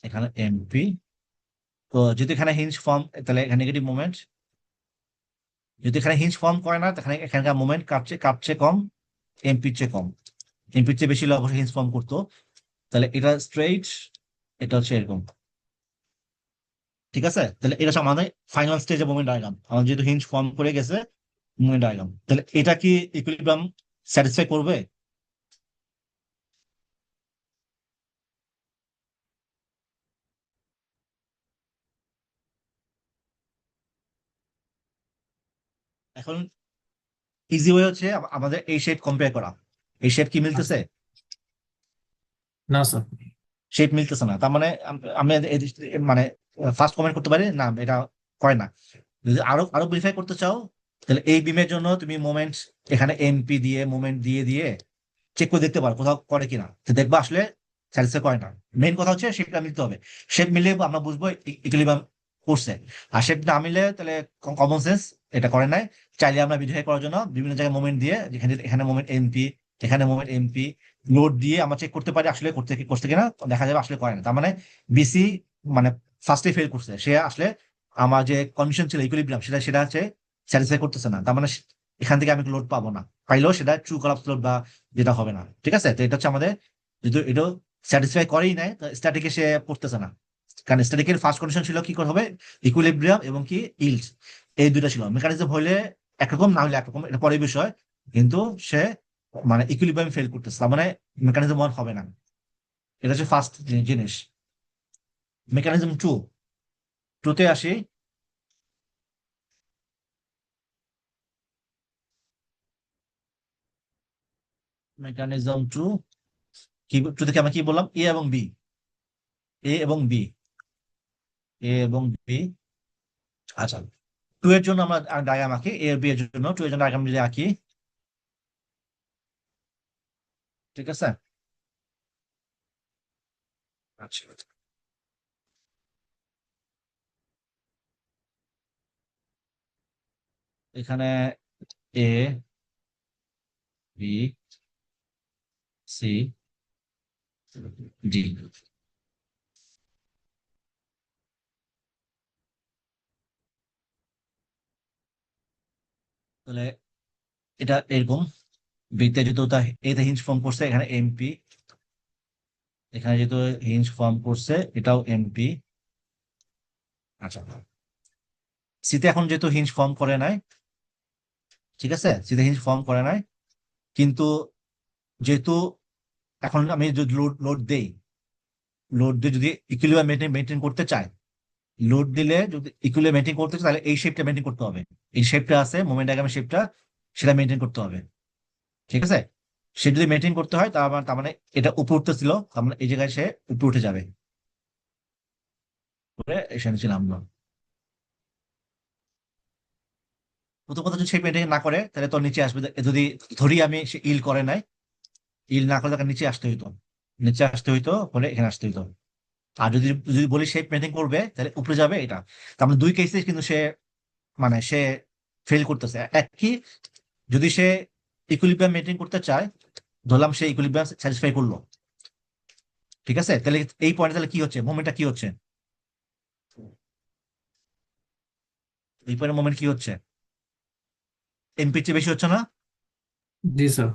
এখানে এমপি। তো যদি এখানে হিঞ্জ ফর্ম, তাহলে এখানে নেগেটিভ মোমেন্ট। যদি এখানে হিঞ্জ ফর্ম করে না, তাহলে এখানকার মোমেন্ট কাটছে কম, এমপির চেয়ে কম। এমপির চেয়ে বেশি হলে অবশ্যই হিঞ্জ ফর্ম করতো। তাহলে এটা স্ট্রেইট, এটা হচ্ছে এরকম, ঠিক আছে। তাহলে এটা হচ্ছে আমাদের ফাইনাল স্টেজে মোমেন্ট ডায়াগ্রাম, আমাদের যেহেতু হিঞ্জ ফর্ম করে গেছে মোমেন্ট ডায়াগ্রাম। তাহলে এটা কি ইকুইলিব্রিয়াম স্যাটিসফাই করবে? এখন ইজি ওয়ে হচ্ছে আমাদের এই শেপ কম্পেয়ার করা। এই শেপ কি মিলতেছে? না স্যার। শেপ মিলতেছে না, তার মানে আমি মানে ফার্স্ট কমেন্ট করতে পারি না, এটা করে না। যদি আরো আরো ভেরিফাই করতে চাও, তাহলে এই বিমের জন্য তুমি মোমেন্ট এখানে এমপি দিয়ে মোমেন্ট দিয়ে দিয়ে চেক করে দেখতে পারো কোথাও করে কিনা, তো দেখবা আসলে স্যাটিসফাই করে না। মেইন কথা হচ্ছে শেপটা মিলতে হবে, শেপ মিলে আমরা বুঝবো ইকুইলিব্রিয়াম করছে। আর শেপ না মিলে তাহলে কমন সেন্স এটা করে নাই। চাইলে আমরা ভেরিফাই করার জন্য বিভিন্ন জায়গায় মোমেন্ট দিয়ে, যেখানে এখানে মোমেন্ট এমপি, এখানে মোমেন্ট এমপি, লোড দিয়ে আমরা চেক করতে পারি আসলে করছে কিনা, দেখা যাবে আসলে করে না। তার মানে বিসি মানে ফার্স্টে ফেল করছে, সে আসলে আমার যে কন্ডিশন ছিল ইকুইলিব্রিয়াম সেটা সেটা হচ্ছে স্যাটিসফাই করতেছে না, তার মানে এখান থেকে আমি লোড পাবো না, পাইলেও সেটা ট্রু কলাপস লোড বা যেটা হবে না। ঠিক আছে, তো এটা হচ্ছে আমাদের, যদি এটা স্যাটিসফাই করেই নাই তো স্ট্যাটিকে সে পড়তেছে না, কারণ স্ট্যাটিকের ফার্স্ট কন্ডিশন ছিল কি করে হবে, ইকুইলিব্রিয়াম এবং কি ইল্ড, এই দুইটা ছিল। মেকানিজম হইলে একরকম, না হলে একরকম, এটা পরের বিষয়, কিন্তু সে মানে ইকুইলিব্রিয়াম ফেল করতেছে, তার মানে মেকানিজম ওয়ান হবে না। এটা হচ্ছে ফার্স্ট জিনিস। মেকানিজম টু, টুতে আসি। মেকানিজম টু, কি টু থেকে আমরা কি বললাম, এ এবং বি, এ এবং বি, এ এবং বি। আচ্ছা, টু এর জন্য আমরা ডায়াগ্রাম আঁকি, এ আর বি এর জন্য টু এর জন্য ডায়াগ্রাম যদি আঁকি, ঠিক আছে। আচ্ছা, এখানে এ, বি, সি, ডি। তাহলে এটা এরকম, বিতে যেহেতু এতে হিঞ্জ ফর্ম করছে, এখানে এমপি, এখানে যেহেতু হিঞ্জ ফর্ম করছে এটাও এমপি। আচ্ছা, সিতে এখন যেহেতু হিঞ্জ ফর্ম করে নাই, ঠিক আছে, সিতে হিঞ্জ ফর্ম করে নাই, কিন্তু যেহেতু এখন আমি যদি লোড লোড দেই, লোড দিয়ে যদি ইকুইলিব্রিয়াম মেনটেন করতে চাই, লোড দিলে যদি ইকুইলিব্রিয়াম মেনটেন করতে চাই তাহলে এই শেপটা মেনটেন করতে হবে, এই শেপটা আছে মোমেন্ট ডায়াগ্রামের শেপটা, সেটা মেনটেন করতে হবে। ঠিক আছে, সে যদি মেনটেন করতে হয় তার মানে এটা উপরে উঠতেছিল, তার মানে এই জায়গায় সে উপরে উঠে যাবে, এখানে ছিলাম আমরা। প্রথম কথা, যদি সে মেনটেন না করে তাহলে তো নিচে আসবে, যদি ধরি আমি সে ইল করে নাই, ইল না করে তাকে নিচে আসতে হইতো, নিচে আসতে হইতো, বলে এখানে আসতে হইতো। আর যদি যদি বলি শেপ মেনটেন করবে তাহলে উপরে যাবে, এটা তার মানে দুই কেসে কিন্তু সে মানে সে ফেল করতেছে। এক কি, যদি সে ইকুইলিব্রিয়াম মেনটেন করতে চায়, ধরলাম সে ইকুইলিব্রিয়াম স্যাটিসফাই করলো, ঠিক আছে, তাহলে এই পয়েন্টে তাহলে কি হচ্ছে, মোমেন্টটা কি হচ্ছে, এই পয়েন্টের মোমেন্ট কি হচ্ছে, এমপির চেয়ে বেশি হচ্ছে না? জি স্যার,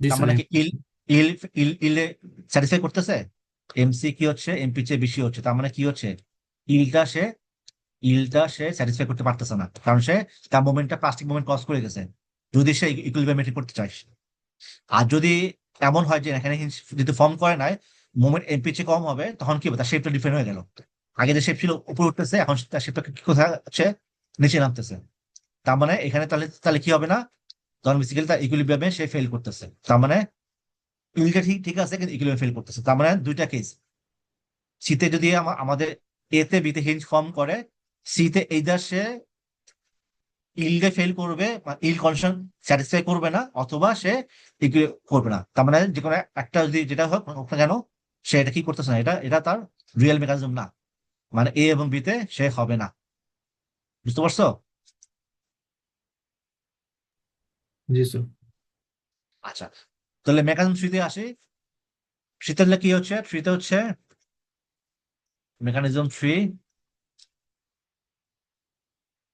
জি তার স্যার। মানে কি ইল ইল ইল ইলে স্যাটিসফাই করতেছে, এমসি কি হচ্ছে, এমপির চেয়ে বেশি হচ্ছে, তার মানে কি হচ্ছে, ইলটা সে ইলটা সে স্যাটিসফাই করতে পারতেছে না, কারণ সে তার মোমেন্টটা প্লাস্টিক মোমেন্ট ক্রস করে গেছে, যদি সে ইকুইলিব্রিয়াম মেনটেন করতে চায়। আর যদি এমন হয় যে এখানে hinge যদি ফর্ম করে নাই, মোমেন্ট এমপি চেয়ে কম হবে, তখন কি হবে, তার শেপটা ডিফারেন্ট হয়ে গেল, আগে যে শেপ ছিল উপরে উঠতেছে, এখন তার শেপটা কি কোথায় হচ্ছে, নিচে নামতেছে। তার মানে এখানে তাহলে তাহলে কি হবে না, তখন বেসিক্যালি তার ইকুইলিব্রিয়ামে সে ফেল করতেছে, তার মানে ইলটা ঠিক ঠিক আছে কিন্তু ইকুইলিব্রিয়াম ফেল করতেছে, তার মানে দুইটা কেস। সিতে যদি আমাদের এতে বিতে হিঞ্জ ফর্ম করে, সিতে এইদার সে ইলডে ফেল করবে, ইল কন্ডিশন স্যাটিসফাই করবে না, অথবা সে করবে না, তার মানে যে কোনো একটা যদি যেটা হোক হোক না কেন, সে এটা কি করতেছে না, এটা এটা তার রিয়েল মেকানিজম না, মানে এ এবং বি তে সে হবে না। বুঝতে পারছো? জি স্যার। আচ্ছা, তাহলে মেকানিজম থ্রিতে আসি। থ্রিতে কি হচ্ছে, থ্রিতে হচ্ছে মেকানিজম থ্রি,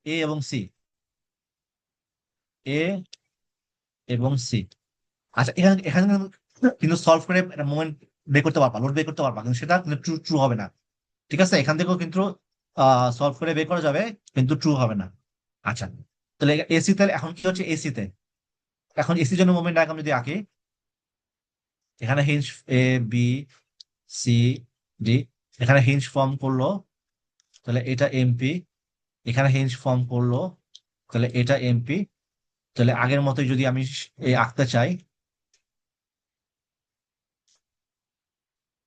এ এবং সি, এ এবং সি। আচ্ছা, এখানে এখানে কিন্তু সলভ করে একটা মোমেন্ট বের করতে পারবা, লোড বের করতে পারবা, কিন্তু সেটা কিন্তু ট্রু ট্রু হবে না। ঠিক আছে, এখান থেকেও কিন্তু সলভ করে বের করা যাবে, কিন্তু ট্রু হবে না। আচ্ছা, তাহলে এসি তাহলে এখন কি হচ্ছে, এসিতে এখন এসির জন্য মোমেন্ট ডায়াগ্রাম যদি আঁকি, এখানে hinge A B C D, এখানে হিঞ্জ ফর্ম করলো, তাহলে এটা এমপি, এখানে হিঞ্জ ফর্ম করলো, তাহলে এটা এমপি। তাহলে আগের মতোই যদি আমি এই আঁকতে চাই,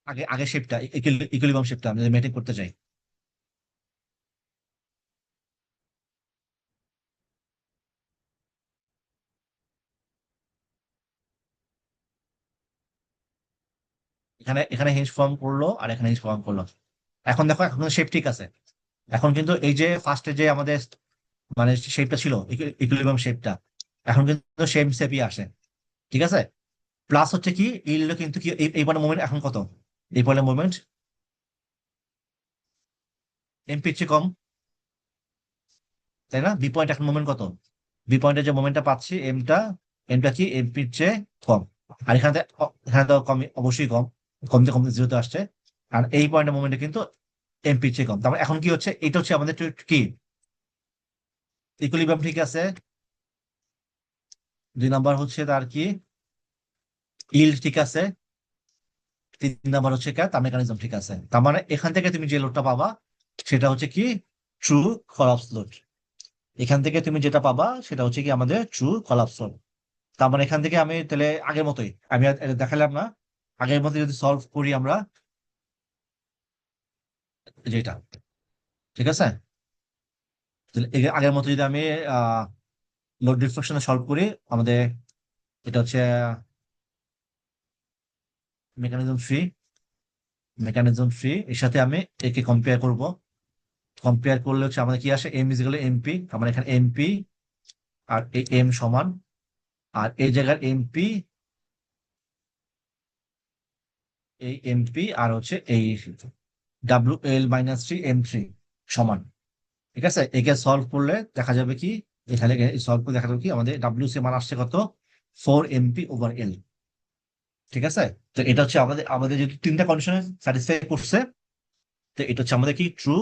আগে আগে শেপটা ইকুইলিব্রিয়াম শেপটা আমি যদি মেনটেন করতে চাই, এখানে এখানে হিঞ্জ ফর্ম করলো আর এখানে হিঞ্জ ফর্ম করলো, এখন দেখো এখন শেপ ঠিক আছে, এখন কিন্তু এই যে ফার্স্টে যে আমাদের মানে শেপটা ছিল ইকুইলিব্রিয়াম শেপটা, এখন কিন্তু সেম শেপই আসে। ঠিক আছে, প্লাস হচ্ছে কি ইল কিন্তু কি এই পয়েন্টের মোমেন্ট এখন কত, এই পয়েন্টের মোমেন্ট এমপির চেয়ে কম, তাই না? বি পয়েন্ট এখন মোমেন্ট কত? বি পয়েন্টের যে মোমেন্টটা পাচ্ছি এমটা কি এমপির চেয়ে কম। আর এখানে তো কম, অবশ্যই কম, কমতে কমতে জিরোতে আসছে। আর এই পয়েন্টের মোমেন্টে কিন্তু এমপির চেয়ে কম। তার মানে এখন কি হচ্ছে, এটা হচ্ছে আমাদের কি ইকুইলিব্রিয়াম ঠিক আছে। 2 নাম্বার হচ্ছে তার কি ইল্ড ঠিক আছে। 3 নাম্বার হচ্ছে তার মেকানিজম ঠিক আছে। তার মানে এখান থেকে তুমি যে লোডটা পাবা সেটা হচ্ছে কি ট্রু কলাপস লোড। এখান থেকে তুমি যেটা পাবা সেটা হচ্ছে কি আমাদের ট্রু কলাপস লোড। তার মানে এখান থেকে আমি তাহলে আগের মতোই আমি আর এটা দেখালাম না, আগের মতো যদি সলভ করি আমরা যেটা, ঠিক আছে, তাহলে আগের মতো যদি আমি লোড ডিফ্লেকশনে সলভ করি, আমাদের এটা হচ্ছে মেকানিজম ফ্রি এর সাথে আমি একে কম্পেয়ার করব। কম্পেয়ার করলে হচ্ছে আমাদের কি আসে, এম ইজ ইকুয়াল এমপি। আমার এখানে এমপি আর এই এম সমান, আর এই জায়গার এমপি আর হচ্ছে এই WL-3 M3 সমান। ঠিক আছে, একে সলভ করলে দেখা যাবে কি, এখানে সলভ করে দেখা যাবে কি আমাদের WC মান আসছে কত, 4 MP/L। ঠিক আছে, তো এটা হচ্ছে আমাদের আমাদের যদি 3টা কন্ডিশনে স্যাটিসফাই করছে, তো এটা হচ্ছে আমাদের কি ট্রু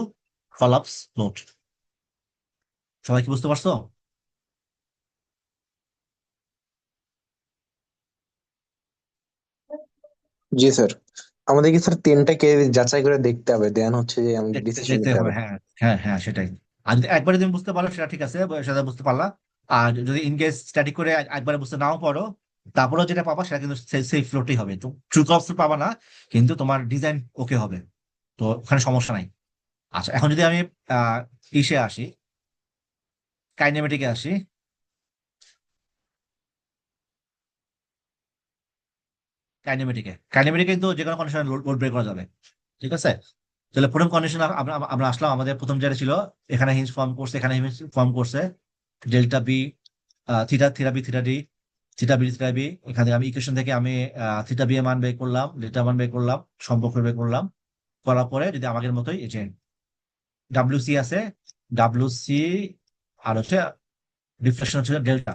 কলাপস লোড। সবাই কি বুঝতে পারছো? জি স্যার, আমাদের কি স্যার 3টা কেস যাচাই করে দেখতে হবে, দেন হচ্ছে যে আমাদের দেখতে ডিসিশন দেখতে নিতে হবে, হবে। হ্যাঁ হ্যাঁ হ্যাঁ, সেটাই। আর যদি একবারে তুমি বুঝতে পারো সেটা ঠিক আছে, সেটা বুঝতে পারলা। আর যদি ইনকেস স্ট্যাটিক করে একবারে বুঝতে নাও পারো, তারপরেও যেটা পাবা সেটা কিন্তু সেই ফ্লোটেই হবে। তো ট্রু কলাপস পাবা না, কিন্তু তোমার ডিজাইন ওকে হবে, তো ওখানে সমস্যা নাই। আচ্ছা, এখন যদি আমি আহ ইসে আসি, কাইনেমেটিকে আসি। কাইনেমেটিকে কিন্তু যে কোনো কন্ডিশনে লোড ব্রেক করা যাবে। ঠিক আছে, তাহলে প্রথম কন্ডিশন আমরা আমরা আসলাম, আমাদের প্রথম যেটা ছিল, এখানে হিঞ্জ ফর্ম করছে, এখানে হিঞ্জ ফর্ম করছে, delta B theta theta B theta D, theta B. এখান থেকে আমি ইকুয়েশন থেকে আমি থিটা বি এর মান বের করলাম, ডেল্টা মান বের করলাম, সম্পর্ক বের করলাম। করার পরে যদি আমাদের মতোই এই যে ডাব্লিউসি আছে, ডাব্লিউসি আর হচ্ছে ডিফ্লেকশন হচ্ছে ডেল্টা,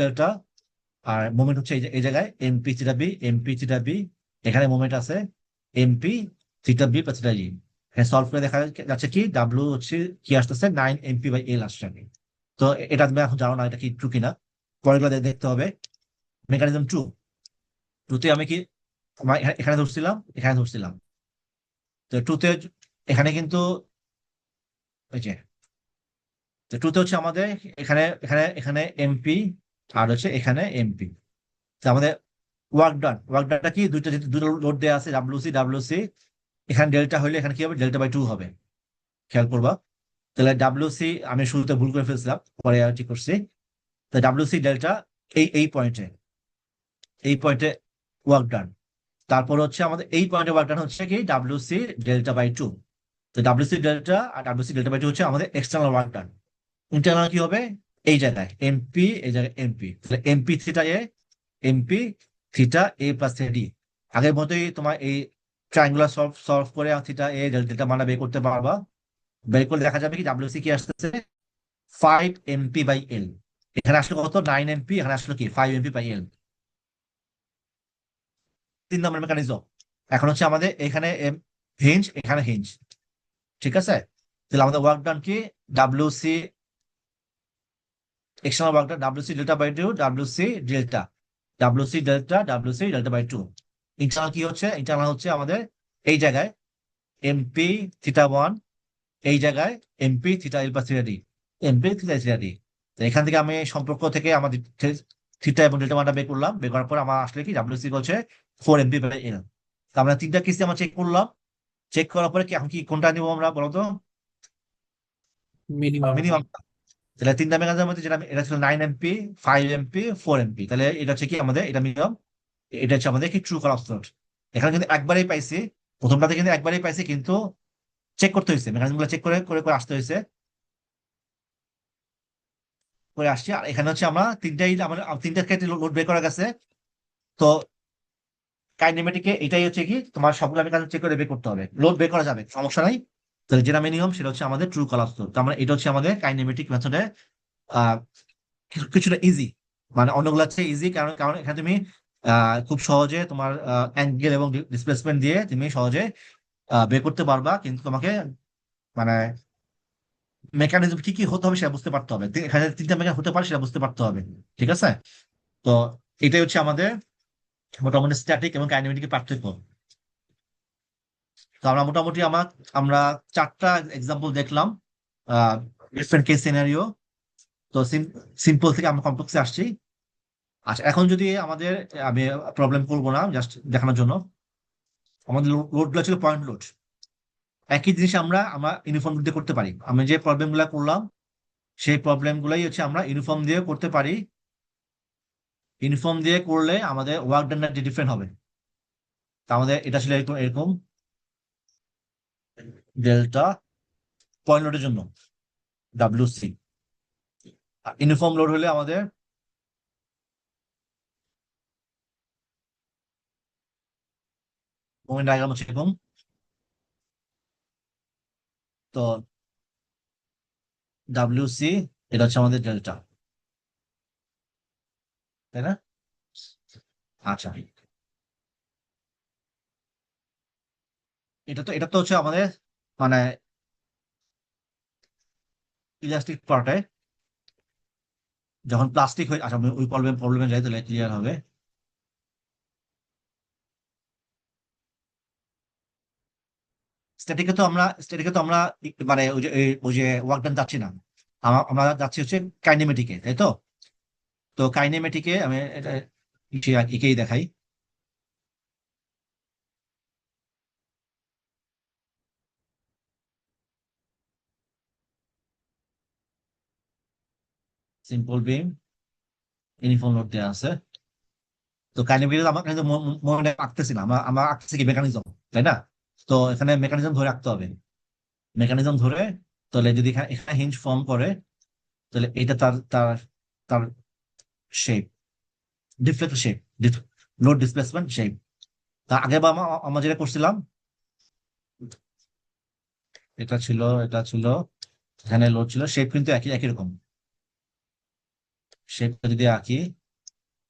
ডেল্টা। আর মোমেন্ট হচ্ছে এই জায়গায় এমপি থিটা বি। এখানে মোমেন্ট আছে MP থিটা বি+থিটা জি। এখানে সলভ করে দেখা যাচ্ছে কি ডাব্লিউ হচ্ছে কি আসতেছে 9 MP/L আসছে। তো এটা তুমি এখন জানো না এটা কি ট্রু কিনা, পরেরগুলো দেখতে হবে। মেকানিজম ট্রুতে আমি কি এখানে ধরছিলাম। তো ট্রুতে এখানে কিন্তু ওই যে, তো ট্রুতে হচ্ছে আমাদের এখানে এখানে এখানে এমপি আর হচ্ছে এখানে এমপি। তো আমাদের ওয়ার্ক ডানটা কি, দুটো লোড দেওয়া আছে, ডাব্লিউসি। এখানে ডেল্টা হইলে এখানে কি হবে, ডেল্টা/2 হবে, খেয়াল করবা। তাহলে ডাব্লিউসি আমি শুরুতে ভুল করে ফেলছিলাম, পরে আর ঠিক করছি। তো ডাব্লিউসি ডেল্টা এই পয়েন্টে ওয়ার্ক ডান। তারপর হচ্ছে আমাদের এই পয়েন্টে ওয়ার্ক ডান হচ্ছে কি WC∆/2। তো WC∆আর WC∆/2 হচ্ছে আমাদের এক্সটার্নাল ওয়ার্ক ডান। ইন্টারনাল কি হবে, এই জায়গায় এমপি, এই জায়গায় এমপি, তাহলে MP θ/A আগের মতোই তোমার এই ট্রায়াঙ্গুলার সলভ করে θ/A ডেল্টা মানটা বের করতে পারবা। বের করলে দেখা যাবে কি WC কি আসতেছে 5 MP/L। এখানে আসলে কত 9 MP, এখানে আসলে কি 5 MP/L। 3 নম্বর মেকানিজম। এখন হচ্ছে আমাদের এখানে এখানে হিঞ্জ। ঠিক আছে, তাহলে আমাদের ওয়ার্ক ডান কি WC এক্সটার্নাল ওয়ার্ক ডান WC∆/2 WC∆WC∆WC∆/2। ইন্টারনাল কি হচ্ছে, ইন্টারনাল হচ্ছে আমাদের এই জায়গায় MP θ1, এই জায়গায় MP θL+θD, MP θL+θD। এখান থেকে আমি সম্পর্ক থেকে আমাদের থিটা এবং ডেল্টা মানটা বের করলাম। বের করার পর আমার আসলে কি WC হচ্ছে 4 MP/L। আমরা 3টা কেসে আমরা চেক করলাম। চেক করার পরে কি এখন কি কোনটা নিব আমরা বলো তো, মিনিমাম। মিনিমাম। তাহলে 3টা মেকানিজমের মধ্যে যেটা এটা ছিল 9 MP, 5 MP, 4 MP। তাহলে এটা হচ্ছে কি আমাদের এটা মিনিমাম, এটা হচ্ছে আমাদের কি ট্রু কলাপস লোড। এখানে কিন্তু একবারেই পাইছি, প্রথমটাতে কিন্তু একবারেই পাইছি, কিন্তু চেক করতে হয়েছে, মেকানিজম গুলো চেক করে করে করে আসতে হয়েছে, করে আসছি। আর এখানে হচ্ছে আমরা আমাদের 3টার ক্ষেত্রে লোড বের করা গেছে। তো কাইনেমেটিকে এটাই হচ্ছে কি তোমার সবগুলো মেকানিজম চেক করে বের করতে হবে, লোড বের করা যাবে, সমস্যা নাই। তাহলে যেটা মিনিমাম সেটা হচ্ছে আমাদের ট্রু কলাপস লোড। তার মানে এটা হচ্ছে আমাদের কাইনেমেটিক মেথডে আহ কিছুটা ইজি, মানে অন্যগুলো চেয়ে ইজি, কারণ কারণ এখানে তুমি খুব সহজে তোমার অ্যাঙ্গেল এবং ডিসপ্লেসমেন্ট দিয়ে তুমি সহজে বের করতে পারবা, কিন্তু তোমাকে মানে মেকানিজম কি কি হতে হবে সেটা বুঝতে পারতে হবে। এখানে তিনটা মেকানিজম হতে পারে সেটা বুঝতে পারতে হবে। ঠিক আছে? তো এটাই হচ্ছে আমাদের মোটামুটি স্ট্যাটিক এবং কাইনেমেটিকের পার্থক্য। তো আমরা মোটামুটি আমরা 4টা এক্সাম্পল দেখলাম, ডিফারেন্ট কেস সিনারিও। তো সিম্পল থেকে আমরা কমপ্লেক্সে আসছি। আচ্ছা, এখন যদি আমাদের, আমি প্রবলেম করবো না, জাস্ট দেখানোর জন্য। আমাদের লোড গুলো ছিল পয়েন্ট লোড। একই জিনিস আমরা আমরা ইউনিফর্ম দিয়ে করতে পারি। আমি যে প্রবলেম গুলা করলাম সেই প্রবলেম গুলাই হচ্ছে আমরা ইউনিফর্ম দিয়ে করতে পারি। ইউনিফর্ম দিয়ে করলে আমাদের ওয়ার্ক ডানটা ডিফারেন্ট হবে। তা আমাদের এটা ছিল এরকম এরকম ডেল্টা পয়েন্ট লোডের জন্য WC। ইউনিফর্ম লোড হলে আমাদের মোমেন্ট ডায়াগ্রাম হচ্ছে এরকম। তো WC এটা হচ্ছে আমাদের ডেল্টা, তাই না? আচ্ছা, এটা তো হচ্ছে আমাদের মানে ইলাস্টিক পার্টে যখন প্লাস্টিক হয়ে, আচ্ছা আমি ওই প্রবলেমে যাই তাহলে ক্লিয়ার হবে। স্ট্যাটিকে তো আমরা মানে ওই যে ওয়ার্ক ডান যাচ্ছি না, আমরা যাচ্ছি হচ্ছে কাইনেমেটিকে, তাই তো? তো কাইনেমেটিকে আমি এটা একেই দেখাই। সিম্পল বিম ইউনিফর্ম লোড দেওয়া আছে। তো কাইনেমেটিকে আমার কিন্তু মনে আঁকতেছি না, আমরা আঁকতেছি কি মেকানিজম, তাই না? তো এখানে মেকানিজম ধরে রাখতে হবে। মেকানিজম ধরে, তাহলে যদি এখানে এখানে হিঞ্জ ফর্ম করে, তাহলে এটা তার তার তার shape, deflect shape, load displacement shape. তা আগে বা আমরা যেটা করছিলাম, এটা ছিল এখানে লোড ছিল, শেপ কিন্তু একই একই রকম। শেপটা যদি আঁকি,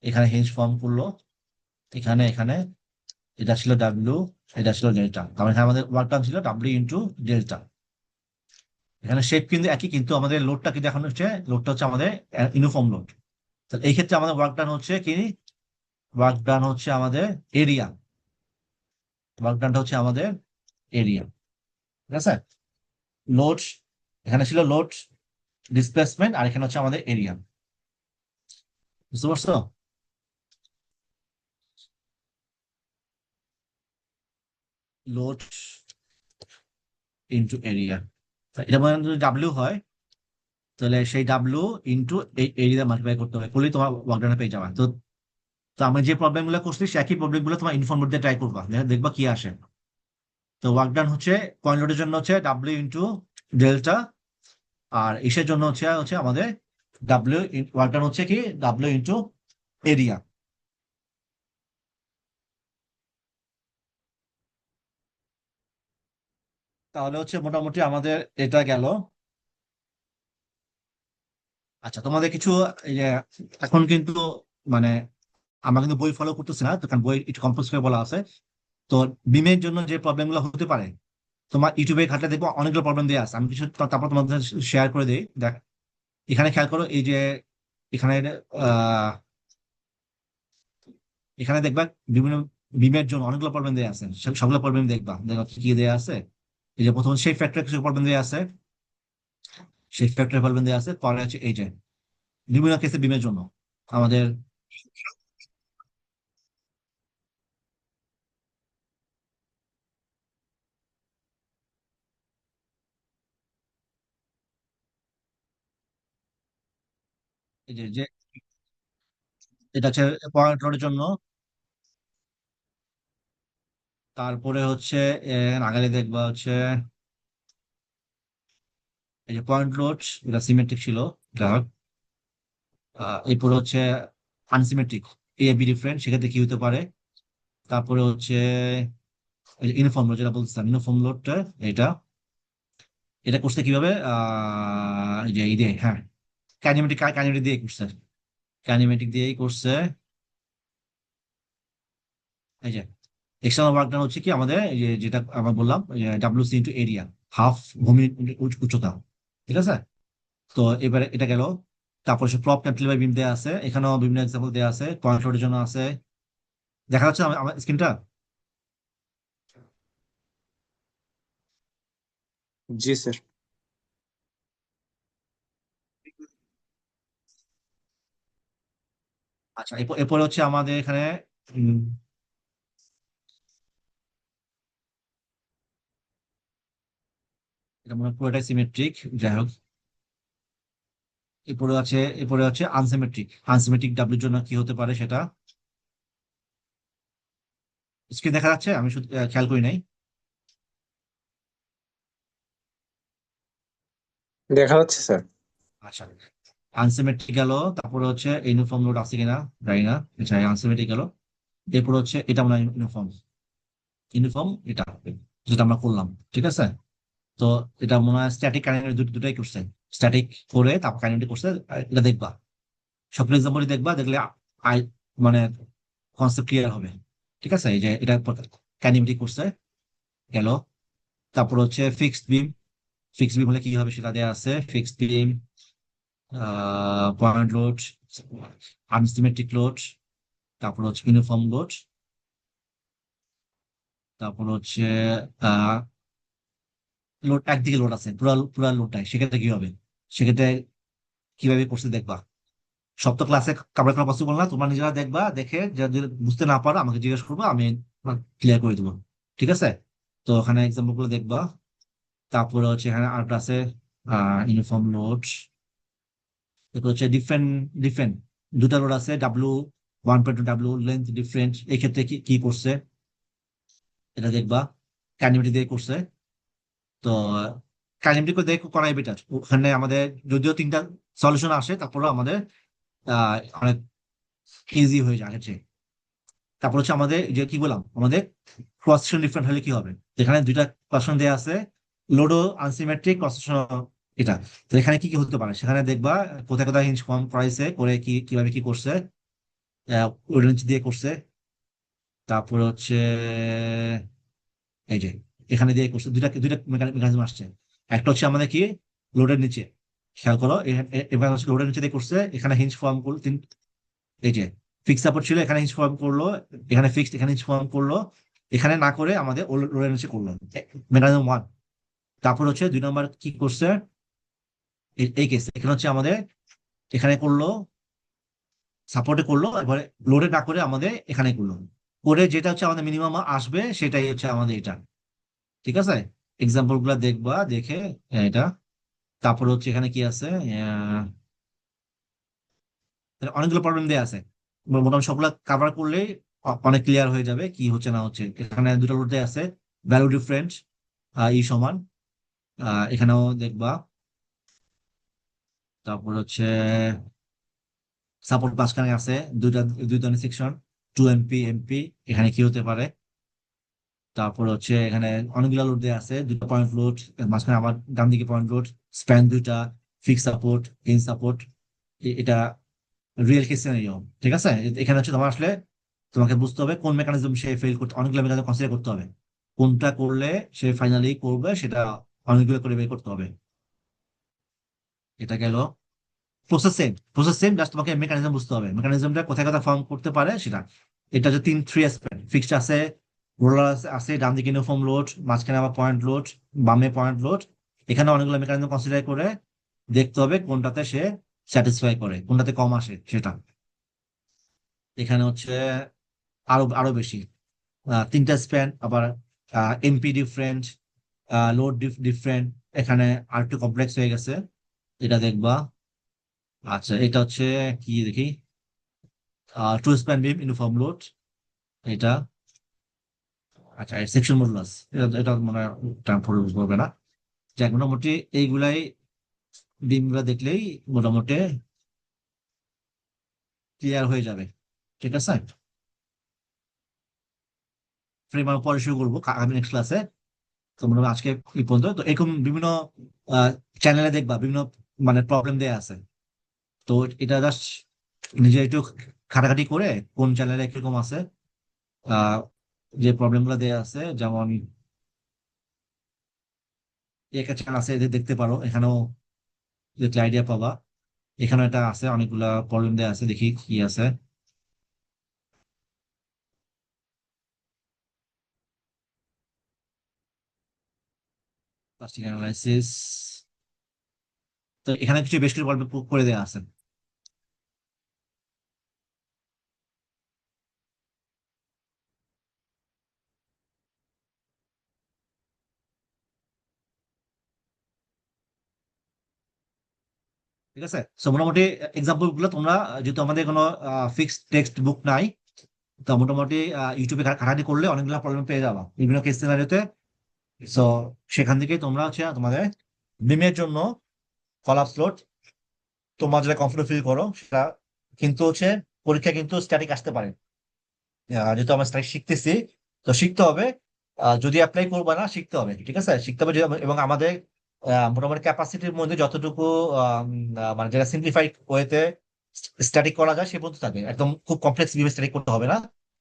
এখানে হিঞ্জ ফর্ম করলো, এখানে এখানে এটা ছিল ডাব্লিউ, এটা ছিল ডেল্টা। তার মানে এখানে আমাদের ওয়ার্ক ডান ছিল W × ডেল্টা। এখানে শেপ কিন্তু একই, কিন্তু আমাদের লোডটা কিন্তু এখন হচ্ছে, লোডটা হচ্ছে আমাদের ইউনিফর্ম লোড। তো এই ক্ষেত্রে আমাদের ওয়ার্ক ডান হচ্ছে কি, ওয়ার্ক ডান হচ্ছে আমাদের এরিয়া, ওয়ার্ক ডানটা হচ্ছে আমাদের এরিয়া। ঠিক আছে? লোড, এখানে ছিল লোড ডিসপ্লেসমেন্ট, আর এখানে হচ্ছে আমাদের এরিয়া। বুঝতে পারছো? লোড ইন্টু এরিয়া, এটা মানে যদি ডাব্লিউ হয়, তাহলে সেই ডাব্লিউ ইন্টু এই এরিয়া মাল্টিপ্লাই করতে হবে, করলেই তোমার ওয়ার্কডাউনে পেয়ে যাবে। তো তো আমি যে প্রবলেম গুলো করছি সে একই প্রবলেম গুলো তোমার ইনফর্ম দিয়ে ট্রাই করবা, দেখবা কি আসে। তো ওয়ার্কডাউন হচ্ছে পয়েন্ট লোডের জন্য হচ্ছে W × ডেল্টা, আর ইসের জন্য হচ্ছে হচ্ছে আমাদের ডাব্লিউ, ওয়ার্কডাউন হচ্ছে কি W × এরিয়া। তাহলে হচ্ছে মোটামুটি আমাদের এটা গেল। আচ্ছা, তোমাদের কিছু এই যে এখন কিন্তু মানে আমরা কিন্তু বই ফলো করতেছি না, তো কারণ বই একটু কম্পোজ করে বলা আছে। তো বিমের জন্য যে প্রবলেম গুলো হতে পারে, তোমার ইউটিউবে ঘাটলে দেখবো অনেকগুলো প্রবলেম দেওয়া আছে। আমি কিছু তারপর তোমাদের শেয়ার করে দিই, দেখ। এখানে খেয়াল করো, এই যে এখানে আহ এখানে দেখবা বিভিন্ন বিমের জন্য অনেকগুলো প্রবলেম দেওয়া আছে। সবগুলো প্রবলেম দেখবা, দেখবা কি কি দেওয়া আছে। এই যে প্রথম সেই ফ্যাক্টর কিছু প্রবলেম দেওয়া আছে, সেই ফ্যাক্টর প্রবলেম দেওয়া আছে। পরে হচ্ছে এই যে বিভিন্ন কেসে বিমের জন্য আমাদের এই যে যে এটা হচ্ছে পয়েন্ট লোডের জন্য। তারপরে হচ্ছে আগালে দেখবা হচ্ছে এই যে পয়েন্ট লোড, এটা সিমেট্রিক ছিল, এটা এরপরে হচ্ছে আনসিমেট্রিক, এ বি ডিফারেন্ট, সেক্ষেত্রে কি হতে পারে। তারপরে হচ্ছে ইউনিফর্ম লোড, যেটা বলছিলাম ইউনিফর্ম লোডটা এটা। এটা করছে কিভাবে এই যে এই দিয়ে, হ্যাঁ, কাইনেমেটিক দিয়ে করছে, কাইনেমেটিক দিয়েই করছে। এই যে এক্সটার্নাল ওয়ার্ক ডান হচ্ছে কি আমাদের, এই যে যেটা আমরা বললাম ডাব্লিউসি ইন্টু এরিয়া, হাফ ভূমি উচ্চতা, ঠিক আছে। তো এবারে এটা গেল। তারপর সে প্রপ ক্যান্টিলিভার বিম দেওয়া আছে, এখানেও বিভিন্ন এক্সাম্পল দেওয়া আছে, পয়েন্ট লোডের জন্য আছে। দেখা যাচ্ছে আমার স্ক্রিনটা? জি স্যার। আচ্ছা, এরপরে হচ্ছে আমাদের এখানে উম, এটা মনে হয় পুরোটাই সিমেট্রিক, যাই হোক। এরপরে হচ্ছে আনসিমেট্রিক। আনসিমেট্রিক ডাব্লিউর জন্য কি হতে পারে সেটা স্ক্রিন দেখা যাচ্ছে, আমি শুধু খেয়াল করি নাই। দেখা যাচ্ছে স্যার। আচ্ছা, আনসিমেট্রিক গেল। তারপরে হচ্ছে ইউনিফর্ম লোড আছে কিনা জানি না। আচ্ছা, আনসিমেট্রিক গেল। এরপরে হচ্ছে এটা মনে হয় ইউনিফর্ম, ইউনিফর্ম এটা যেটা আমরা করলাম, ঠিক আছে। তো এটা মনে হয় স্ট্যাটিক কাইনেমেটিক দুটাই করছে। স্ট্যাটিক করে তারপর কাইনেমেটিক করছে। এটা দেখবা, সবগুলো এক্সাম্পলই দেখবা, দেখলে আই মানে কনসেপ্ট ক্লিয়ার হবে, ঠিক আছে। এই যে এটা কাইনেমেটিক করছে গেল। তারপর হচ্ছে ফিক্সড বিম। ফিক্সড বিম হলে কি হবে সেটা দেওয়া আছে। ফিক্সড বিম, পয়েন্ট লোড, আনসিমেট্রিক লোড, তারপর হচ্ছে ইউনিফর্ম লোড, তারপর হচ্ছে লোড, একদিকে লোড আছে, পুরা পুরা লোডটাই, সেক্ষেত্রে কি হবে, সেক্ষেত্রে কিভাবে করছে দেখবা। সব তো ক্লাসে কভার করা পসিবল না, তোমরা নিজেরা দেখবা, দেখে যদি বুঝতে না পারো আমাকে জিজ্ঞেস করবো, আমি ক্লিয়ার করে দেবো, ঠিক আছে। তো ওখানে এক্সাম্পল গুলো দেখবা। তারপরে হচ্ছে এখানে আরেকটা আছে ইউনিফর্ম লোড। এরপর হচ্ছে ডিফারেন্ট ডিফারেন্ট দুটা লোড আছে, ডাব্লু 1.2, ডাব্লু লেন্থ ডিফারেন্ট, এই ক্ষেত্রে কি কি করছে এটা দেখবা। কাইনেমেটিক দিয়ে করছে। তো কাইনেমেটিক দিয়ে করাই বেটার, ওখানে আমাদের যদিও 3টা সলিউশন আসে, তারপরে আমাদের অনেক ইজি হয়ে যায় আগের চেয়ে। তারপর হচ্ছে আমাদের যে কি বললাম, আমাদের ক্রস সেকশন ডিফারেন্ট হলে কি হবে, এখানে 2টা কোয়েশ্চন দেওয়া আছে, লোডো আনসিমেট্রিক, ক্রস সেকশন এটা। তো এখানে কি কি হতে পারে সেখানে দেখবা, কোথায় কোথায় হিঞ্জ ফর্ম করাইছে, করে কি কিভাবে কি করছে, রেঞ্জ দিয়ে করছে। তারপরে হচ্ছে এই যে এখানে দিয়ে করছে, দুইটা দুইটা মেকানিজম আসছে। একটা হচ্ছে আমাদের কি লোডের নিচে, খেয়াল করো, এবার হচ্ছে লোডের নিচে দিয়ে করছে, এখানে হিঞ্জ ফর্ম করলো এই যে ফিক্স সাপোর্ট ছিল, এখানে হিঞ্জ ফর্ম করলো, এখানে ফিক্সড, এখানে হিঞ্জ ফর্ম করলো, এখানে না করে আমাদের লোডের নিচে করলো, মেকানিজম 1। তারপর হচ্ছে 2 নম্বর কি করছে, এই কেস এখানে হচ্ছে আমাদের এখানে করলো, সাপোর্টে করলো, এবারে লোডে না করে আমাদের এখানে করলো, করে যেটা হচ্ছে আমাদের মিনিমাম আসবে সেটাই হচ্ছে আমাদের এটা, ঠিক আছে। এক্সাম্পল গুলা দেখবা, দেখে এটা। তারপর হচ্ছে এখানে কি আছে, অনেকগুলো প্রবলেম দেওয়া আছে, মোটামুটি সবগুলা কাভার করলেই অনেক ক্লিয়ার হয়ে যাবে কি হচ্ছে না হচ্ছে। এখানে 2টা রুট দেওয়া আছে, ভ্যালু ডিফারেন্ট, ই সমান, এখানেও দেখবা। তারপর হচ্ছে সাপোর্ট মাঝখানে আছে, দুই ধরনের সেকশন, 2 এমপি এমপি, এখানে কি হতে পারে। তারপর হচ্ছে এখানে অনেকগুলো লোড দেওয়া আছে, 2টা পয়েন্ট লোড, মাঝখানে আবার ডান দিকে পয়েন্ট লোড, স্প্যান 2টা, ফিক্স সাপোর্ট, হিঞ্জ সাপোর্ট, এটা রিয়েল কেস সিনারিও, ঠিক আছে। এখানে হচ্ছে তোমার আসলে তোমাকে বুঝতে হবে কোন মেকানিজম সে ফেল করতে, অনেকগুলো মেকানিজম কনসিডার করতে হবে, কোনটা করলে সে ফাইনালি করবে সেটা অনেকগুলো করে বের করতে হবে। এটা গেল। প্রসেস সেম, জাস্ট তোমাকে মেকানিজম বুঝতে হবে, মেকানিজমটা কোথায় কোথায় ফর্ম করতে পারে সেটা। এটা যে 3 অ্যাসপেক্ট, ফিক্সড আছে, রোলার আছে, ডান দিকে ইউনিফর্ম লোড, মাঝখানে আবার পয়েন্ট লোড, বামে পয়েন্ট লোড, এখানে অনেকগুলো মেকানিজম কনসিডার করে দেখতে হবে কোনটাতে সে স্যাটিসফাই করে, কোনটাতে কম আসে সেটা। এখানে হচ্ছে আরো আরো বেশি, 3টা স্প্যান, আবার এমপি ডিফারেন্ট, লোড ডিফারেন্ট, এখানে আর একটু কমপ্লেক্স হয়ে গেছে, এটা দেখবা। আচ্ছা, এটা হচ্ছে কি দেখি, 2 স্প্যান বিম ইউনিফর্ম লোড, এটা। আচ্ছা, সেকশন মডুলাস, এটা এটা মনে হয় টার্ম পরে বুঝতে না। যাক, মোটামুটি এইগুলাই বিম গুলা দেখলেই মোটামুটি ক্লিয়ার হয়ে যাবে, ঠিক আছে। ফ্রেম আমি পরে শুরু করবো, আমি নেক্সট ক্লাসে তো মনে হয় আজকে এই পর্যন্ত। তো এরকম বিভিন্ন চ্যানেলে দেখবা বিভিন্ন মানে প্রবলেম দেয়া আছে। তো এটা জাস্ট নিজে একটু ঘাটাঘাটি করে কোন চ্যানেলে কিরকম আছে, আহ যে প্রবলেম গুলো দেয়া আছে, যেমন একটা চ্যানেল আছে, এদের দেখতে পারো, এখানেও দেখলে আইডিয়া পাবা। এখানেও এটা আছে, অনেকগুলা প্রবলেম দেয়া আছে, দেখি কি আছে। প্লাস্টিক অ্যানালাইসিস, তো এখানে কিছু বেশ কিছু প্রবলেম করে দেওয়া আছে। ঠিক আছে, সো মোটামুটি এক্সাম্পল গুলো তোমরা, যেহেতু আমাদের কোনো ফিক্সড টেক্সট বুক নাই, তো মোটামুটি ইউটিউবে ঘাটাঘাটি করলে অনেকগুলো প্রবলেম পেয়ে যাবা বিভিন্ন কেস সিনারিওতে। সো সেখান থেকে তোমরা হচ্ছে তোমাদের বিমের জন্য কলাপস লোড তোমরা যেটা কমফোর্টেবল ফিল করো সেটা, কিন্তু হচ্ছে পরীক্ষা কিন্তু স্ট্যাটিক আসতে পারে। যেহেতু আমরা স্ট্যাটিক শিখতেছি, তো শিখতে হবে। যদি অ্যাপ্লাই করবো না, শিখতে হবে, ঠিক আছে, শিখতে হবে এবং আমাদের মোটামুটি ক্যাপাসিটির মধ্যে যতটুকু মানে যেটা সিম্পলিফাইড ওয়েতে স্ট্যাটিক করা যায় সে পর্যন্ত থাকে, একদম খুব কমপ্লেক্স বিম স্ট্যাটিক করতে হবে না।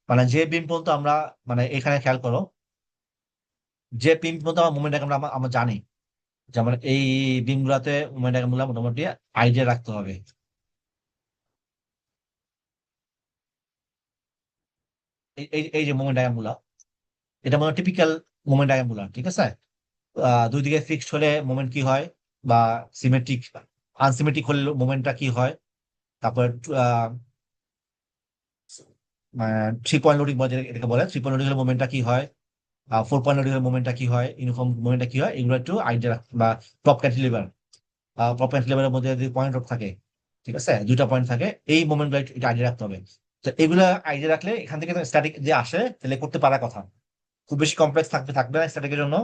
মানে যে বিম পর্যন্ত আমরা, মানে এখানে খেয়াল করো, যে বিম পর্যন্ত আমার মুভমেন্ট আমরা আমরা জানি, যেমন এই বিম গুলাতে মুভমেন্ট গুলা মোটামুটি আইডিয়া রাখতে হবে। এই এই এই যে মুভমেন্ট ডায়াগ্রাম গুলা, এটা মানে টিপিক্যাল মুভমেন্ট ডায়াগ্রাম গুলা, ঠিক আছে। দুই দিকে ফিক্সড হলে মোমেন্ট কি হয়, বা সিমেট্রিক আনসিমেট্রিক হলে মোমেন্টটা কি হয়। তারপর থ্রি পয়েন্ট লোডিং এটাকে বলে, থ্রি পয়েন্ট লোডিং এর মোমেন্টটা কি হয়, 4 পয়েন্ট লোডিং এর মোমেন্টটা কি হয়, ইউনিফর্ম মোমেন্টটা কি হয়, এগুলো একটু আইডিয়া, বা টপ ক্যান্টিলিভার, টপ ক্যান্টিলিভারের মধ্যে যদি পয়েন্ট থাকে, ঠিক আছে, দুইটা পয়েন্ট থাকে, এই মোমেন্ট গুলো একটু আইডিয়া রাখতে হবে। তো এগুলো আইডিয়া রাখলে এখান থেকে স্ট্যাটিক যে আসে তাহলে করতে পারার কথা। খুব বেশি কমপ্লেক্স থাকবে থাকবে না স্ট্যাটিকের জন্য।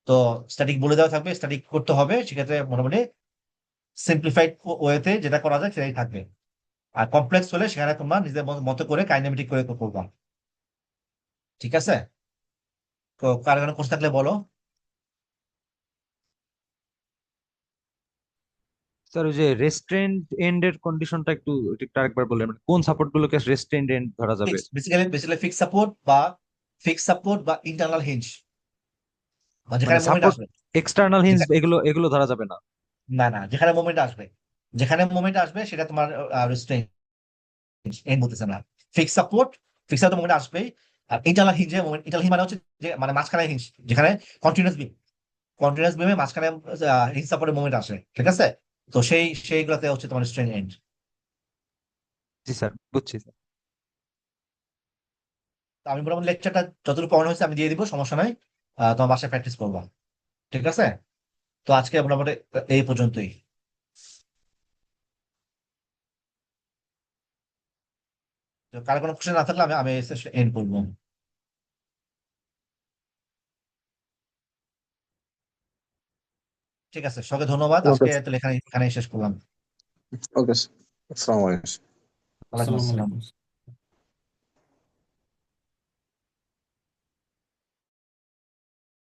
তো স্ট্যাটিক বলে দেওয়া থাকবে, স্ট্যাটিক করতে হবে, সেক্ষেত্রে মোটামুটি সিম্পলিফাইড ওয়েতে যেটা করা যায় সেটাই থাকবে। আর কমপ্লেক্স হলে সেখানে তোমরা নিজের মতো করে কাইনেমেটিক করে করবা। ঠিক আছে, তো কার কোনো কোর্স থাকলে বলো। স্যার ওই যে রেস্ট্রেন্ট এন্ড এর কন্ডিশনটা একটু একটু আরেকবার বললেন, মানে কোন সাপোর্ট গুলোকে রেস্ট্রেন্ট এন্ড ধরা যাবে? বেসিক্যালি ফিক্স সাপোর্ট বা ইন্টারনাল হিঞ্জ, বা মানে যেখানে মোমেন্ট সাপোর্ট, আসবে। এক্সটার্নাল হিন্স যেখানে, এগুলো এগুলো ধরা যাবে না? না না, যেখানে মোমেন্ট আসবে সেটা তোমার রেস্ট্রেন্ট এন্ড বলতেছে না। Fix support, fix support moment আসবেই। আর ইন্টারনাল হিঞ্জে মোমেন্ট, ইন্টারনাল হিঞ্জ মানে হচ্ছে যে মানে মাঝখানে হিঞ্জ, যেখানে কন্টিনিউয়াস বিমে মাঝখানে হিঞ্জ সাপোর্টের মোমেন্ট আসে, ঠিক আছে। তো সেইগুলোতে হচ্ছে তোমার স্ট্রেন এন্ড। জি স্যার, বুঝছি স্যার। তো আমি মোটামুটি লেকচারটা যতটুকু পড়ানো হয়েছে আমি দিয়ে দিব, সমস্যা নাই। তোমার বাসায় প্র্যাকটিস করবা, ঠিক আছে। তো আজকে মোটামুটি এই পর্যন্তই। তো কারো কোনো কোশ্চেন না থাকলে আমি আমি এন্ড করবো। ঠিক আছে, সবাইকে ধন্যবাদ, ওকে আজকে তো এখানে এখানেই শেষ করলাম। ওকে, আসসালামু আলাইকুম। ওয়ালাইকুম আসসালামু আসসালাম। আলাইকুম।